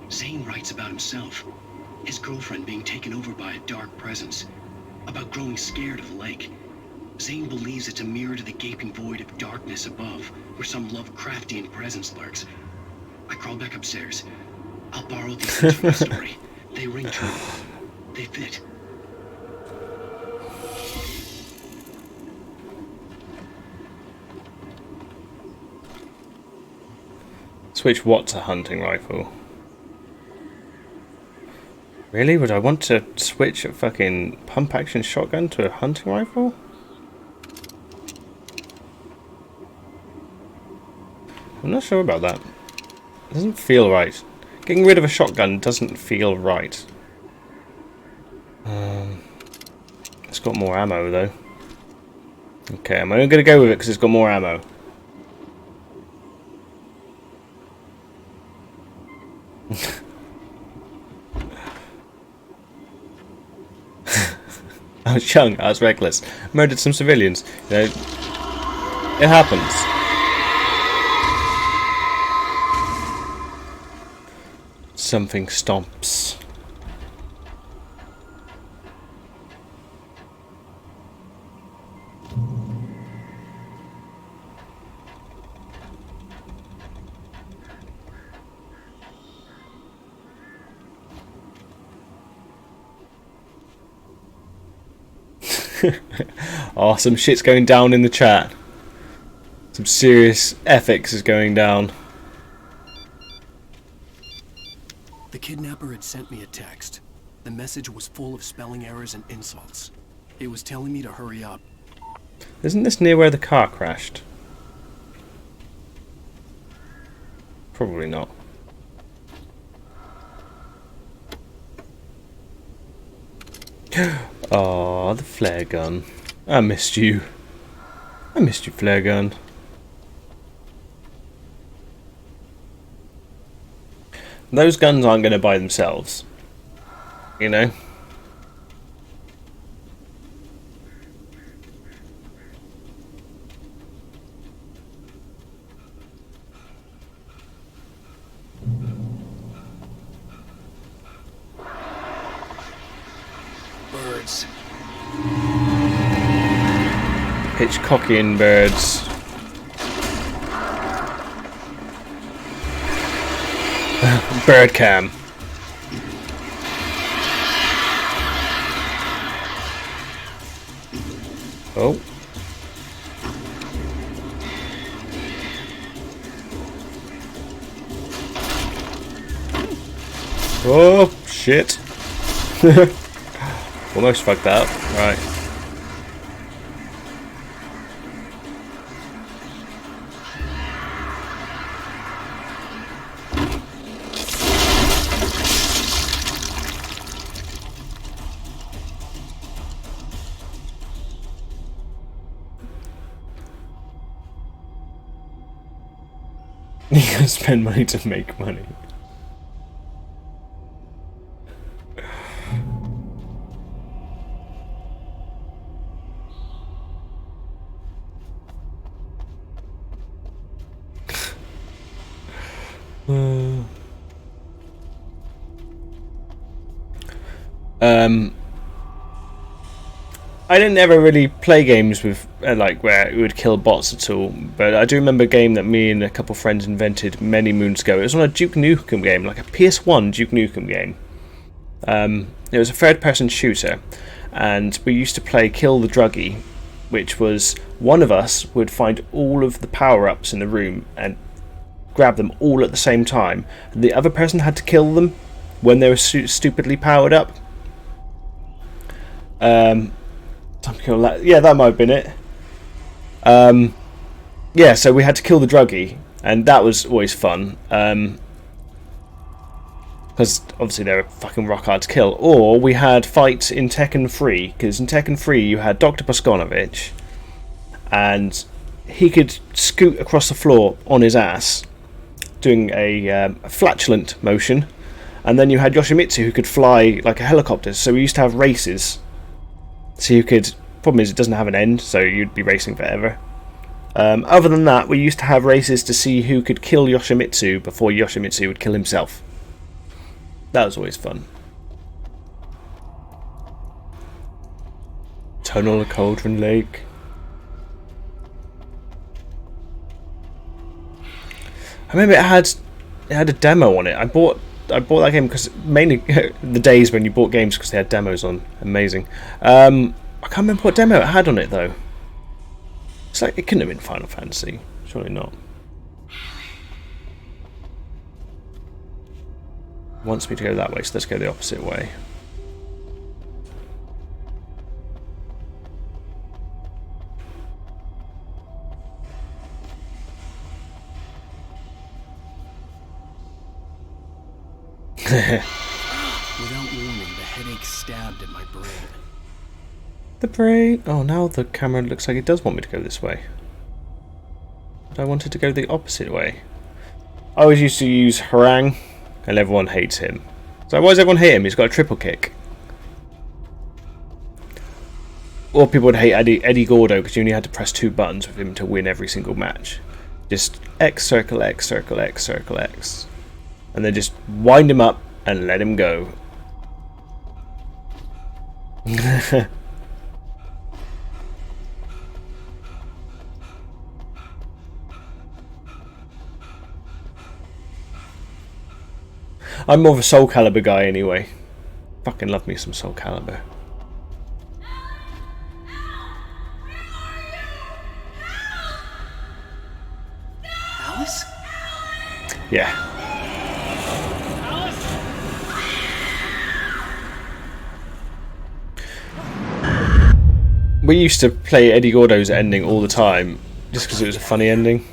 [SPEAKER 4] Zane writes about himself, his girlfriend being taken over by a dark presence, about growing scared of the lake. Zane believes it's a mirror to the gaping void of darkness above, where some Lovecraftian presence lurks. I crawl back upstairs. I'll borrow these things from the story. They ring true. They fit.
[SPEAKER 1] Switch what to hunting rifle? Really? Would I want to switch a fucking pump action shotgun to a hunting rifle? I'm not sure about that. It doesn't feel right. Getting rid of a shotgun doesn't feel right. It's got more ammo though. Okay, I'm only going to go with it because it's got more ammo. I was young, I was reckless. Murdered some civilians. You know, it happens. Something stomps. Oh, some shit's going down in the chat. Some serious ethics is going down.
[SPEAKER 3] The kidnapper had sent me a text. The message was full of spelling errors and insults. It was telling me to hurry up.
[SPEAKER 1] Isn't this near where the car crashed? Probably not. Oh, the flare gun. I missed you. I missed you, flare gun. Those guns aren't going to buy themselves. You know?
[SPEAKER 3] Birds.
[SPEAKER 1] Hitchcockian birds. Bird cam. Oh. Oh, shit. Almost fucked that up. Right. You gotta spend money to make money. I didn't ever really play games with like where it would kill bots at all, but I do remember a game that me and a couple of friends invented many moons ago. It was on a Duke Nukem game, like a PS1 Duke Nukem game. It was a third-person shooter, and we used to play Kill the Druggie, which was one of us would find all of the power-ups in the room and grab them all at the same time. The other person had to kill them when they were stupidly powered up. Yeah, that might have been it. Yeah, so we had to kill the druggie, and that was always fun. because obviously they were fucking rock hard to kill. Or we had fights in Tekken 3, because in Tekken 3 you had Dr. Bosconovich, and he could scoot across the floor on his ass, doing a flatulent motion, and then you had Yoshimitsu who could fly like a helicopter. So we used to have races, so you could. Problem is, it doesn't have an end, so you'd be racing forever. Other than that, we used to have races to see who could kill Yoshimitsu before Yoshimitsu would kill himself. That was always fun. Tunnel of Cauldron Lake. I remember it had a demo on it. I bought that game because mainly the days when you bought games because they had demos on. Amazing. I can't remember what demo it had on it though. It's like it couldn't have been Final Fantasy. Surely not. Wants me to go that way, so let's go the opposite way.
[SPEAKER 3] Without warning, the headache stabbed at my brain.
[SPEAKER 1] The brain. Oh, now the camera looks like it does want me to go this way. But I wanted to go the opposite way. I always used to use Harang, and everyone hates him. So why does everyone hate him? He's got a triple kick. Or people would hate Eddie Gordo because you only had to press 2 buttons with him to win every single match. Just X, circle X, circle X, circle X. And then just wind him up and let him go. I'm more of a Soul Calibur guy anyway. Fucking love me some Soul Calibur.
[SPEAKER 3] Alice?
[SPEAKER 1] Yeah. We used to play Eddie Gordo's ending all the time, just because it was a funny ending.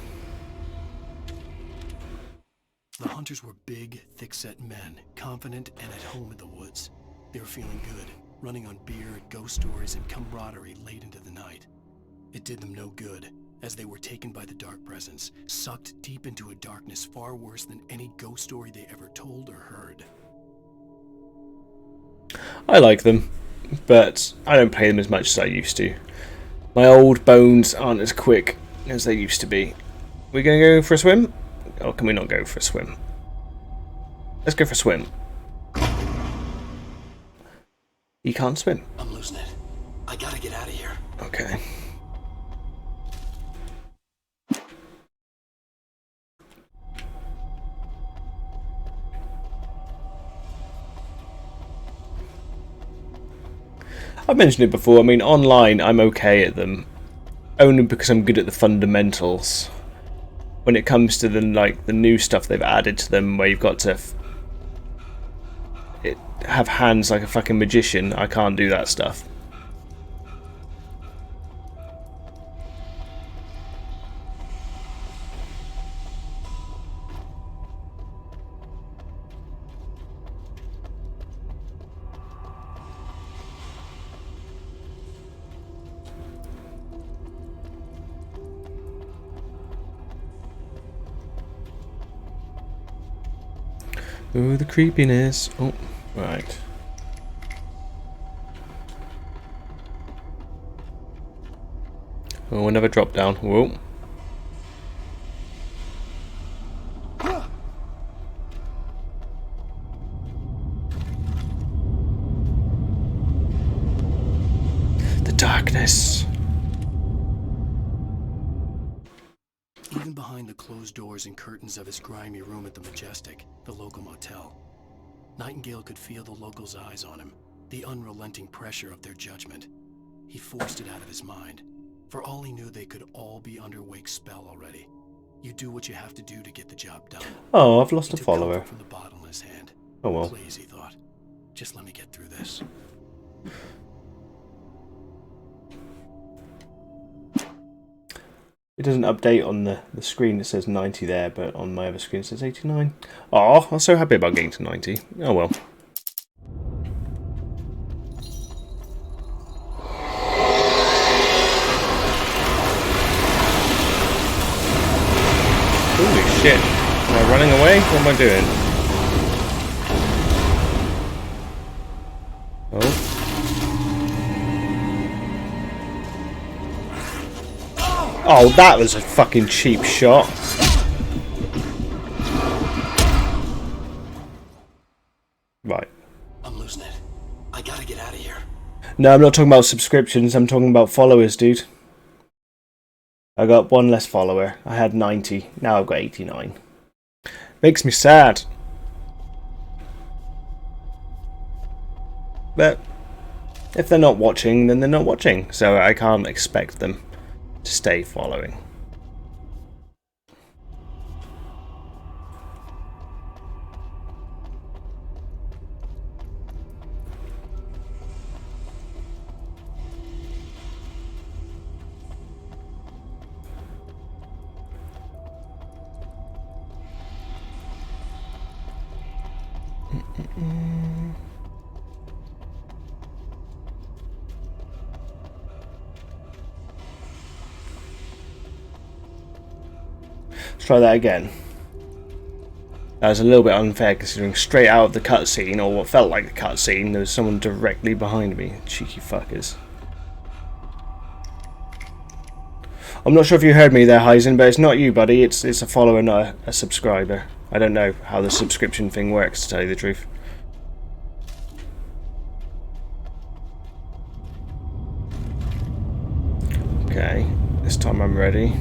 [SPEAKER 3] The hunters were big, thick-set men, confident and at home in the woods. They were feeling good, running on beer, ghost stories, and camaraderie late into the night. It did them no good, as they were taken by the dark presence, sucked deep into a darkness far worse than any ghost story they ever told or heard.
[SPEAKER 1] I like them, but I don't play them as much as I used to. My old bones aren't as quick as they used to be. We gonna go for a swim? Or can we not go for a swim? Let's go for a swim. You can't swim.
[SPEAKER 3] I'm losing it. I gotta get out of here.
[SPEAKER 1] Okay. I've mentioned it before, I mean online I'm okay at them. Only because I'm good at the fundamentals. When it comes to the new stuff they've added to them where you've got to have hands like a fucking magician, I can't do that stuff. Ooh, the creepiness. Oh, right. Oh, another drop down. Whoa. The darkness.
[SPEAKER 3] Even behind the closed doors and curtains of his grimy room at the Majestic, the local motel, Nightingale could feel the locals' eyes on him, the unrelenting pressure of their judgment. He forced it out of his mind. For all he knew, they could all be under Wake's spell already. You do what you have to do to get the job done.
[SPEAKER 1] Oh, I've lost a follower.
[SPEAKER 3] From the bottle in his hand.
[SPEAKER 1] Oh well.
[SPEAKER 3] Please, he thought. Just let me get through this.
[SPEAKER 1] It doesn't update on the screen. It says 90 there, but on my other screen it says 89. Oh, I'm so happy about getting to 90. Oh well. Holy shit. Am I running away? What am I doing? Oh. Oh, that was a fucking cheap shot. Right.
[SPEAKER 3] I'm losing it. I gotta get out of here.
[SPEAKER 1] No, I'm not talking about subscriptions. I'm talking about followers, dude. I got one less follower. I had 90. Now I've got 89. Makes me sad. But if they're not watching, then they're not watching. So I can't expect them to stay following. Let's try that again. That was a little bit unfair considering straight out of the cutscene, or what felt like the cutscene, there was someone directly behind me. Cheeky fuckers. I'm not sure if you heard me there, Heisen, but it's not you, buddy. It's a follower, not a subscriber. I don't know how the subscription thing works, to tell you the truth. Okay, this time I'm ready.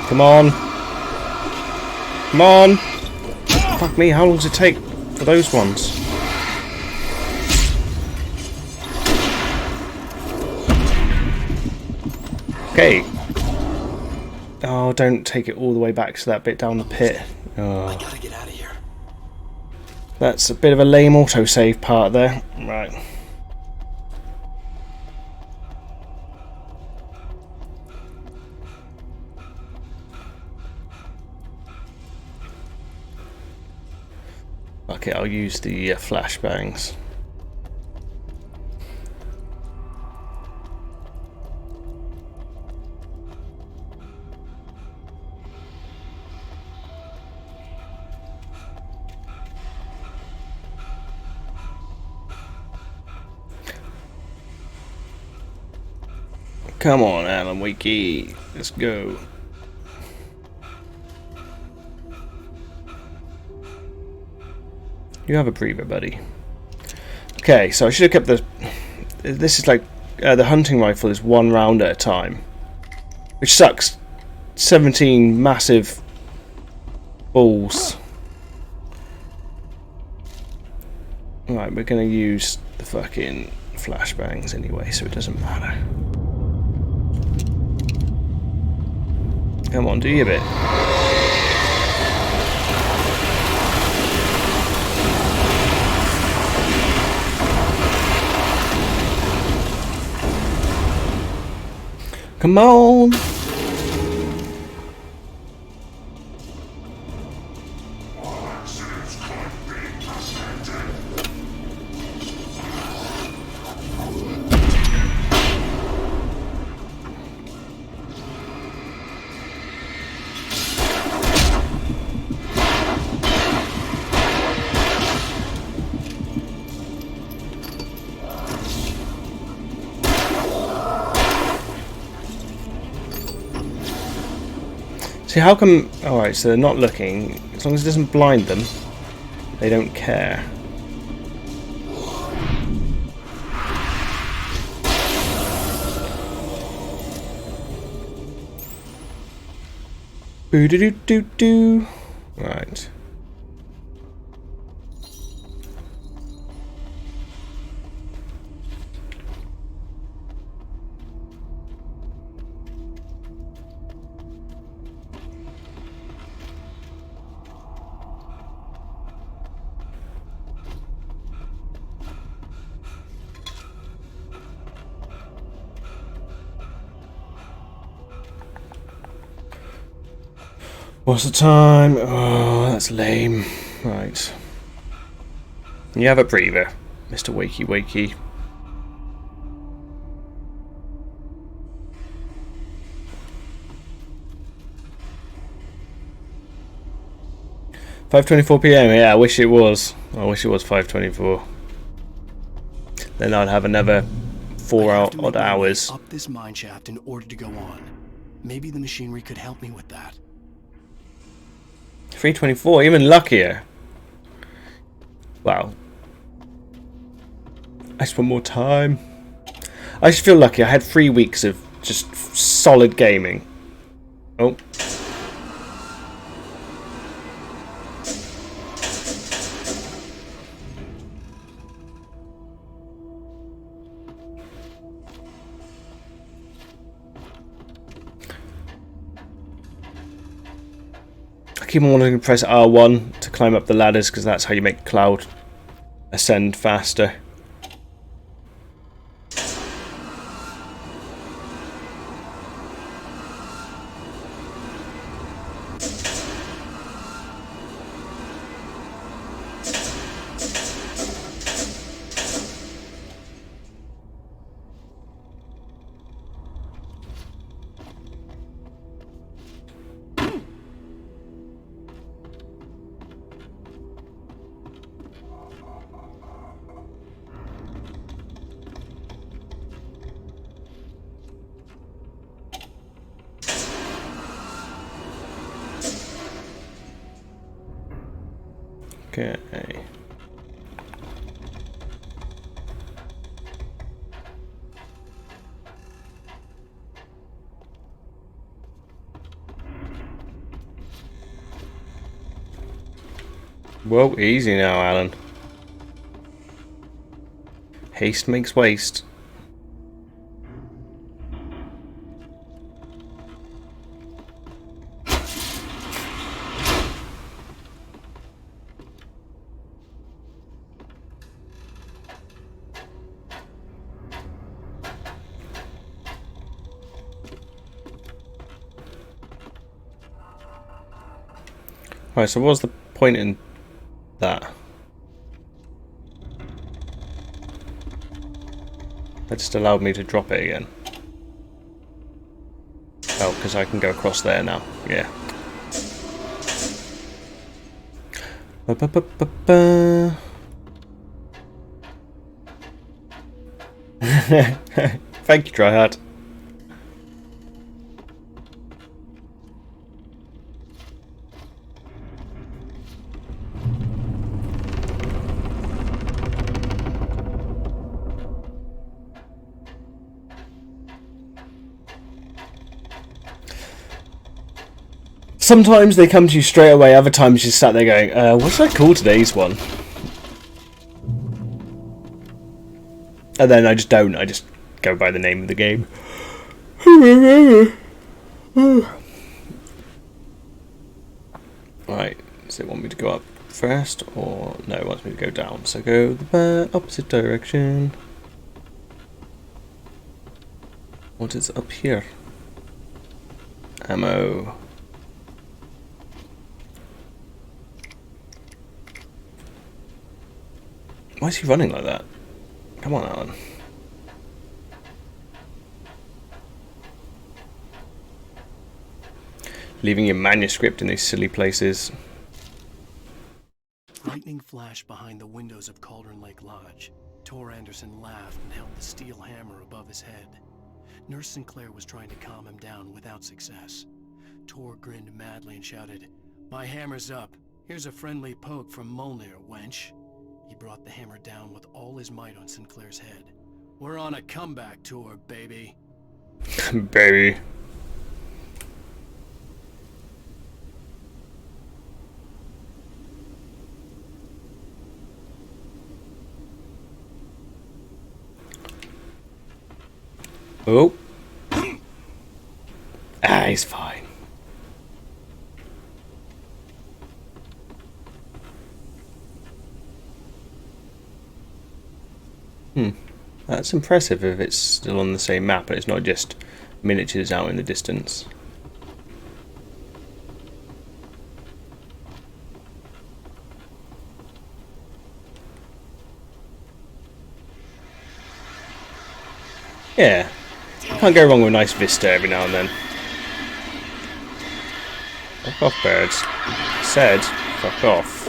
[SPEAKER 1] Come on. Come on. Fuck me, how long does it take for those ones? Okay. Oh, don't take it all the way back to that bit down the pit. Oh.
[SPEAKER 3] I gotta get out of here.
[SPEAKER 1] That's a bit of a lame autosave part there. Right. Okay, I'll use the flashbangs. Come on, Alan Wakey. Let's go. You have a breather, buddy. Okay, so I should have kept the... This is like... the hunting rifle is one round at a time. Which sucks. 17 massive... balls. Right, we're going to use the fucking flashbangs anyway, so it doesn't matter. Come on, do your bit. Come on! See, how come... Alright, so they're not looking. As long as it doesn't blind them, they don't care. Boo doo doo doo doo. Right. What's the time? Oh, that's lame. Right. You have a breather, Mr. Wakey Wakey. $5:24 PM. Yeah, I wish it was. I wish it was 5:24. Then I'd have another 4 odd hours.
[SPEAKER 3] Up this mine shaft in order to go on. Maybe the machinery could help me with that.
[SPEAKER 1] 3:24, even luckier. Wow. I just want more time. I just feel lucky. I had 3 weeks of just solid gaming. Oh. I keep on wanting to press R1 to climb up the ladders because that's how you make Cloud ascend faster. Okay. Whoa, easy now, Alan. Haste makes waste. Right, so what was the point in that? That just allowed me to drop it again. Oh, because I can go across there now. Yeah. Ba-ba-ba-ba-ba. Thank you, Tryhard. Sometimes they come to you straight away, other times you sat there going, what should I call today's one? And then I just don't, I just go by the name of the game. Right, does it want me to go up first, or no, it wants me to go down, so go the opposite direction. What is up here? Ammo. Why is he running like that? Come on, Alan. Leaving your manuscript in these silly places.
[SPEAKER 3] Lightning flashed behind the windows of Cauldron Lake Lodge. Tor Anderson laughed and held the steel hammer above his head. Nurse Sinclair was trying to calm him down without success. Tor grinned madly and shouted, "My hammer's up. Here's a friendly poke from Mjolnir, wench." He brought the hammer down with all his might on Sinclair's head. "We're on a comeback tour, baby."
[SPEAKER 1] Baby. Oh. Ah, he's fine. That's impressive if it's still on the same map and it's not just miniatures out in the distance. Yeah, can't go wrong with a nice vista every now and then. Fuck off, birds. Said, fuck off.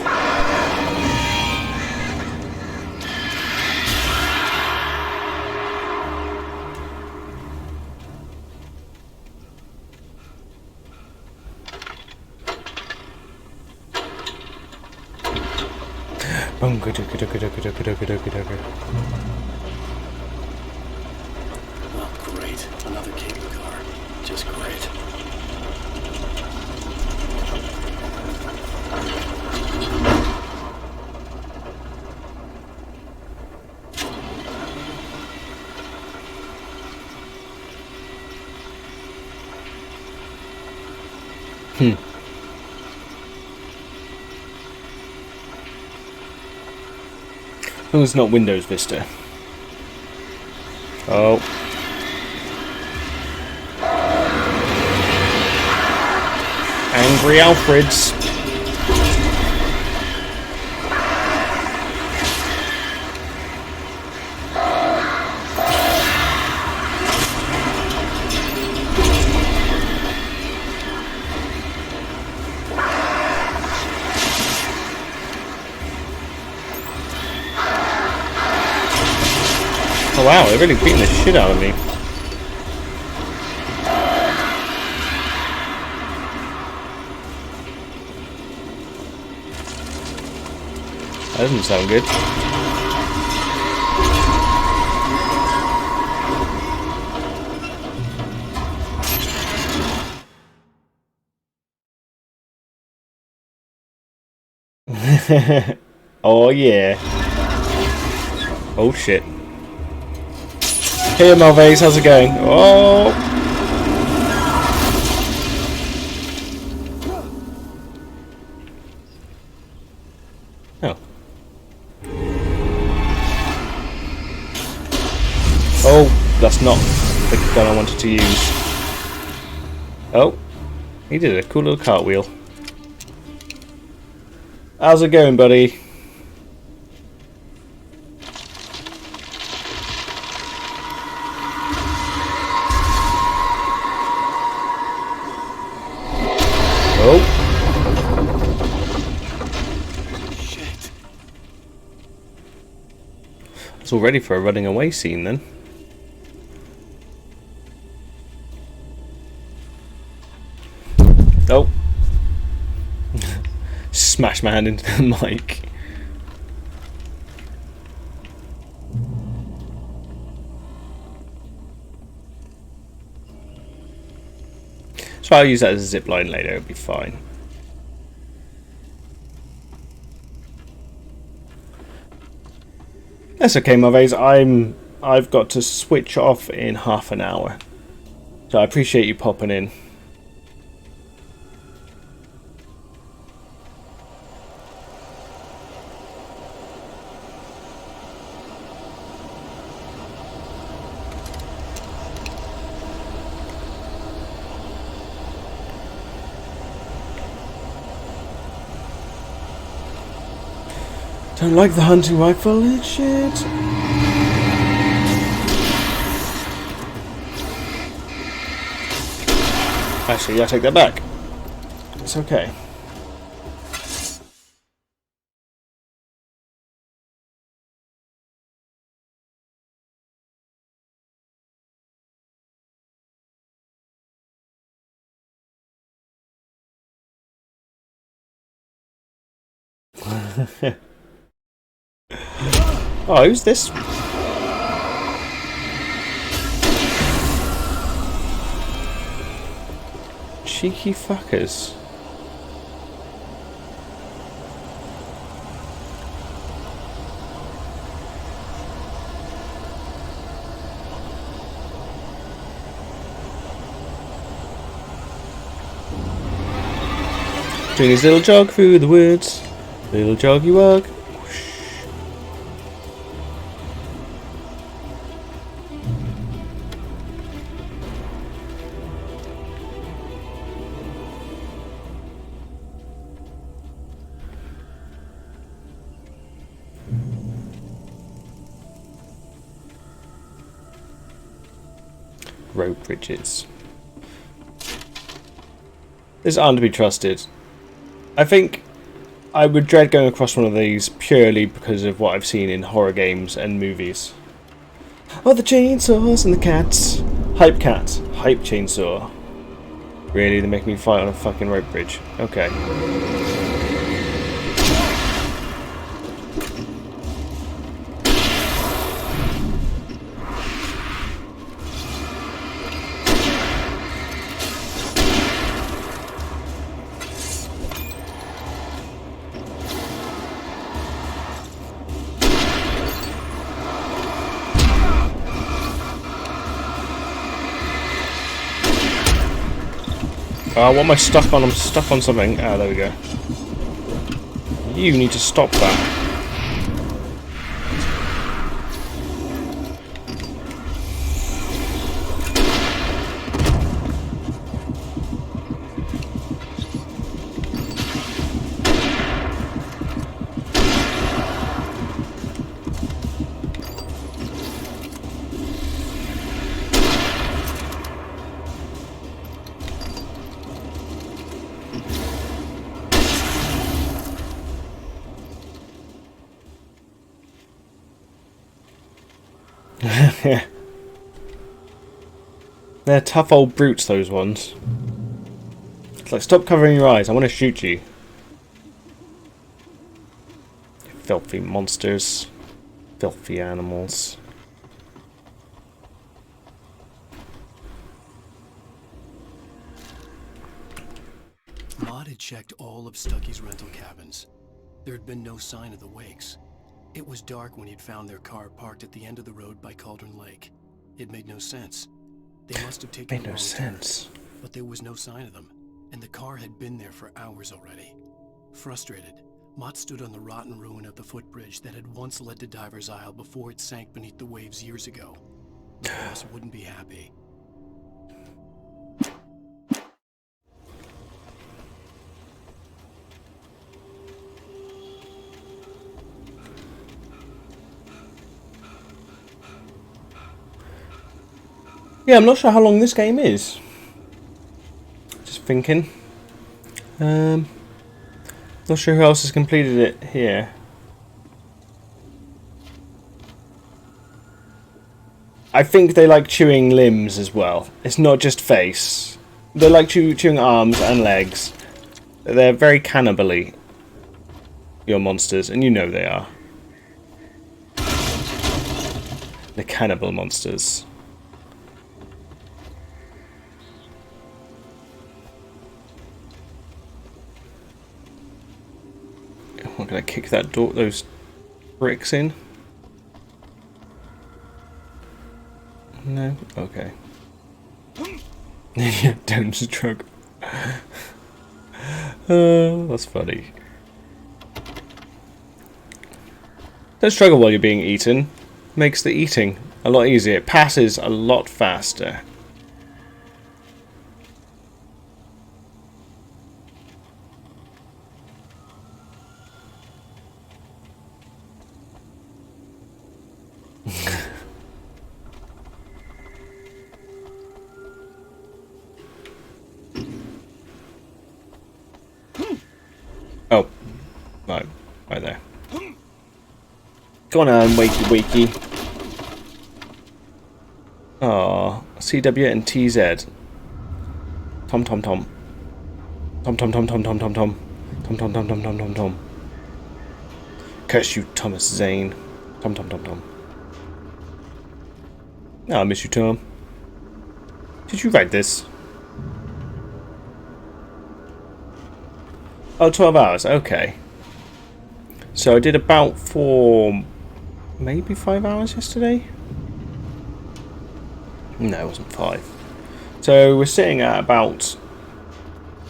[SPEAKER 1] Oh,
[SPEAKER 3] great. Another cable car. Just great.
[SPEAKER 1] Oh, it's not Windows Vista. Oh. Angry Alfreds. Oh wow, they're really beating the shit out of me. That doesn't sound good. Oh yeah. Oh shit. Hey Malvase, how's it going? Oh! Oh. Oh, that's not the gun I wanted to use. Oh, he did a cool little cartwheel. How's it going, buddy? Oh.
[SPEAKER 3] Shit.
[SPEAKER 1] It's all ready for a running away scene then. Oh. Smash my hand into the mic. So I'll use that as a zip line later, it'll be fine. That's okay, Malvase. I've got to switch off in half an hour. So I appreciate you popping in. Don't like the hunting rifle, it's shit. Actually, I take that back. It's okay. Oh, who's this? Cheeky fuckers. Doing his little jog through the woods. Little joggy wog. Rope bridges. These aren't to be trusted. I think I would dread going across one of these purely because of what I've seen in horror games and movies. Oh, the chainsaws and the cats. Hype cat. Hype chainsaw. Really? They make me fight on a fucking rope bridge. Okay. What am I stuck on? I'm stuck on something. Ah, there we go. You need to stop that. They're tough old brutes, those ones. It's like, stop covering your eyes, I want to shoot you. Filthy monsters. Filthy animals.
[SPEAKER 3] Maud had checked all of Stucky's rental cabins. There had been no sign of the Wakes. It was dark when he'd found their car parked at the end of the road by Cauldron Lake. It made no sense. They must have taken
[SPEAKER 1] Made no sense.
[SPEAKER 3] But there was no sign of them, and the car had been there for hours already. Frustrated, Mott stood on the rotten ruin of the footbridge that had once led to Diver's Isle before it sank beneath the waves years ago. The boss wouldn't be happy.
[SPEAKER 1] Yeah, I'm not sure how long this game is. Just thinking. Not sure who else has completed it here. I think they like chewing limbs as well. It's not just face. They like chewing arms and legs. They're very cannibal-y, your monsters, and you know they are. The cannibal monsters. I'm gonna kick that door, those bricks in. No? Okay. Yeah, don't struggle. That's funny. Don't struggle while you're being eaten. Makes the eating a lot easier. It passes a lot faster. Oh, right there. Go on, wakey wakey. Oh, CW and TZ. Tom Tom Tom. Tom Tom Tom Tom Tom Tom Tom. Tom Tom Tom Tom Tom Tom Tom. Curse you, Thomas Zane. Tom Tom Tom Tom. Oh, I miss you, Tom. Did you write this? Oh, 12 hours, okay. So I did about 4, maybe 5 hours yesterday? No, it wasn't 5. So we're sitting at about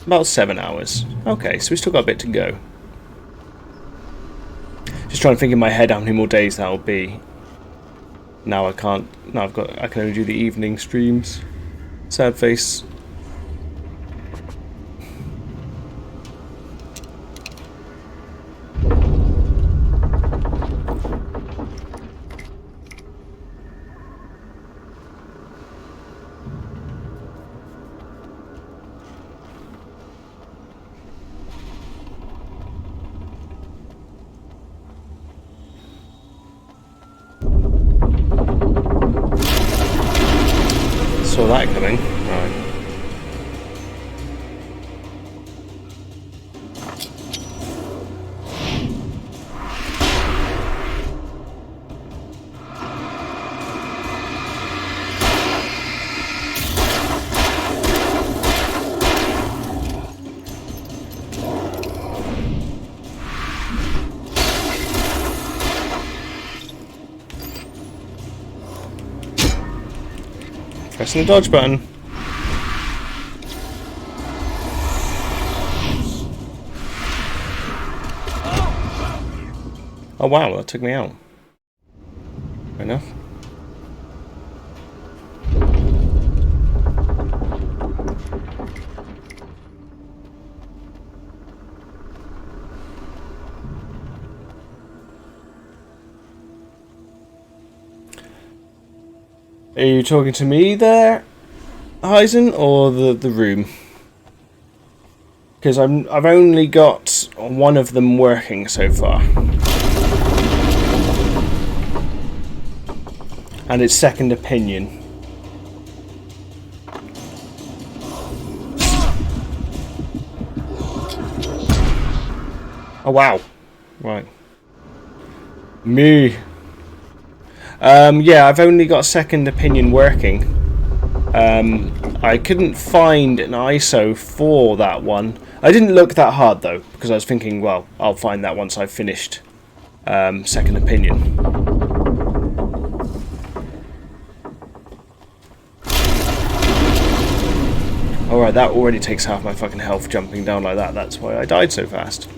[SPEAKER 1] About 7 hours. Okay, so we still got a bit to go. Just trying to think in my head how many more days that'll be. Now I can't. Now I can only do the evening streams. Sad face. Saw that coming. Right. Pressing the dodge button. Oh wow, that took me out. Fair enough. Are you talking to me there, Heisen, or the room? Because I've only got one of them working so far, and it's second opinion. Oh wow! Right, me. Yeah, I've only got second opinion working. I couldn't find an ISO for that one. I didn't look that hard though, because I was thinking, well, I'll find that once I've finished second opinion. Alright, that already takes half my fucking health jumping down like that. That's why I died so fast.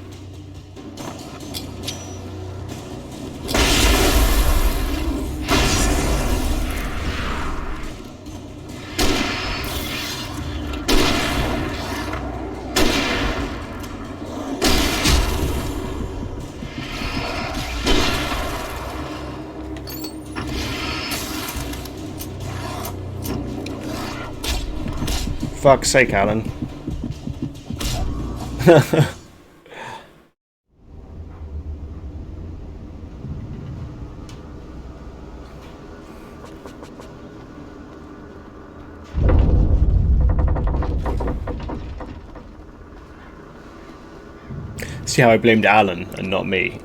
[SPEAKER 1] Fuck's sake, Alan. See how I blamed Alan and not me.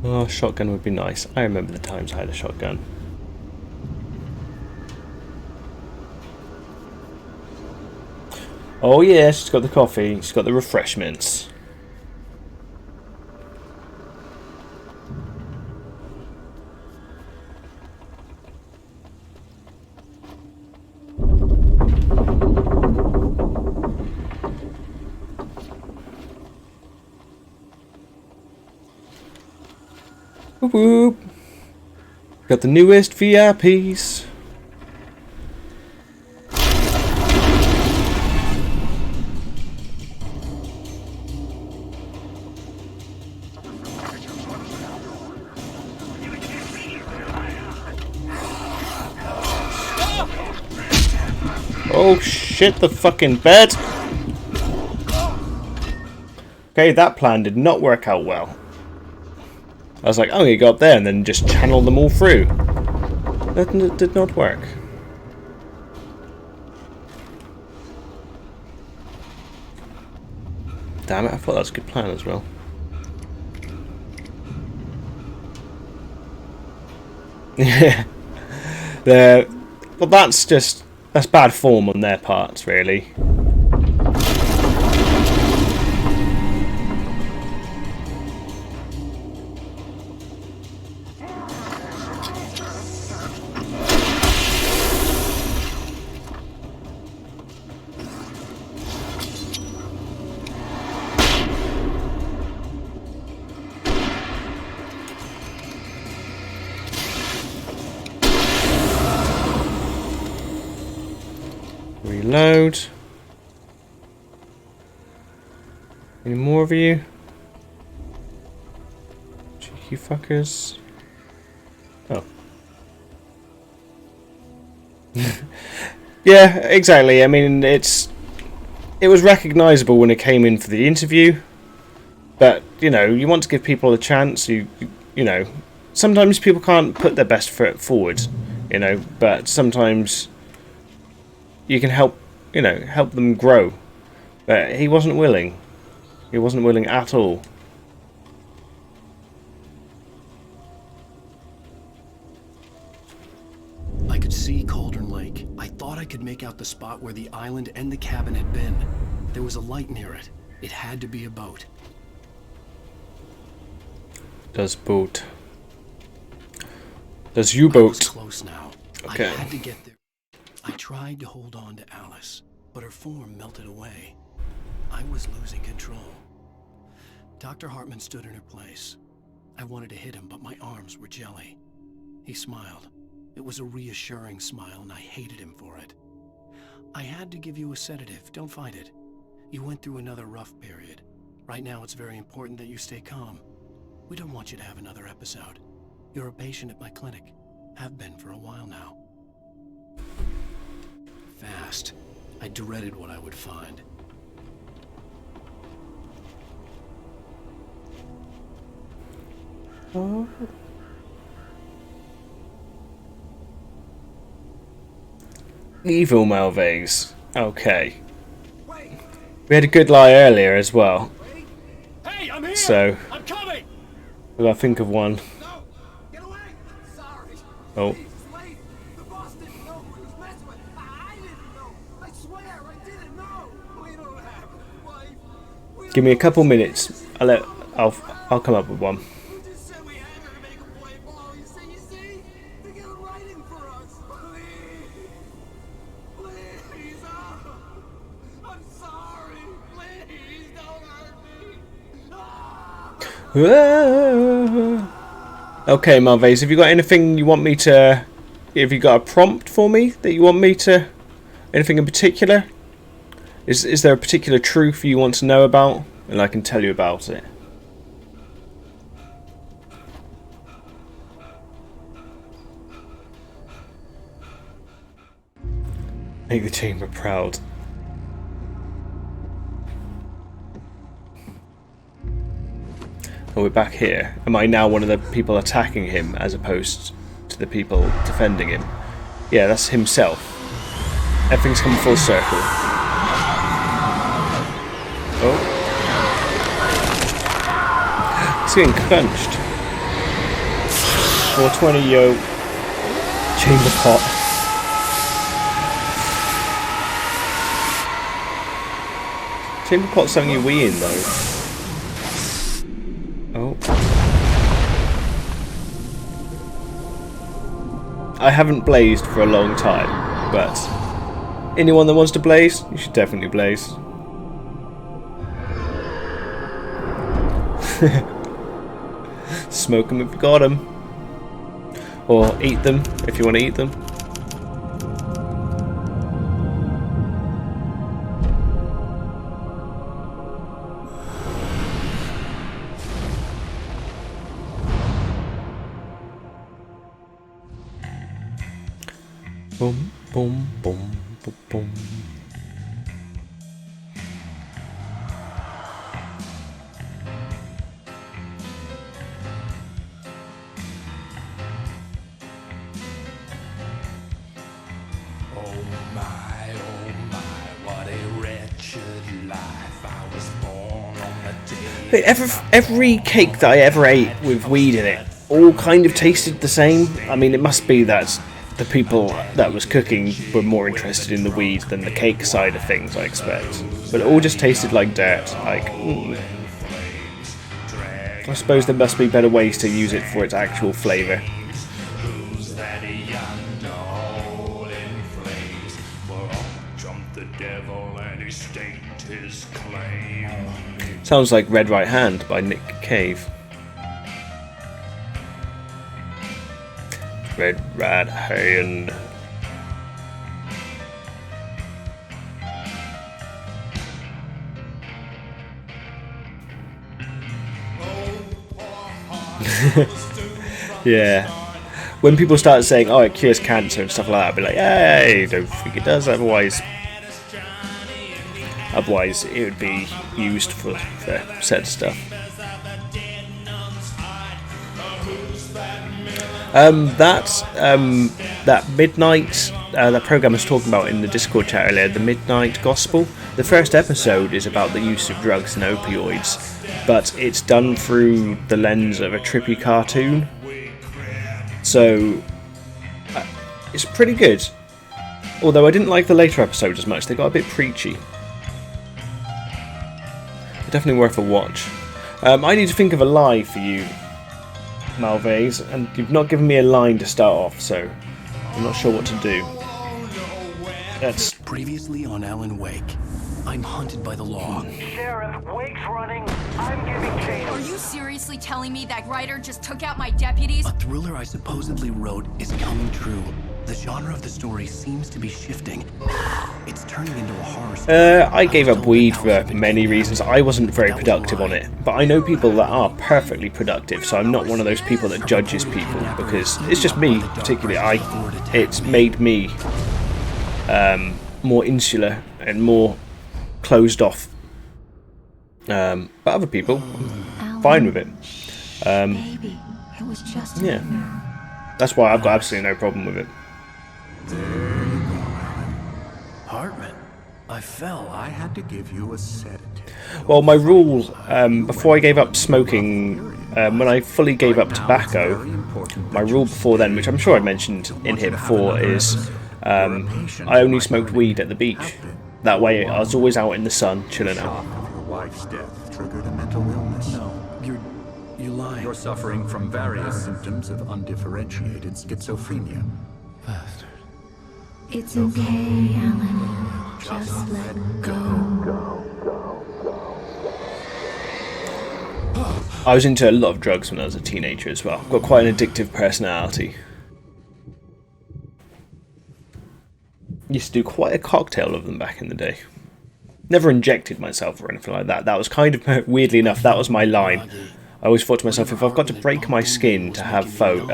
[SPEAKER 1] Oh, shotgun would be nice. I remember the times I had a shotgun. Oh yeah, she's got the coffee, she's got the refreshments. Whoop whoop. Got the newest VIPs. Oh shit, the fucking bed! Okay, that plan did not work out well. I was like, I'm gonna go up there and then just channel them all through. That did not work. Damn it, I thought that was a good plan as well. Yeah. Well, that's bad form on their parts, really. Reload. Any more of you? Cheeky fuckers. Oh. Yeah, exactly. I mean, it was recognisable when it came in for the interview, but you know, you want to give people a chance. You know, sometimes people can't put their best foot forward, you know, but sometimes you can help them grow. But he wasn't willing. He wasn't willing at all.
[SPEAKER 3] I could see Cauldron Lake. I thought I could make out the spot where the island and the cabin had been. There was a light near it. It had to be a boat.
[SPEAKER 1] Does boat. Does U-boat.
[SPEAKER 3] I was close now.
[SPEAKER 1] Okay.
[SPEAKER 3] I had to get there. I tried to hold on to Alice, but her form melted away. I was losing control. Dr. Hartman stood in her place. I wanted to hit him, but my arms were jelly. He smiled. It was a reassuring smile, and I hated him for it. I had to give you a sedative. Don't fight it. You went through another rough period. Right now, it's very important that you stay calm. We don't want you to have another episode. You're a patient at my clinic. Have been for a while now. Fast. I dreaded what I would find.
[SPEAKER 1] Oh. Evil Malvase. Okay. We had a good lie earlier as well.
[SPEAKER 8] Hey, I'm here.
[SPEAKER 1] So
[SPEAKER 8] I'm coming.
[SPEAKER 1] we gotta think of one.
[SPEAKER 8] No, get away. Sorry.
[SPEAKER 1] Oh.
[SPEAKER 8] Please, wait. The boss didn't know who he was messing with. I didn't know. I swear I didn't know. We don't have a wife.
[SPEAKER 1] Give me a couple minutes. I'll come up with one. Okay, Malvase, have you got anything you want me to... Have you got a prompt for me that you want me to... Anything in particular? Is there a particular truth you want to know about? And I can tell you about it. Make the chamber proud. Oh, we're back here. Am I now one of the people attacking him as opposed to the people defending him? Yeah, that's himself. Everything's come full circle. Oh. It's getting crunched. 420, yo. Chamber pot. Chamber pot's something you wee in, though. Oh. I haven't blazed for a long time, but anyone that wants to blaze, you should definitely blaze. Smoke them if you got them. Or eat them if you want to eat them. Boom, boom, boom, boom, boom.
[SPEAKER 16] Oh my, what a wretched life. I was born on the day.
[SPEAKER 1] Every cake that I ever ate with weed in it all kind of tasted the same. I mean, it must be that the people that was cooking were more interested in the weed than the cake side of things, I expect. But it all just tasted like dirt. Like, I suppose there must be better ways to use it for its actual flavour.
[SPEAKER 16] Who's that yonder hole in flames? Well, up jumped the devil and he staked his claim.
[SPEAKER 1] Sounds like Red Right Hand by Nick Cave. Red Right Hand. Yeah. When people start saying, "Oh, it cures cancer" and stuff like that, I'd be like, "Hey, don't think it does." Otherwise, it would be used for said stuff. That midnight, that program I was talking about in the Discord chat earlier, the Midnight Gospel. The first episode is about the use of drugs and opioids, but it's done through the lens of a trippy cartoon. So it's pretty good. Although I didn't like the later episodes as much; they got a bit preachy. Definitely worth a watch. I need to think of a lie for you, Malvase, and you've not given me a line to start off, so I'm not sure what to do. That's
[SPEAKER 3] previously on Alan Wake. I'm hunted by the law.
[SPEAKER 9] Sheriff, Wake's running. I'm giving chase.
[SPEAKER 12] Are you seriously telling me that writer just took out my deputies?
[SPEAKER 3] A thriller I supposedly wrote is coming true. The genre of the story seems to be shifting. It's turning into a horror story.
[SPEAKER 1] I gave up weed for many reasons. I wasn't very productive on it, but I know people that are perfectly productive, so I'm not one of those people that judges people, because it's just me, particularly. It's made me more insular and more closed off. But other people, I'm fine with it. Yeah, that's why I've got absolutely no problem with it.
[SPEAKER 17] Hartman, I fell. I had to give you a sedative.
[SPEAKER 1] Well, my rule, before I gave up smoking, when I fully gave up tobacco, my rule before then, which I'm sure I mentioned in here before, is I only smoked weed at the beach. That way I was always out in the sun, chilling out.
[SPEAKER 17] Your wife's death triggered a mental illness.
[SPEAKER 3] No, you're lying.
[SPEAKER 17] You're suffering from various symptoms of undifferentiated schizophrenia.
[SPEAKER 3] Bastard.
[SPEAKER 14] It's okay, Alan. Just let go.
[SPEAKER 1] I was into a lot of drugs when I was a teenager as well. I've got quite an addictive personality. Used to do quite a cocktail of them back in the day. Never injected myself or anything like that. That was kind of, weirdly enough, that was my line. I always thought to myself, if I've got to break my skin to have fun,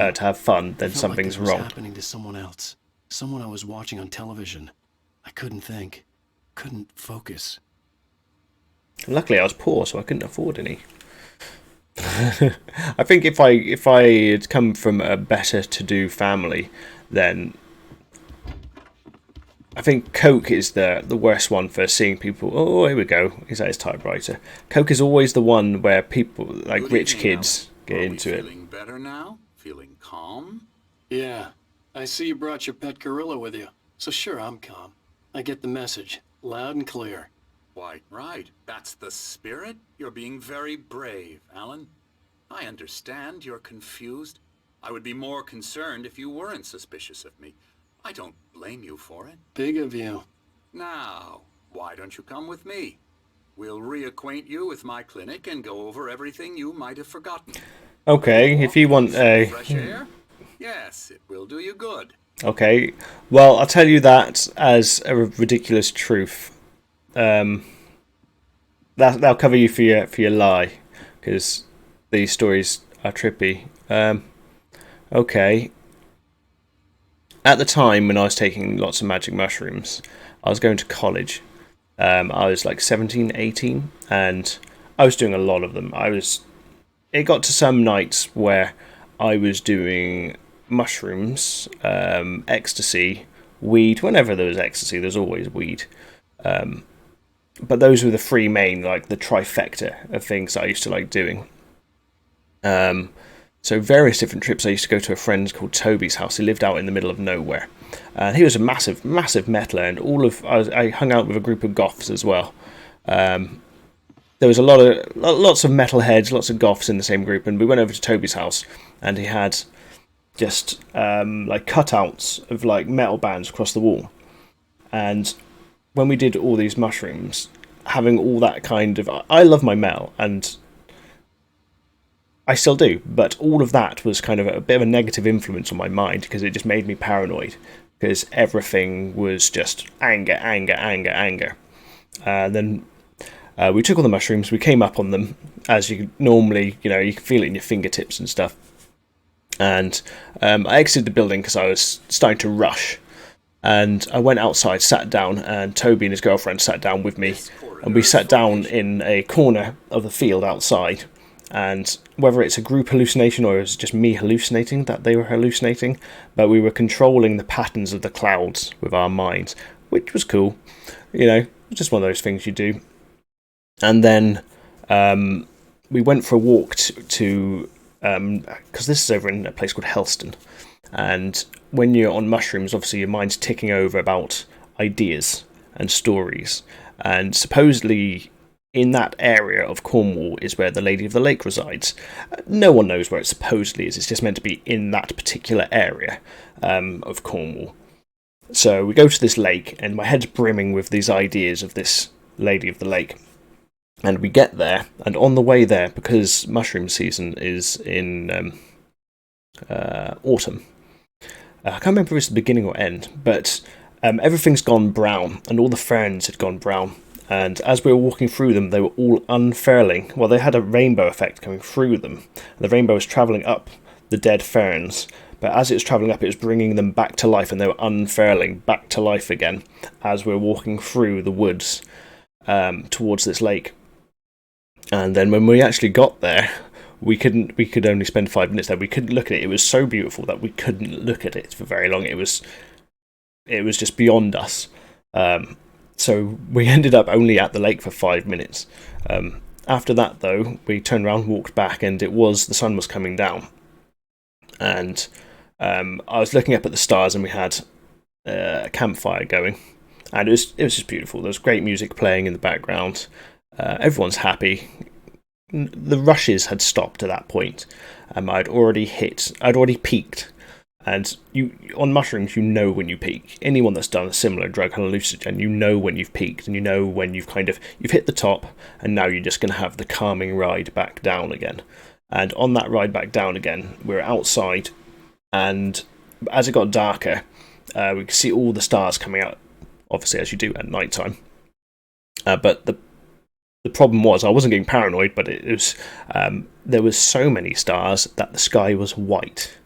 [SPEAKER 1] then something's wrong.
[SPEAKER 3] Happening to someone else. Someone I was watching on television. I couldn't think. Couldn't focus.
[SPEAKER 1] Luckily I was poor, so I couldn't afford any. I think if I had come from a better to-do family, then I think Coke is the worst one for seeing people. Oh, here we go. Is that his typewriter? Coke is always the one where people, like rich kids, get into it.
[SPEAKER 11] Feeling better now? Feeling calm?
[SPEAKER 3] Yeah. I see you brought your pet gorilla with you. So sure, I'm calm. I get the message. Loud and clear.
[SPEAKER 11] Why, right. That's the spirit. You're being very brave, Alan. I understand you're confused. I would be more concerned if you weren't suspicious of me. I don't blame you for it.
[SPEAKER 3] Big of you.
[SPEAKER 11] Now, why don't you come with me? We'll reacquaint you with my clinic and go over everything you might have forgotten.
[SPEAKER 1] Okay, if you want a...
[SPEAKER 11] Fresh air? Yes, it will do you good.
[SPEAKER 1] Okay, well, I'll tell you that as a ridiculous truth. That'll cover you for your lie, because these stories are trippy. Okay. At the time when I was taking lots of magic mushrooms, I was going to college. I was like 17, 18, and I was doing a lot of them. It got to some nights where I was doing mushrooms, ecstasy, weed. Whenever there was ecstasy, there's always weed. But those were the three main, like the trifecta of things that I used to like doing. So various different trips. I used to go to a friend called Toby's house. He lived out in the middle of nowhere. And he was a massive, massive metaler, and I hung out with a group of goths as well. There was lots of metalheads, lots of goths in the same group, and we went over to Toby's house, and he had just like cutouts of like metal bands across the wall. And when we did all these mushrooms, having all that kind of... I love my metal, and I still do, but all of that was kind of a bit of a negative influence on my mind, because it just made me paranoid, because everything was just anger, anger, anger, anger. Then we took all the mushrooms, we came up on them, as you normally, you can feel it in your fingertips and stuff. And I exited the building because I was starting to rush. And I went outside, sat down, and Toby and his girlfriend sat down with me. And we sat down in a corner of the field outside. And whether it's a group hallucination or it was just me hallucinating that they were hallucinating, but we were controlling the patterns of the clouds with our minds, which was cool. Just one of those things you do. And then we went for a walk to because this is over in a place called Helston. And when you're on mushrooms, obviously your mind's ticking over about ideas and stories. And supposedly in that area of Cornwall is where the Lady of the Lake resides. No one knows where it supposedly is. It's just meant to be in that particular area of Cornwall. So we go to this lake, and my head's brimming with these ideas of this Lady of the Lake. And we get there, and on the way there, because mushroom season is in autumn, I can't remember if it's the beginning or end, but everything's gone brown, and all the ferns had gone brown. And as we were walking through them, they were all unfurling. Well, they had a rainbow effect coming through them. The rainbow was travelling up the dead ferns, but as it was travelling up, it was bringing them back to life, and they were unfurling back to life again as we were walking through the woods towards this lake. And then when we actually got there, we could only spend 5 minutes there. We couldn't look at it. It was so beautiful that we couldn't look at it for very long. It was just beyond us. So we ended up only at the lake for 5 minutes. After that, though, we turned around, walked back, and the sun was coming down. And I was looking up at the stars, and we had a campfire going, and it was just beautiful. There was great music playing in the background. Everyone's happy. The rushes had stopped at that point. I'd already peaked. And on mushrooms, you know when you peak. Anyone that's done a similar drug hallucinogen, you know when you've peaked, and you know when you've hit the top, and now you're just going to have the calming ride back down again. And on that ride back down again, we were outside, and as it got darker, we could see all the stars coming out, obviously as you do at night time. But the problem was, I wasn't getting paranoid, but it was there was so many stars that the sky was white.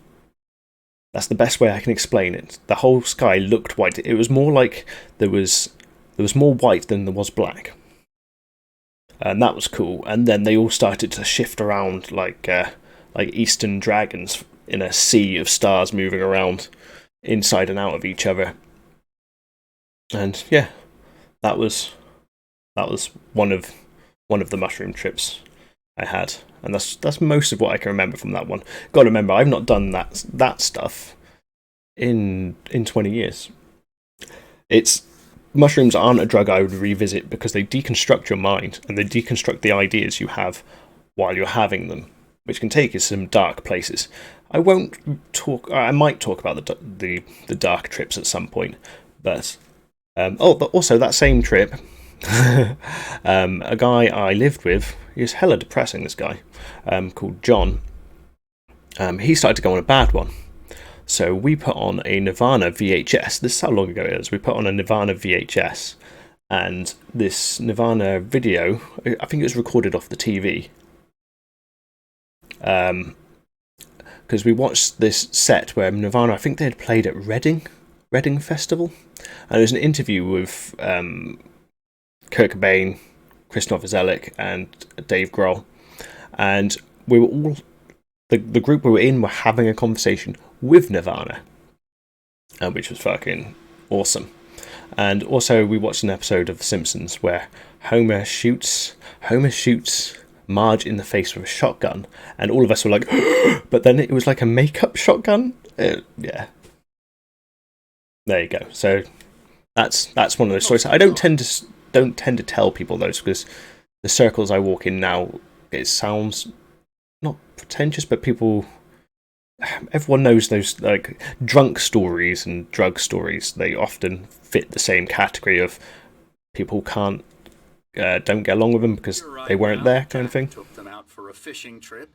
[SPEAKER 1] That's the best way I can explain it. The whole sky looked white. It was more like there was more white than there was black. And that was cool. And then they all started to shift around like Eastern dragons in a sea of stars moving around inside and out of each other. And yeah, that was one of the mushroom trips I had, and that's most of what I can remember from that one. Got to remember, I've not done that stuff in 20 years. Mushrooms aren't a drug I would revisit because they deconstruct your mind and they deconstruct the ideas you have while you're having them, which can take you to some dark places. I might talk about the dark trips at some point, but also that same trip. A guy I lived with, he was hella depressing, this guy, called John. He started to go on a bad one. So we put on a Nirvana VHS. This is how long ago it is. We put on a Nirvana VHS. And this Nirvana video, I think it was recorded off the TV. Because we watched this set where Nirvana, I think they had played at Reading Festival. And there was an interview with Kurt Cobain, Chris Novoselic, and Dave Grohl, and we were all the group we were in were having a conversation with Nirvana, which was fucking awesome. And also we watched an episode of The Simpsons where Homer shoots Marge in the face with a shotgun, and all of us were like, but then it was like a makeup shotgun. Yeah, there you go. So that's one of those stories. I don't tend to tell people those because the circles I walk in now, it sounds not pretentious, but everyone knows those like drunk stories and drug stories. They often fit the same category of people don't get along with them because they weren't there, kind of thing.
[SPEAKER 17] Took them out for a fishing trip,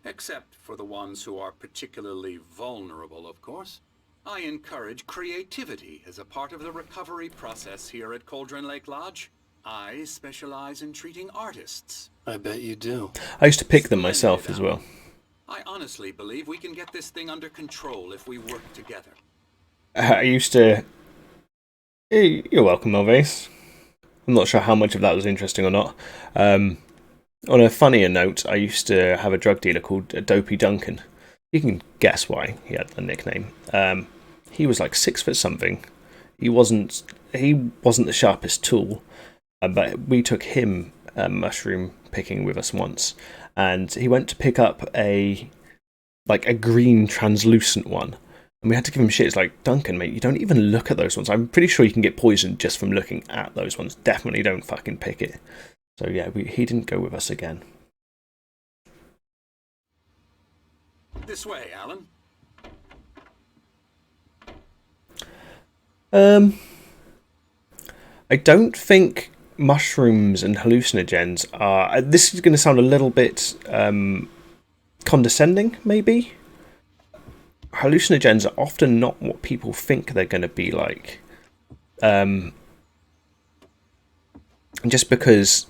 [SPEAKER 17] except for the ones who are particularly vulnerable, of course. I encourage creativity as a part of the recovery process here at Cauldron Lake Lodge. I specialize in treating artists.
[SPEAKER 3] I bet you do.
[SPEAKER 1] I used to pick them myself as well.
[SPEAKER 17] I honestly believe we can get this thing under control if we work together.
[SPEAKER 1] I used to... You're welcome, Melvase. I'm not sure how much of that was interesting or not. On a funnier note, I used to have a drug dealer called Dopey Duncan. You can guess why he had the nickname. He was like 6 foot something. He wasn't the sharpest tool, but we took him mushroom picking with us once, and he went to pick up a green translucent one, and we had to give him shit. It's like, Duncan, mate, you don't even look at those ones. I'm pretty sure you can get poisoned just from looking at those ones. Definitely don't fucking pick it. So yeah, he didn't go with us again.
[SPEAKER 17] This way, Alan.
[SPEAKER 1] I don't think mushrooms and hallucinogens are... This is going to sound a little bit condescending, maybe. Hallucinogens are often not what people think they're going to be like. Just because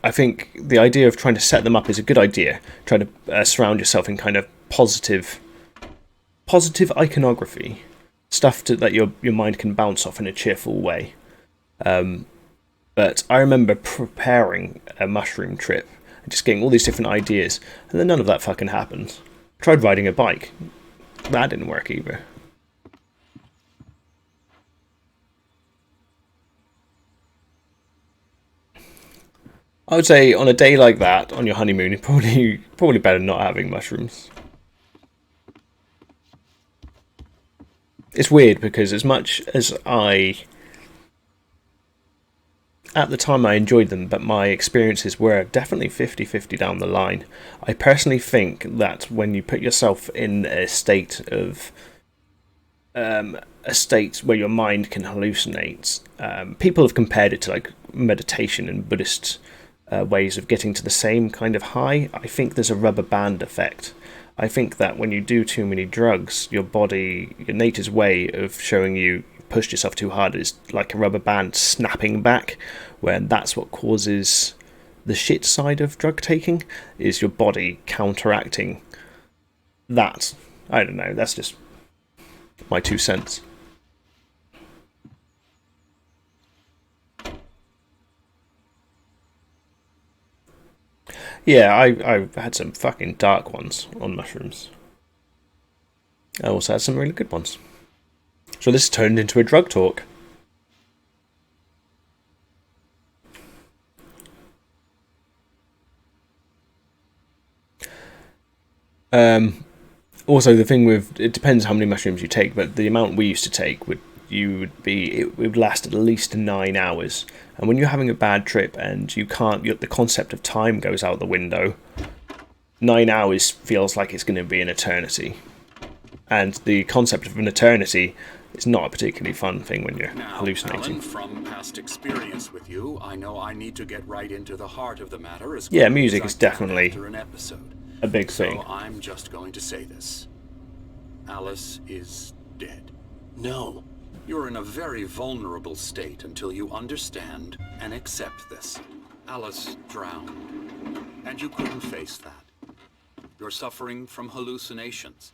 [SPEAKER 1] I think the idea of trying to set them up is a good idea. Try to surround yourself in kind of positive iconography. Stuff that your mind can bounce off in a cheerful way. But I remember preparing a mushroom trip and just getting all these different ideas, and then none of that fucking happened. Tried riding a bike. That didn't work either. I would say on a day like that, on your honeymoon, you're probably better not having mushrooms. It's weird because as much as at the time I enjoyed them, but my experiences were definitely 50-50 down the line. I personally think that when you put yourself in a state of where your mind can hallucinate, people have compared it to like meditation and Buddhist ways of getting to the same kind of high. I think there's a rubber band effect. I think that when you do too many drugs, your body, your nature's way of showing you pushed yourself too hard is like a rubber band snapping back, where that's what causes the shit side of drug taking, is your body counteracting that. I don't know, that's just my 2 cents. Yeah, I had some fucking dark ones on mushrooms. I also had some really good ones. So this turned into a drug talk. Also, the thing with it depends how many mushrooms you take, but the amount we used to take would last at least 9 hours. And when you're having a bad trip and you can't, the concept of time goes out the window. 9 hours feels like it's going to be an eternity, and the concept of an eternity is not a particularly fun thing when you're hallucinating.
[SPEAKER 17] Alan, from past experience with you, I know I need to get right into the heart of the matter as
[SPEAKER 1] yeah, music is definitely
[SPEAKER 17] after an episode.
[SPEAKER 1] A big thing.
[SPEAKER 17] So I'm just going to say this. Alice is dead.
[SPEAKER 3] No.
[SPEAKER 17] You're in a very vulnerable state until you understand and accept this. Alice drowned, and you couldn't face that. You're suffering from hallucinations,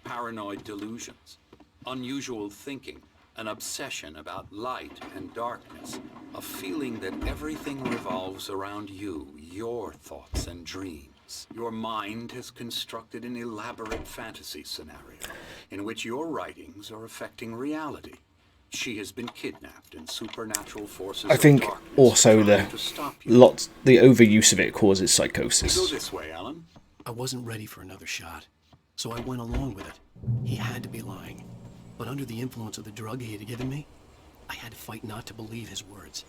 [SPEAKER 17] paranoid delusions, unusual thinking, an obsession about light and darkness, a feeling that everything revolves around you, your thoughts and dreams. Your mind has constructed an elaborate fantasy scenario in which your writings are affecting reality. She has been kidnapped, and supernatural forces
[SPEAKER 1] I think also the overuse of it causes
[SPEAKER 17] Go
[SPEAKER 1] psychosis.
[SPEAKER 17] this way, Alan.
[SPEAKER 3] I wasn't ready for another shot, so I went along with it. He had to be lying. But under the influence of the drug he had given me, I had to fight not to believe his words.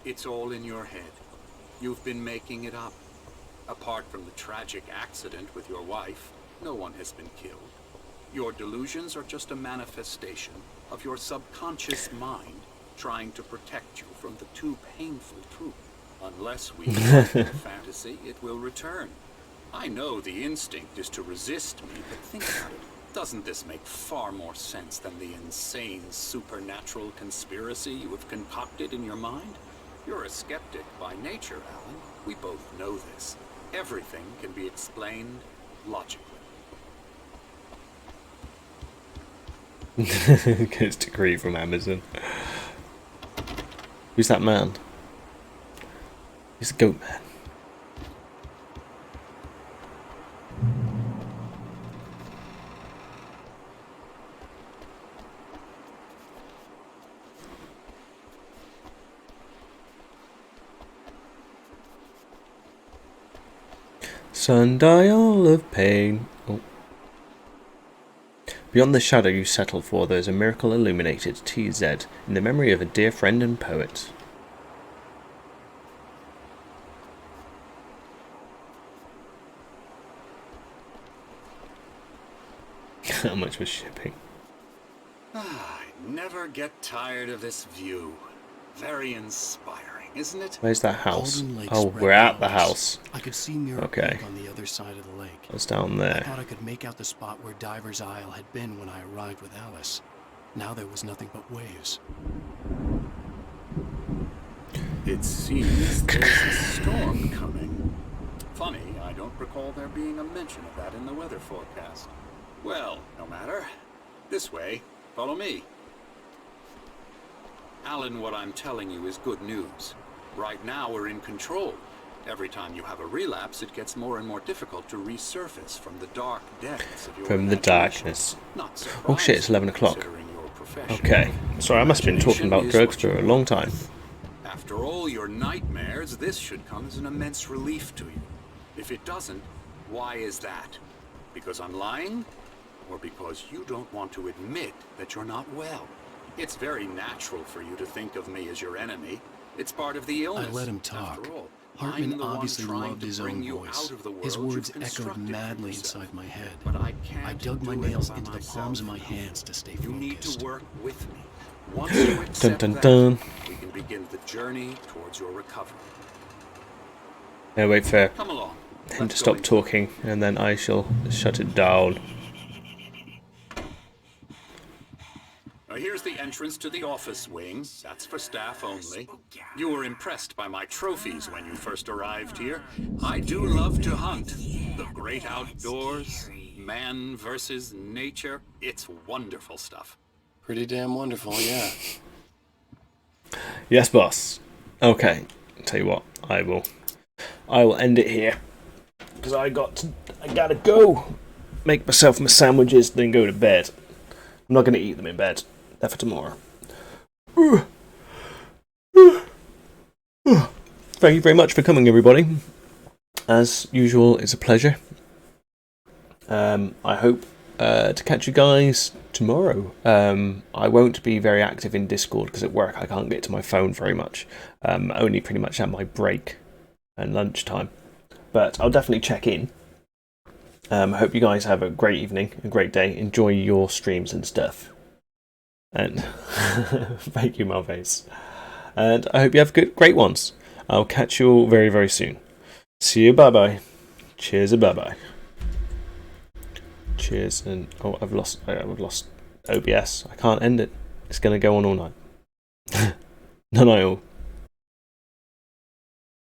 [SPEAKER 17] It's all in your head. You've been making it up. Apart from the tragic accident with your wife, no one has been killed. Your delusions are just a manifestation of your subconscious mind trying to protect you from the too painful truth. Unless we fight the fantasy, it will return. I know the instinct is to resist me, but think about it. Doesn't this make far more sense than the insane supernatural conspiracy you have concocted in your mind? You're a skeptic by nature, Alan. We both know this. Everything can be explained logically.
[SPEAKER 1] Gets degree from Amazon. Who's that man? He's the goat man. Sundial of pain. Oh. Beyond the shadow you settle for, there is a miracle illuminated TZ in the memory of a dear friend and poet. How much was shipping?
[SPEAKER 17] I never get tired of this view. Very inspiring, isn't it?
[SPEAKER 1] Where's that house?
[SPEAKER 3] Alden Lake's
[SPEAKER 1] Oh,
[SPEAKER 3] red
[SPEAKER 1] we're at the
[SPEAKER 3] walls.
[SPEAKER 1] house.
[SPEAKER 3] I could see Mirror
[SPEAKER 1] Okay.
[SPEAKER 3] Peak on the other side of the lake.
[SPEAKER 1] It's down
[SPEAKER 3] I
[SPEAKER 1] there.
[SPEAKER 3] thought I could make out the spot where Diver's Isle had been when I arrived with Alice. Now there was nothing but waves.
[SPEAKER 17] It seems there's a storm coming. Funny, I don't recall there being a mention of that in the weather forecast. Well, no matter. This way. Follow me. Alan, what I'm telling you is good news. Right now we're in control. Every time you have a relapse, it gets more and more difficult to resurface from the dark depths of your
[SPEAKER 1] From the
[SPEAKER 17] imagination.
[SPEAKER 1] darkness.
[SPEAKER 17] Not
[SPEAKER 1] Oh shit, it's 11 o'clock.
[SPEAKER 17] considering your profession.
[SPEAKER 1] Okay. Sorry, I must have been talking about drugs for a long time.
[SPEAKER 17] After all your nightmares, this should come as an immense relief to you. If it doesn't, why is that? Because I'm lying? Or because you don't want to admit that you're not well? It's very natural for you to think of me as your enemy. It's part of the illness.
[SPEAKER 3] I let him talk.
[SPEAKER 17] After all,
[SPEAKER 3] Hartman
[SPEAKER 17] I'm the one
[SPEAKER 3] obviously
[SPEAKER 17] trying
[SPEAKER 3] loved
[SPEAKER 17] to
[SPEAKER 3] his
[SPEAKER 17] bring
[SPEAKER 3] own
[SPEAKER 17] you
[SPEAKER 3] voice.
[SPEAKER 17] out of the
[SPEAKER 3] His
[SPEAKER 17] world
[SPEAKER 3] words
[SPEAKER 17] you've
[SPEAKER 3] echoed
[SPEAKER 17] constructed for
[SPEAKER 3] madly
[SPEAKER 17] yourself.
[SPEAKER 3] inside my head.
[SPEAKER 17] But I can't
[SPEAKER 3] I dug my
[SPEAKER 17] do it
[SPEAKER 3] nails
[SPEAKER 17] by
[SPEAKER 3] into the
[SPEAKER 17] myself.
[SPEAKER 3] palms of my hands to stay
[SPEAKER 17] You need
[SPEAKER 3] focused.
[SPEAKER 17] to work with me. Once you accept
[SPEAKER 1] dun,
[SPEAKER 17] that,
[SPEAKER 1] dun.
[SPEAKER 17] we can begin the journey towards your recovery.
[SPEAKER 1] I wait for
[SPEAKER 17] Come along.
[SPEAKER 1] him to
[SPEAKER 17] Let's go
[SPEAKER 1] stop
[SPEAKER 17] in.
[SPEAKER 1] talking, and then I shall shut it down.
[SPEAKER 17] Here's the entrance to the office wing. That's for staff only. You were impressed by my trophies when you first arrived here. I do love to hunt. The great outdoors, man versus nature. It's wonderful stuff.
[SPEAKER 3] Pretty damn wonderful, yeah.
[SPEAKER 1] Yes, boss. Okay. Tell you what, I will end it here because I gotta go make myself my sandwiches, then go to bed. I'm not gonna eat them in bed. They're for tomorrow. Thank you very much for coming, everybody. As usual, it's a pleasure. I hope to catch you guys tomorrow. I won't be very active in Discord because at work I can't get to my phone very much. Only pretty much at my break and lunchtime. But I'll definitely check in. I hope you guys have a great evening, a great day. Enjoy your streams and stuff. And thank you, Malface. And I hope you have great ones. I'll catch you all very, very soon. See you, bye-bye. Cheers and bye-bye. Cheers and... Oh, I've lost OBS. I can't end it. It's going to go on all night. No, no.